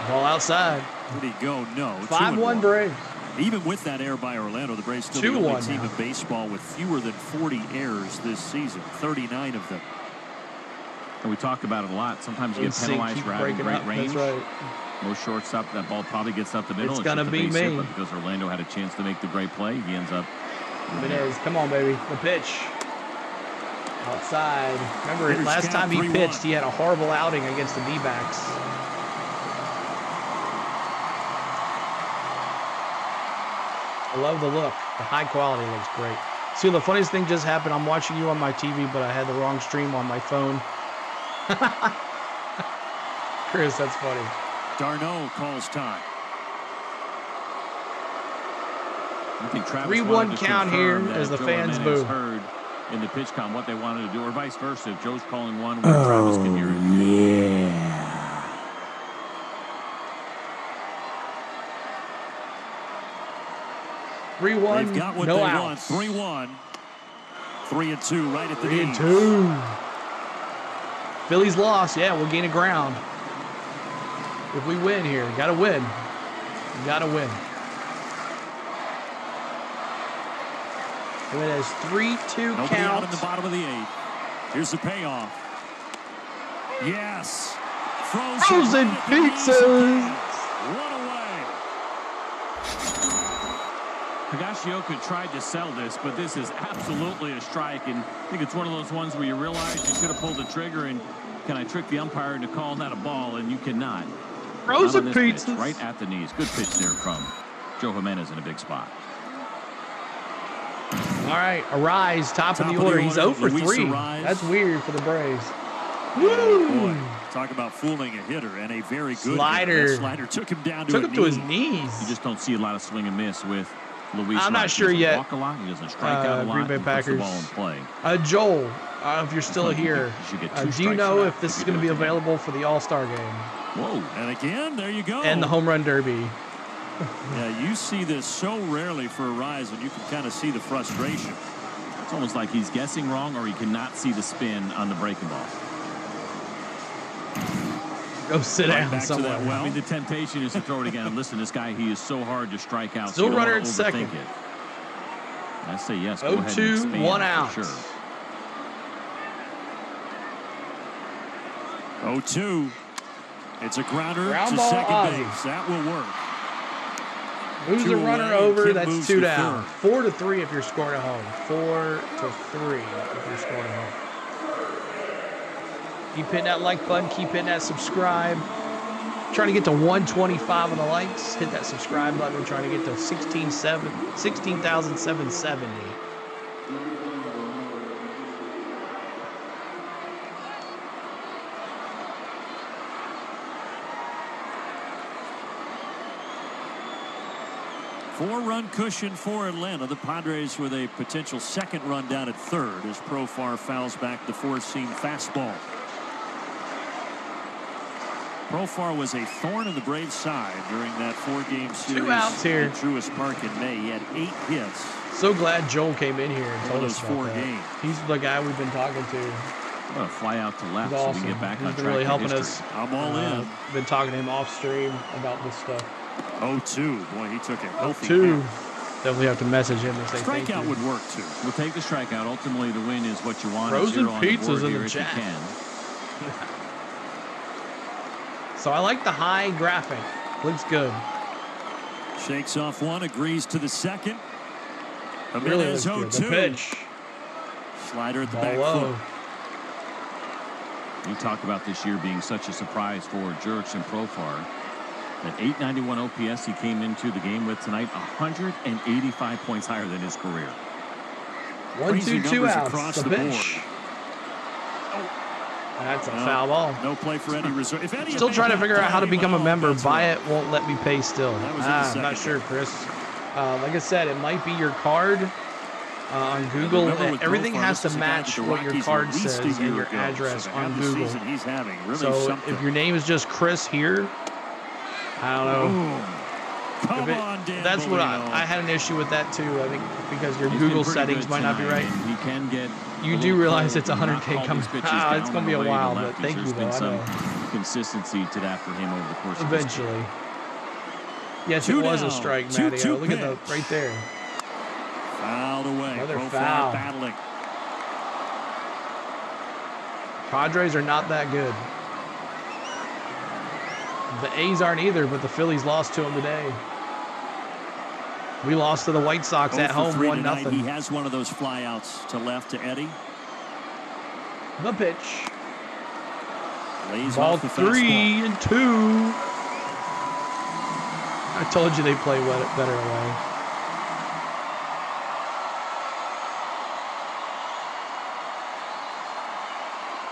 Ball outside. Did he go? No. 5-1 Braves. Even with that error by Orlando, the Braves still the only team in baseball with fewer than 40 errors this season. 39 of them. And we talk about it a lot. Sometimes you get penalized for having great range. That's right. Most shortstop, that ball probably gets up the middle. It's going to be me. But because Orlando had a chance to make the great play, he ends up. It is. Come on, baby. The pitch. Outside. Remember, last time he pitched, he had a horrible outing against the D-backs. I love the look. The high quality looks great. See, the funniest thing just happened. I'm watching you on my TV, but I had the wrong stream on my phone. Chris, that's funny. Darno calls time. I think Travis 3-1 count here as the fans boo. Heard in the pitch count what they wanted to do, or vice versa. If Joe's calling one where Travis can hear it. Yeah. 3-1. They've got what no they outs. want. 3-1. 3-2 right at the knees. 3-2. Phillies lost. Yeah, we'll gain a ground. If we win here, gotta win. Gotta win. And it has 3-2 Nobody count. out in the bottom of the 8th. Here's the payoff. Yes. Frozen pizzas. One away. Higashioka tried to sell this, but this is absolutely a strike, and I think it's one of those ones where you realize you should have pulled the trigger, and can I trick the umpire into calling that a ball, and you cannot. Frozen pizzas. Right at the knees. Good pitch there from Joe Jimenez in a big spot. All right, Arise, top of the order. He's 0 for 3. That's weird for the Braves. Woo! Boy, talk about fooling a hitter, and a very good slider. Hitter. That slider took him down to his knees. You just don't see a lot of swing and miss with Luis. I'm not sure yet. Walk a lot. He doesn't strike out a lot. Green Bay Packers. Ball in play. Joel, if you're still here, do you know if this is going to be available for the All-Star game? Whoa! And again, there you go. And the home run derby. Yeah, you see this so rarely for Arise, and you can kind of see the frustration. It's almost like he's guessing wrong, or he cannot see the spin on the breaking ball. Go sit down somewhere. I mean, the temptation is to throw it again. And listen, this guy, he is so hard to strike out. Still runner at second. It. I say yes. Go 0-2, ahead and 1 out. Sure. 0-2. It's a grounder Ground to ball, second Ozzie. base. That will work. Moves the runner over. That's 2 down. Third. 4-3 if you're scoring at home. 4-3 if you're scoring at home. Keep hitting that like button. Keep hitting that subscribe. Trying to get to 125 on the likes. Hit that subscribe button. We're trying to get to 16,770. Four-run cushion for Atlanta. The Padres with a potential second run down at third as Profar fouls back the four-seam fastball. Profar was a thorn in the Braves' side during that four-game series. 2 outs here at Truist Park in May. He had 8 hits. So glad Joel came in here and told us about 4 that. games. He's the guy we've been talking to. I'm going to fly out to left He's so awesome. we get back on He's been track really to helping history. us. I'm all in. Been talking to him off stream about this stuff. 0-2. Boy, he took a healthy 2. hit. Definitely have to message him and say thank Strikeout you. would work too. We'll take the strikeout. Ultimately, the win is what you want. Frozen Zero on the pizzas board in here the if you chat. can. So I like the high graphic. Looks good. Shakes off one, agrees to the second. Really Jimenez looks good. 0-2. The pitch. Slider at the Ball back low. foot. We talk about this year being such a surprise for Jurickson and Profar. At 891 OPS he came into the game with tonight, 185 points higher than his career. 1-2, 2 outs. Across The the pitch. board. That's a foul ball. No play for Eddie Reserve. If Eddie Still trying to figure out how to become a member. that's Buy right. it won't let me pay still. was in the I'm not second. sure, Chris. Like I said, it might be your card on Google. Remember with Everything Profar, has to this is a guy match that the what your Rockies card released says a and year your ago. address So to on have the Google. season he's having, really So something. if your name is just Chris here, I don't know. Come If it- on, Dan that's what Bellino. I had an issue with that too. I think because your He's Google been pretty settings good might not be tonight, right. and he can get You a do little realize cold it's and not 100K call coming. these pitches It's down gonna on be the a way to while, the but lefties. thank you There's been though. I some know. consistency to that for him over the course of his career. Eventually. Yes, it 2 was a down. strike, 2-2 Matty. Look at the pitch. right there. Fouled away. Another Profar foul. battling. Padres are not that good. The A's aren't either, but the Phillies lost to them today. We lost to the White Sox at 0 for home, 3 tonight. 1-0. He has one of those flyouts to left to Eddie. The pitch. Lays Ball off the 3 and 2. I told you they play better away.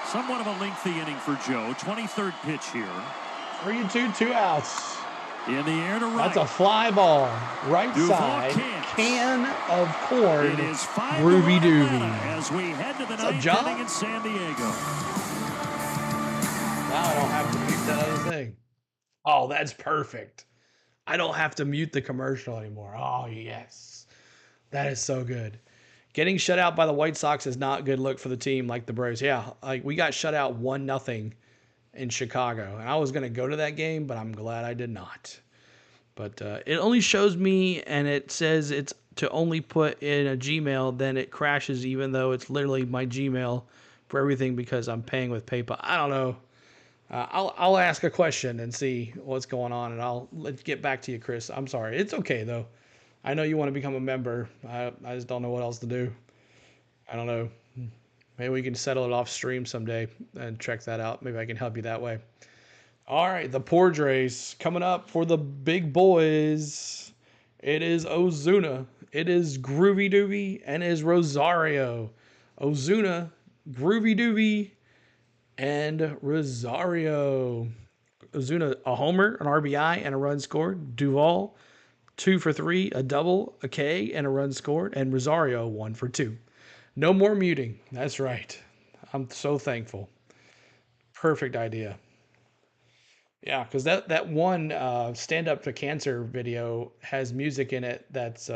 Somewhat of a lengthy inning for Joe. 23rd pitch here. 3 and 2, 2 outs. In the air to right. That's a fly ball. Right Duval side. can't. Can of corn. It is 5-1 Groovy doovy. Atlanta as we head to the ninth inning in San Diego. Now I don't have to mute that other thing. Oh, that's perfect. I don't have to mute the commercial anymore. Oh, yes. That is so good. Getting shut out by the White Sox is not a good look for the team like the Braves. Yeah, like we got shut out 1-0 in Chicago. And I was going to go to that game, but I'm glad I did not. But it only shows me, and it says it's to only put in a Gmail, then it crashes even though it's literally my Gmail for everything because I'm paying with PayPal. I don't know. I'll ask a question and see what's going on, and let's get back to you, Chris. I'm sorry. It's okay, though. I know you want to become a member. I just don't know what else to do. I don't know. Maybe we can settle it off stream someday and check that out. Maybe I can help you that way. All right, the Padres coming up for the big boys. It is Ozuna. It is Groovy Doovy, and it is Rosario. Ozuna, Groovy Doovy, and Rosario. Ozuna, a homer, an RBI, and a run scored. Duval, 2 for 3, a double, a K, and a run scored. And Rosario, 1 for 2. No more muting. That's right. I'm so thankful. Perfect idea. Yeah, because that one Stand Up to Cancer video has music in it that's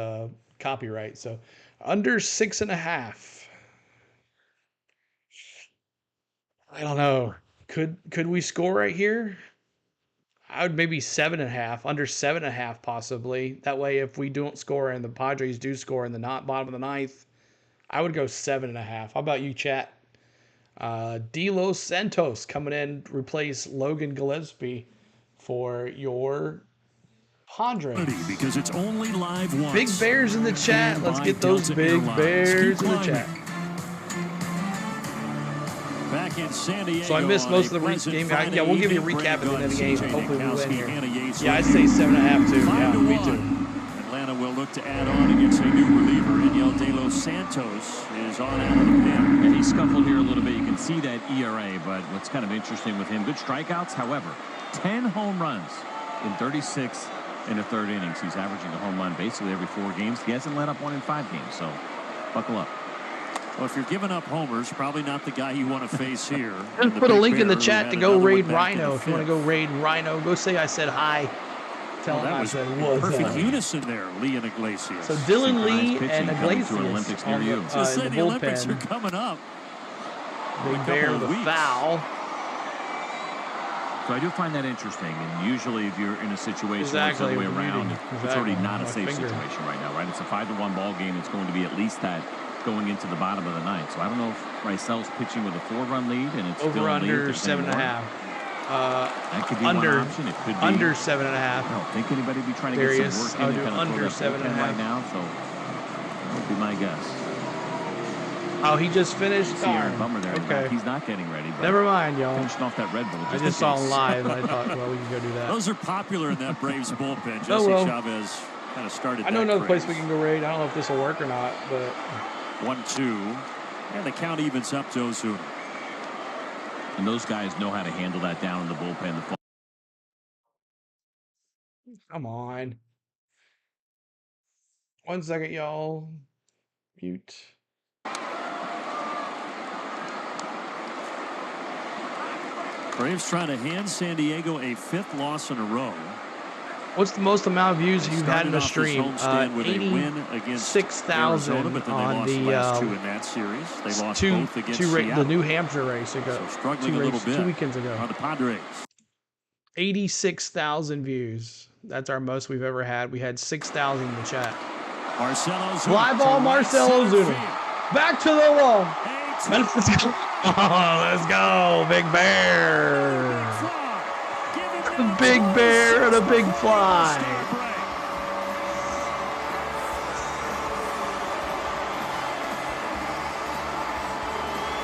copyright. So under 6.5. I don't know. Could we score right here? I would maybe 7.5, under 7.5 possibly. That way, if we don't score and the Padres do score in the bottom of the ninth, I would go 7.5. How about you, chat? De Los Santos coming in to replace Logan Gillespie for your Padres. Because it's only live once. Big Bears in the chat. Let's get those Big Bears in the chat. Back in San Diego. So I missed most of the game. Yeah, we'll give you a recap at the end of the game. Hopefully we win here. Yeah, I'd say 7.5 too. Yeah, me too. Atlanta will look to add on against a new reliever. Iniel De Los Santos is on out of the pen. And he scuffled here a little bit. You can see that ERA, but what's kind of interesting with him, good strikeouts. However, 10 home runs in 36 in the third innings. He's averaging a home run basically every 4 games. He hasn't let up one in 5 games, so buckle up. Well, if you're giving up homers, probably not the guy you want to face here. Just put a link in the chat to go raid Rhino. If you want to go raid Rhino, go say I said hi. Tell him I said what's up. Perfect unison there, Lee and Iglesias. So Dylan Lee and Iglesias Olympics near you. So say the Olympics are coming up. They bear the foul. So I do find that interesting. And usually if you're in a situation where it's the other way around, it's already not a safe situation right now, right? It's a 5-1 ball game. It's going to be at least that going into the bottom of the ninth. So I don't know if Reisel's pitching with a 4-run lead and it's over under 7.5. That could be under, one option. It could be under 7.5. I don't think anybody be trying to get some work in. I'll do under 7.5 right now. So that would be my guess. Oh, he just finished. Bummer there. Okay. He's not getting ready. But never mind, y'all. Finishing off that Red Bull. I just saw him live. And I thought, well, we can go do that. Those are popular in that Braves bullpen. Jesse Chavez kind of started. I know another place we can go raid. I don't know if this will work or not, but 1-2, and the count evens up to Ozuna. And those guys know how to handle that down in the bullpen. Come on. 1 second, y'all. Mute. Braves trying to hand San Diego a 5th loss in a row. What's the most amount of views you've had in a stream? 86,000 on the 2 in that series. They lost both against Seattle. The New Hampshire race ago. So struggling a little bit 2 weekends ago. On the Padres. 86,000 views. That's our most we've ever had. We had 6,000 in the chat. Marcelo Ozuna. Fly ball, Marcelo Ozuna. Back to the wall. Let's go. Let's go, Big Bear. The Big Bear and a big fly.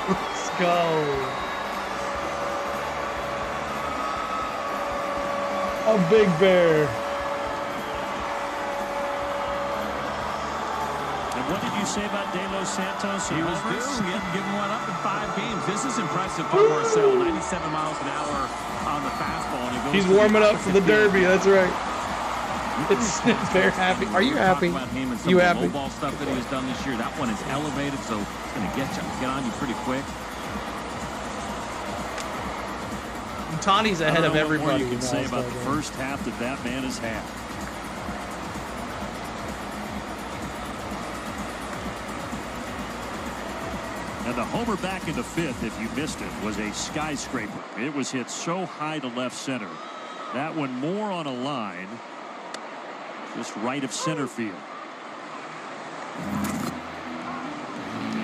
Let's go. A Big Bear. And what did you say about De Los Santos? He was due. He hadn't given one up in 5 games. This is impressive for Marcel. 97 miles an hour on the fastball. And he's warming up for the Derby. That's right. It's very happy. Are you happy? You happy? The ball stuff that he has done this year. That one is elevated, so it's going to get on you pretty quick. Tani's ahead of everybody. You can say about the first half that man has had. And the homer back in the 5th, if you missed it, was a skyscraper. It was hit so high to left center. That one more on a line, just right of center field.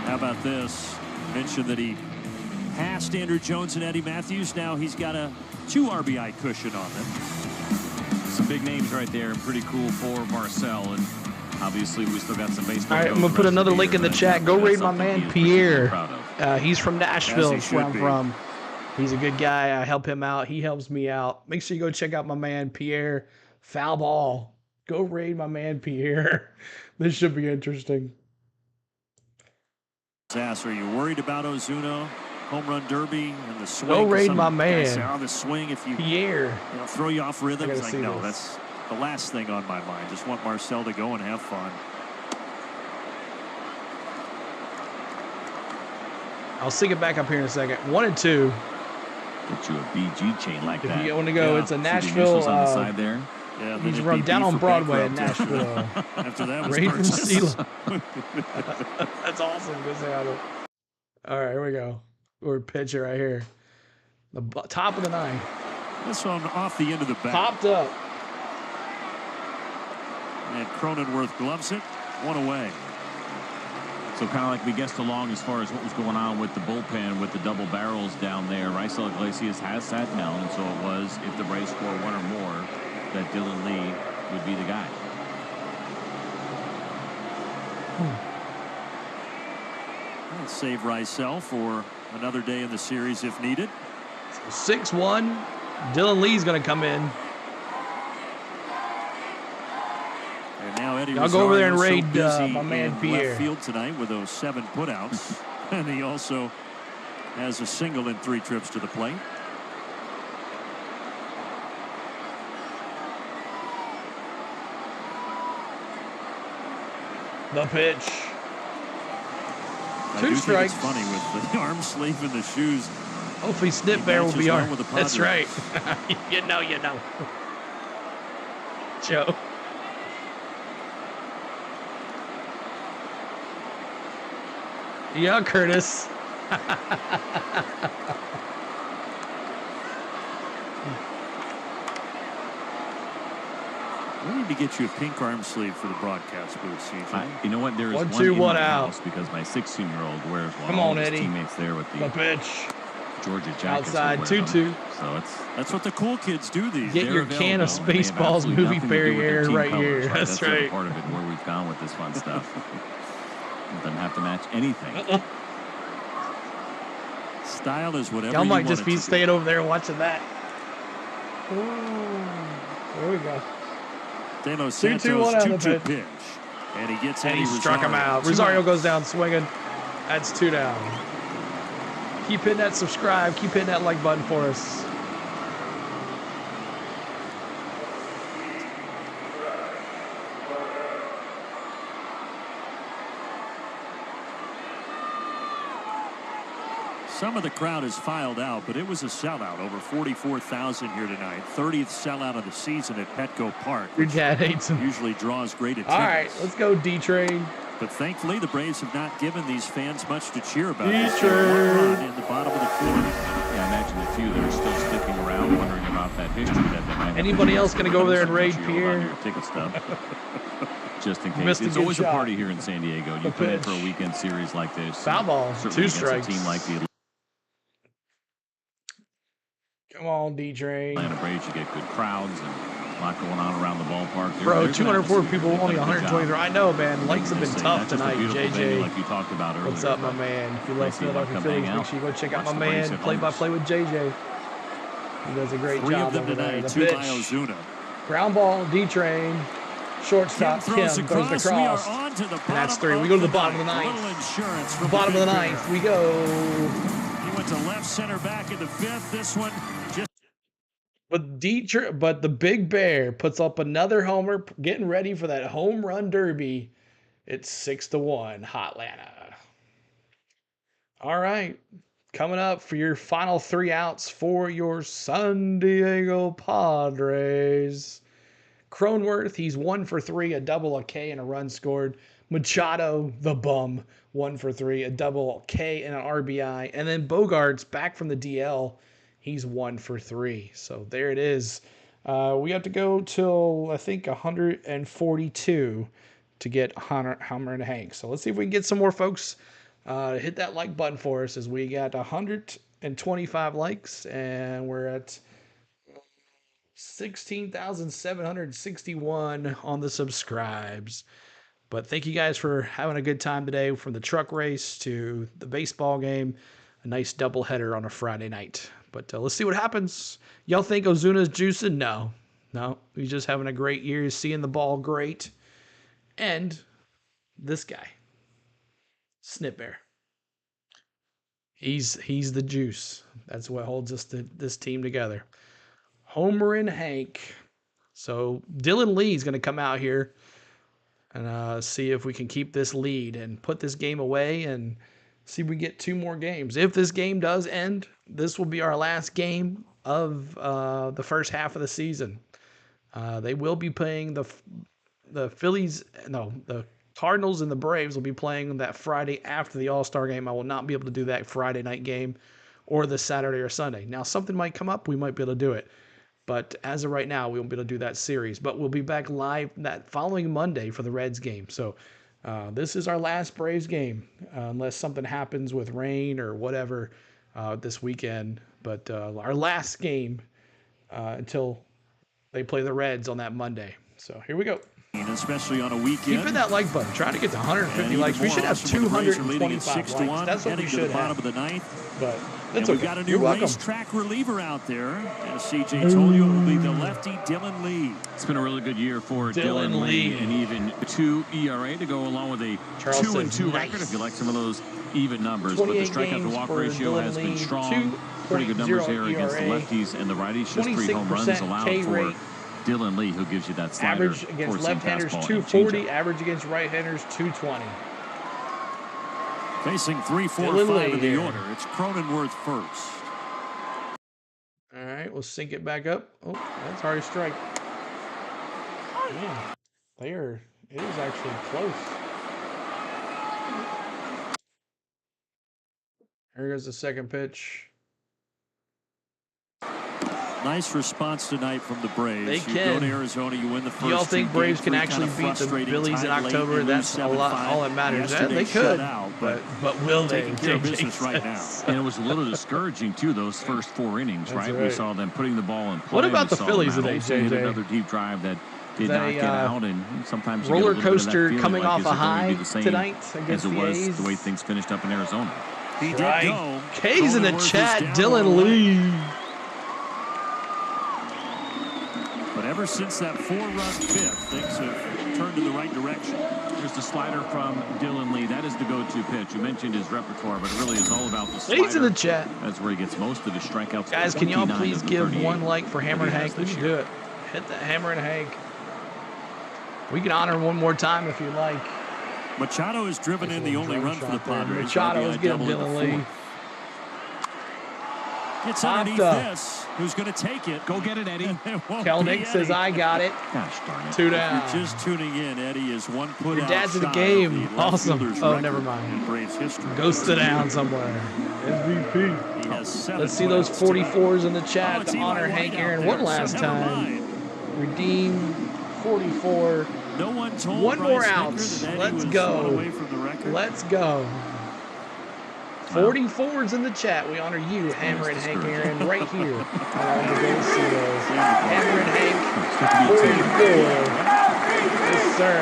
How about this? Mentioned that he passed Andrew Jones and Eddie Matthews. Now he's got a 2 RBI cushion on them. Some big names right there. Pretty cool for Marcel. And obviously, we still got some baseball. All right, I'm going to put another link in the chat. Go raid my man, Pierre. He's from Nashville. That's where I'm from. He's a good guy. I help him out. He helps me out. Make sure you go check out my man, Pierre. Foul ball. Go raid my man, Pierre. This should be interesting. Sass, are you worried about Ozuna? Home run derby and the swing. Go raid my man. On the swing, if you Pierre, throw you off rhythm. It's like, no, that's the last thing on my mind. Just want Marcel to go and have fun. I'll sing it back up here in a second. 1 and 2. Get you a BG chain like that. If you want to go, it's a Nashville. On the side there. Yeah, he's run down on Broadway in Nashville. After that was Raid from Steeler. That's awesome. Good sound. All right, here we go. We're pitcher right here. The top of the 9. This one off the end of the bat. Popped up. And Cronenworth gloves it. 1 away. So kind of like we guessed along as far as what was going on with the bullpen with the double barrels down there. Raisel Iglesias has sat down, and so it was, if the Braves score 1 or more, that Dylan Lee would be the guy. I'll save Raisel for another day in the series if needed. 6-1. Dylan Lee's going to come in. And now Eddie I'll go over there and raid my man Pierre. Left field tonight with those 7 putouts. And he also has a single in 3 trips to the plate. The pitch. 2 strikes. It's funny with the arm sleeve and the shoes. Hopefully Snip Bear will be on. That's right. you know. Joe. Yeah, Curtis. We need to get you a pink arm sleeve for the broadcast booth, CJ. You know what? There is 1, one 2, in 1 my out. house because my 16-year-old wears one. Come All on, his Eddie. teammates there with The pitch. Georgia jackets. Outside 2-2. So that's what the cool kids do these. Get your can of Spaceballs movie Perrier right here. That's right. Part of it where we've gone with this fun stuff. It doesn't have to match anything. Style is whatever. Y'all might just be staying over there and watching that. Ooh, there we go. De Los Santos 2-2 pitch, and he gets. And he struck him out. Rosario goes down swinging. That's 2 down. Keep hitting that subscribe. Keep hitting that like button for us. Some of the crowd has filed out, but it was a sellout. Over 44,000 here tonight. 30th sellout of the season at Petco Park. Your dad hates him. Usually draws great attendance. All right, let's go D-Train. But thankfully, the Braves have not given these fans much to cheer about. D-Train. In the bottom of the 4th. Yeah, I imagine a few that are still sticking around, wondering about that history that they might have. Anybody else going to go over there and raid Pierre? Ticket stuff. Just in case. It's always a party here in San Diego. You put in for a weekend series like this. Foul ball. 2 strikes. A team like the Come on, D-Train. Atlanta Braves, you get good crowds, and A lot going on around the ballpark. Bro, 204 people, only 123. I know, man. Likes have been tough tonight, JJ. Like you talked about earlier. What's up, my man? If you love Philadelphia Phillies, make sure you go check out my man, Play-by-Play with JJ. He does a great job over there. The pitch. Ground ball, D-Train. Shortstop, Kim throws the cross. And that's 3. We go to the bottom of the 9th. Bottom of the 9th, we go. He went to left center back in the 5th. This one just. But the Big Bear puts up another homer, getting ready for that home run derby. It's 6-1, Hotlanta. All right, coming up for your final 3 outs for your San Diego Padres. Cronenworth, he's 1 for 3, a double, a K, and a run scored. Machado, the bum, 1 for 3, a double, K, and an RBI. And then Bogarts, back from the DL, he's 1 for 3. So there it is. We have to go till, I think, 142 to get Hammer and Hank. So let's see if we can get some more folks hit that like button for us, as we got 125 likes, and we're at 16,761 on the subscribes. But thank you guys for having a good time today, from the truck race to the baseball game. A nice doubleheader on a Friday night. But let's see what happens. Y'all think Ozuna's juicing? No. He's just having a great year. He's seeing the ball great. And this guy, Snip Bear. He's the juice. That's what holds this team together. Homer and Hank. So Dylan Lee's going to come out here and see if we can keep this lead and put this game away and see if we get 2 more games. If this game does end, this will be our last game of the first half of the season. They will be playing the Cardinals and the Braves will be playing that Friday after the All-Star game. I will not be able to do that Friday night game or the Saturday or Sunday. Now, something might come up. We might be able to do it. But as of right now, we won't be able to do that series. But we'll be back live that following Monday for the Reds game. So this is our last Braves game, unless something happens with rain or whatever this weekend. But our last game until they play the Reds on that Monday. So here we go. Especially on a weekend. Keep in that like button. Try to get to 150 likes. We should have 225 likes. That's what we should have. Bottom of the 9th. But that's okay. okay. We've got a new racetrack reliever out there. As CJ told you, it will be the lefty Dylan Lee. It's been a really good year for Dylan Lee, and even 2 ERA to go along with a 2-2 record. If you like some of those even numbers, but the strikeout to walk ratio has been strong. Pretty good numbers here against the lefties and the righties. Just 3 home runs allowed for Dylan Lee, who gives you that slider. Average against left-handers 240, average against right-handers 220. Facing 3, 4, 5 in the order. It's Cronenworth first. All right, we'll sync it back up. Oh, that's already a strike. Man, it is actually close. Here goes the second pitch. Nice response tonight from the Braves. They can. You go to Arizona, you win the first. Y'all think Braves can actually beat the Phillies in October? That's all that matters. They could, but will they? Business right now. And it was a little discouraging too. Those first 4 innings, right? We saw them putting the ball in play. What about the Phillies today, JJ? Another deep drive that did not get out, and sometimes roller coaster coming off a high tonight against the A's. The way things finished up in Arizona. He did go. K's in the chat. Dylan Lee. But ever since that 4-run 5th, things have turned in the right direction. Here's the slider from Dylan Lee. That is the go-to pitch. You mentioned his repertoire, but it really is all about the slider. He's in the chat. That's where he gets most of his strikeouts. Guys, can y'all please give 1 like for Hammer and Hank? We can do it. Hit that Hammer and Hank. We can honor him one more time if you like. Machado has driven in the only run for the Padres. Machado is getting Dylan Lee. Gets underneath this. Who's going to take it? Go get it, Eddie. Kelnick says, I got it. Gosh darn it. 2 down. If you're just tuning in, Eddie is 1 put Your out. dad's in the game. Awesome. Oh, never mind. Braves history. Go sit down somewhere. MVP. Let's see those 44s in the chat to honor Hank Aaron one last time. Redeem 44. No one told 1 more out. Let's go. Away from the record. Let's go. 44's in the chat. We honor you, Hammer and Hank Aaron, right here on the Gold Seals. Hammer and Hank, 44. Yes, sir.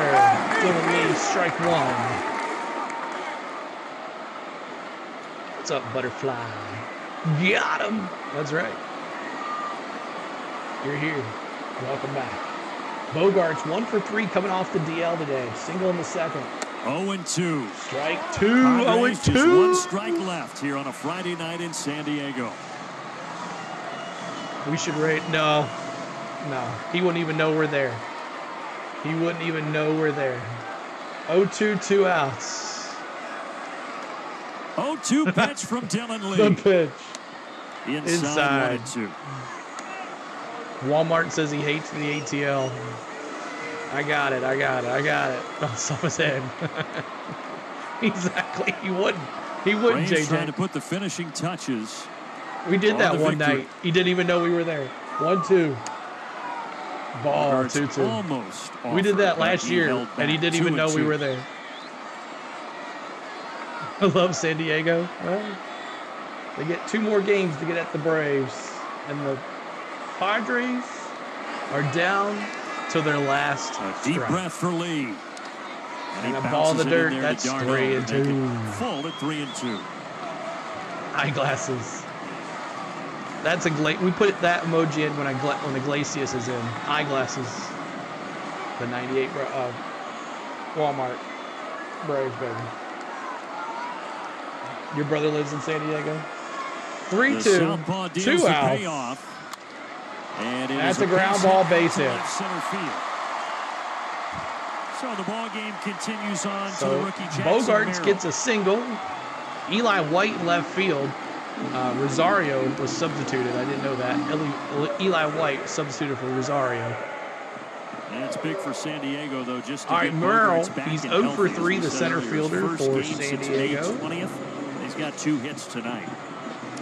Giving me strike one. What's up, Butterfly? Got him. That's right. You're here. Welcome back. Bogarts 1 for 3 coming off the DL today. Single in the second. 0-2. Strike 2. 0-2. Just one strike left here on a Friday night in San Diego. We should rate. No. He wouldn't even know we're there. He wouldn't even know we're there. 0-2, 2 outs. 0-2 pitch from Dylan Lee. The pitch. Inside. 1-2. Walmart says he hates the ATL. I got it. On top of his head. Exactly. He wouldn't, JJ. Trying to put the finishing touches. We did that one night. He didn't even know we were there. 1-2. Ball. 2-2. Almost. We did that last year, and he didn't even know we were there. I love San Diego. Well, they get 2 more games to get at the Braves, and the Padres are down to their last deep strike. breath for Lee. And a ball in the dirt. That's 3-2. Full at 3-2. Eyeglasses. That's a we put that emoji in when the Glacius is in. Eyeglasses. The 98 Walmart Braves, baby. Your brother lives in San Diego. 3-2. 2 outs. And that's a ground ball base hit. Center field. So the ball game continues on to the rookie Jackson Bogarts Merrill. gets a single. Eli White in left field. Rosario was substituted. I didn't know that. Eli White substituted for Rosario. And it's big for San Diego, though. Just to all right, Merrill. He's 0 for 3, the center fielder for San Diego. He's got 2 hits tonight.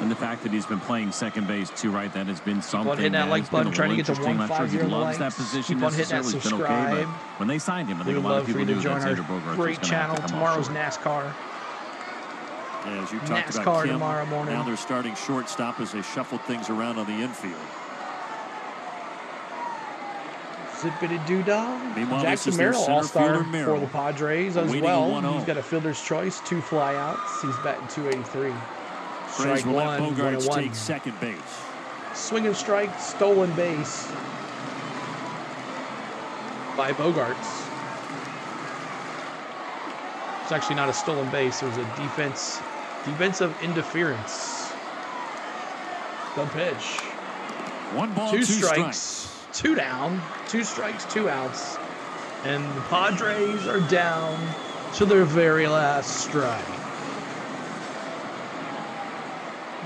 And the fact that he's been playing second base too, right? That has been something. Hitting that like button, trying to get to 150. I'm sure he loves that position. Keep on hitting that subscribe. Okay, but when they signed him, I think a lot of people knew that Xander Bogaerts great channel. Tomorrow's NASCAR. Yeah, as you talked NASCAR about Kim, tomorrow morning. Now they're starting shortstop as they shuffled things around on the infield. Zippity-doo-dah. Jackson Merrill, all-star for the Padres as well. He's got a fielder's choice, 2 flyouts. He's batting .283. Strike will 1, let Bogarts 1-1. take second base. Swinging strike, stolen base by Bogarts. It's actually not a stolen base. There's a defensive interference. The pitch. 1 ball, 2 strikes, 2 down, 2 strikes, 2 outs. And the Padres are down to their very last strike.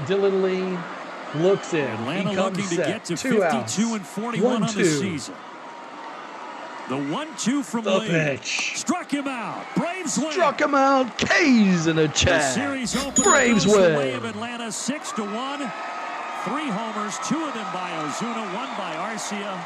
Dylan Lee looks in. Atlanta he looking comes to set. get to 2 outs. 52 and 41 on the season. The 1-2 from Lee. Pitch. Struck him out. Braves win. Struck him out. K's in the chat. The series opener Braves goes win. the way of Atlanta 6-1. 3 homers, 2 of them by Ozuna, 1 by Arcia.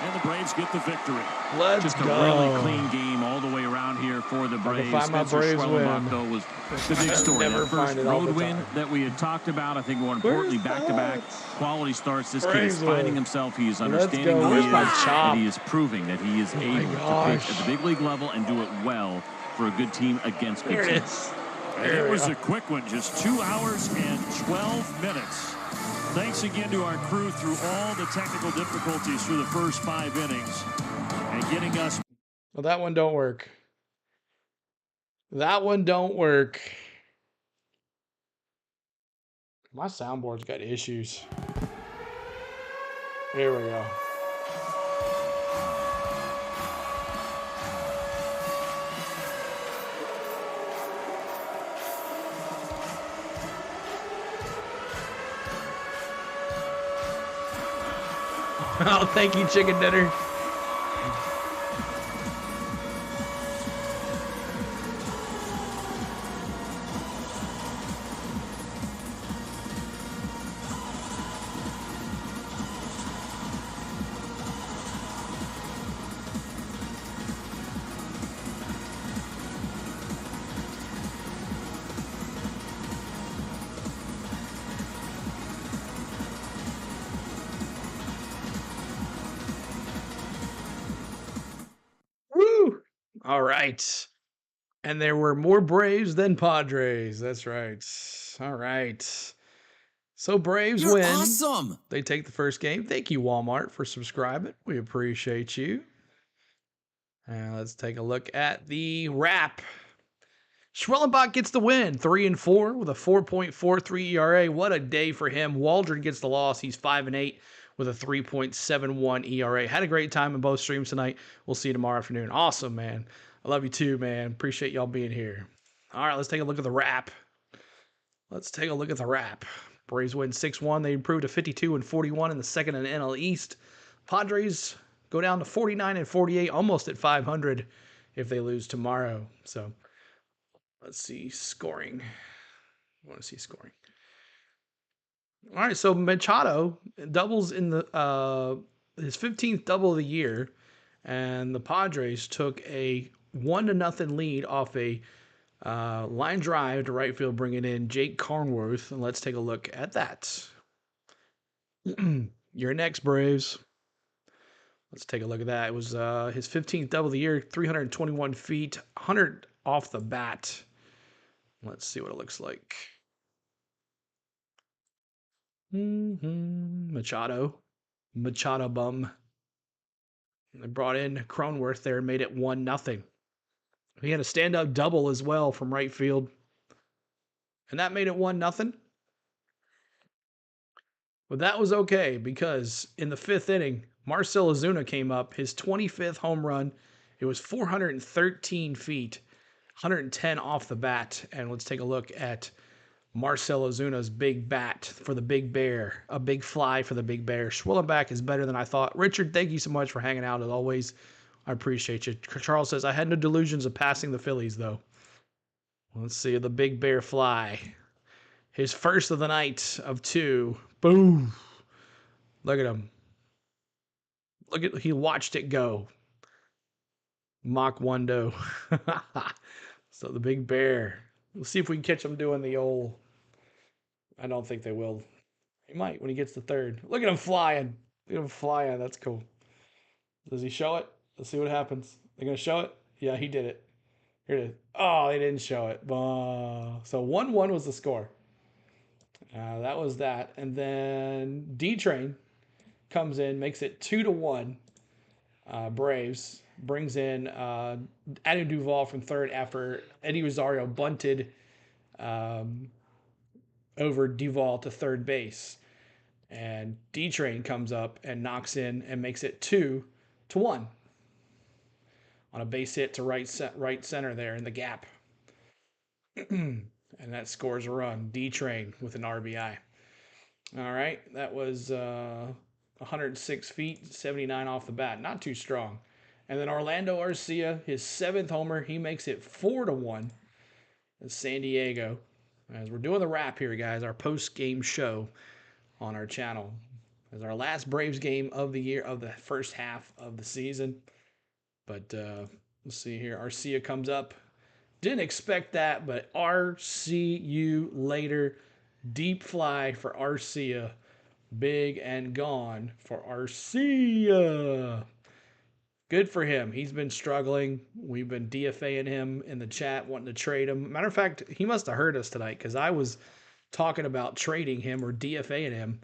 And the Braves get the victory. Let's Just go. a really clean game all the way around here for the Braves. Spencer Schwellenbach, though, was the big story. That first road win that we had talked about, I think more importantly, back-to-back quality starts. This kid is finding himself. He is understanding who he is, and he is proving that he is able to pitch at the big league level and do it well for a good team against good teams. And it was a quick one, just 2 hours and 12 minutes. Thanks again to our crew through all the technical difficulties through the first 5 innings and getting us. Well, that one don't work. That one don't work. My soundboard's got issues. Here we go. Oh, thank you, chicken dinner. All right. And there were more Braves than Padres. That's right. All right. So Braves You're win. awesome. They take the first game. Thank you, Walmart, for subscribing. We appreciate you. And let's take a look at the wrap. Schwellenbach gets the win, 3-4 with a 4.43 ERA. What a day for him. Waldron gets the loss. He's 5-8 with a 3.71 ERA. Had a great time in both streams tonight. We'll see you tomorrow afternoon. Awesome, man. I love you too, man. Appreciate y'all being here. All right, let's take a look at the wrap. Let's take a look at the wrap. Braves win 6-1. They improved to 52-41 in the second in the NL East. Padres go down to 49-48, almost at 500 if they lose tomorrow. So let's see scoring. I want to see scoring. All right, so Machado doubles in the his 15th double of the year, and the Padres took a 1-0 lead off a line drive to right field, bringing in Jake Cronenworth. And let's take a look at that. You're next, Braves. Let's take a look at that. It was his 15th double of the year, 321 feet, 100 off the bat. Let's see what it looks like. Machado bum. They brought in Cronenworth there and made it 1-0. He had a stand-up double as well from right field. And that made it 1-0. But that was okay because in the 5th inning, Marcell Ozuna came up, his 25th home run. It was 413 feet, 110 off the bat. And let's take a look at Marcell Ozuna's big bat for the Big Bear. A big fly for the Big Bear. Schwellenbach is better than I thought. Richard, thank you so much for hanging out as always. I appreciate you. Charles says, I had no delusions of passing the Phillies, though. Let's see the Big Bear fly. His first of the night of 2. Boom. Look at him. He watched it go. Mach Wando. So the Big Bear. We'll see if we can catch him doing the old. I don't think they will. He might when he gets to 3rd. Look at him flying. Look at him flying. That's cool. Does he show it? Let's see what happens. They're going to show it? Yeah, he did it. Here it is. Oh, they didn't show it. So 1-1 was the score. That was that. And then D-Train comes in, makes it 2-1. Braves brings in Adam Duvall from 3rd after Eddie Rosario bunted over Duvall to 3rd base. And D-Train comes up and knocks in and makes it 2-1 on a base hit to right center there in the gap. And that scores a run. D-Train with an RBI. All right, that was 106 feet, 79 off the bat. Not too strong. And then Orlando Arcia, his 7th homer, he makes it 4-1 in San Diego. As we're doing the wrap here, guys, our post-game show on our channel. As our last Braves game of the year, of the first half of the season. But let's see here. Arcia comes up. Didn't expect that, but see you later. Deep fly for Arcia. Big and gone for Arcia. Good for him. He's been struggling. We've been DFAing him in the chat, wanting to trade him. Matter of fact, he must have heard us tonight because I was talking about trading him or DFAing him.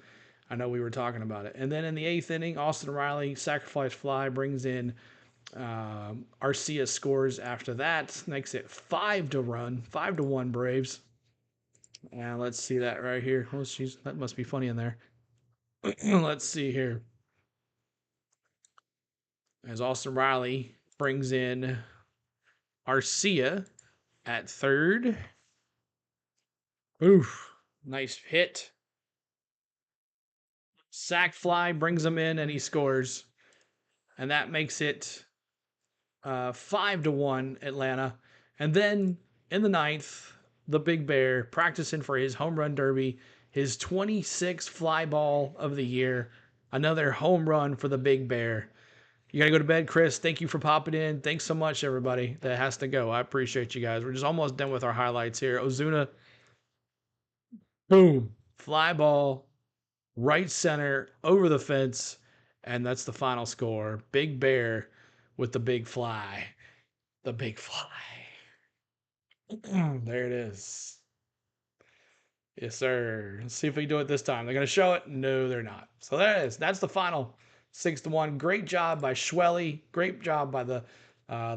I know we were talking about it. And then in the 8th inning, Austin Riley, sacrifice fly, brings in Arcia, scores after that. Makes it 5-1 Braves. And let's see that right here. Oh, jeez, that must be funny in there. Let's see here. As Austin Riley brings in Arcia at 3rd. Oof. Nice hit. Sack fly brings him in and he scores. And that makes it 5-1 Atlanta. And then in the 9th, the Big Bear practicing for his home run derby, his 26th fly ball of the year. Another home run for the Big Bear. You got to go to bed, Chris. Thank you for popping in. Thanks so much, everybody that has to go. I appreciate you guys. We're just almost done with our highlights here. Ozuna, boom, fly ball, right center, over the fence, and that's the final score. Big Bear with the big fly. The big fly. There it is. Yes, sir. Let's see if we do it this time. They're going to show it? No, they're not. So there it is. That's the final 6-1. Great job by Schwelly. Great job by the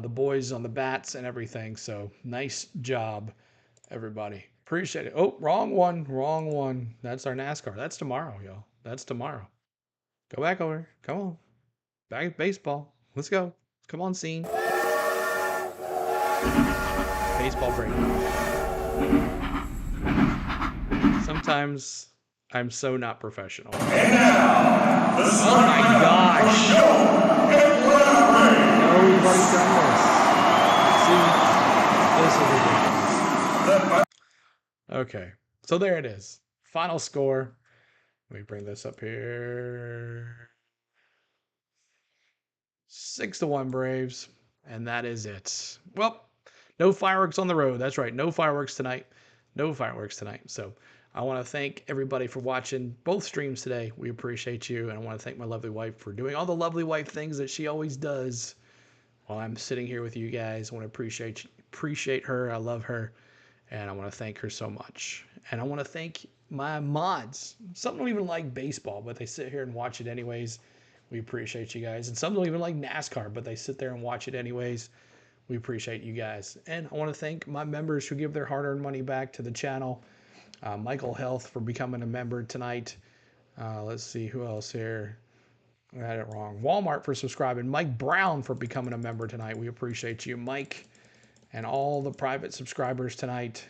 boys on the bats and everything. So nice job, everybody. Appreciate it. Oh, wrong one. Wrong one. That's our NASCAR. That's tomorrow, y'all. That's tomorrow. Go back over. Come on. Back at baseball. Let's go. Come on, scene. Baseball break. Sometimes I'm so not professional. And now, the oh my gosh. No, we've already done this. See, this is ridiculous. Okay, so there it is. Final score. Let me bring this up here. 6-1 Braves. And that is it. Well, no fireworks on the road. That's right. No fireworks tonight. No fireworks tonight. So I want to thank everybody for watching both streams today. We appreciate you. And I want to thank my lovely wife for doing all the lovely wife things that she always does while I'm sitting here with you guys. I want to appreciate her. I love her. And I want to thank her so much. And I want to thank my mods. Some don't even like baseball, but they sit here and watch it anyways. We appreciate you guys. And some don't even like NASCAR, but they sit there and watch it anyways. We appreciate you guys. And I want to thank my members who give their hard-earned money back to the channel. Michael Health for becoming a member tonight. Let's see who else here. I had it wrong. Walmart for subscribing. Mike Brown for becoming a member tonight. We appreciate you, Mike. And all the private subscribers tonight.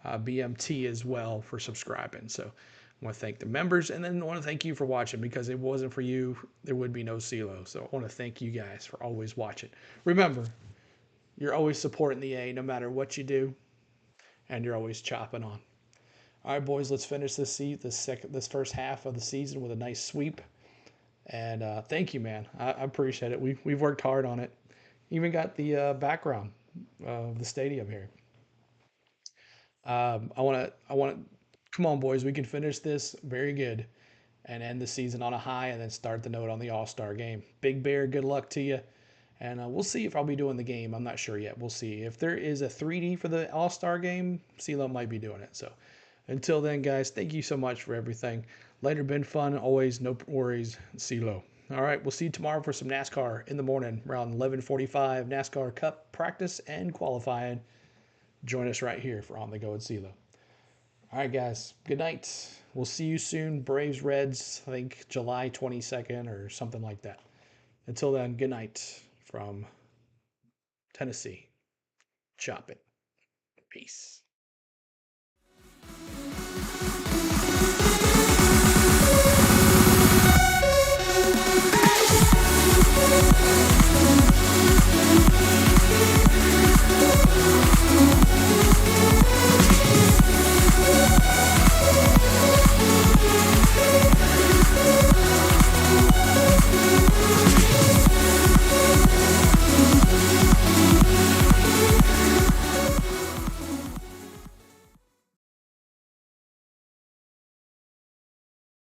BMT as well for subscribing. So I want to thank the members, and then I want to thank you for watching, because if it wasn't for you, there would be no CeeLo. So I want to thank you guys for always watching. Remember, you're always supporting the A no matter what you do, and you're always chopping on. All right, boys, let's finish this first half of the season with a nice sweep. And thank you, man. I appreciate it. We've worked hard on it. Even got the background of the stadium here. I want to. Come on, boys. We can finish this very good and end the season on a high, and then start the note on the All-Star game. Big Bear, good luck to you. And we'll see if I'll be doing the game. I'm not sure yet. We'll see. If there is a 3D for the All-Star game, CeeLo might be doing it. So until then, guys, thank you so much for everything. Later, been fun. Always, no worries. CeeLo. All right, we'll see you tomorrow for some NASCAR in the morning, around 11:45. NASCAR Cup practice and qualifying. Join us right here for On the Go with CeeLo. All right, guys. Good night. We'll see you soon. Braves, Reds, I think July 22nd or something like that. Until then, good night from Tennessee. Chop it. Peace.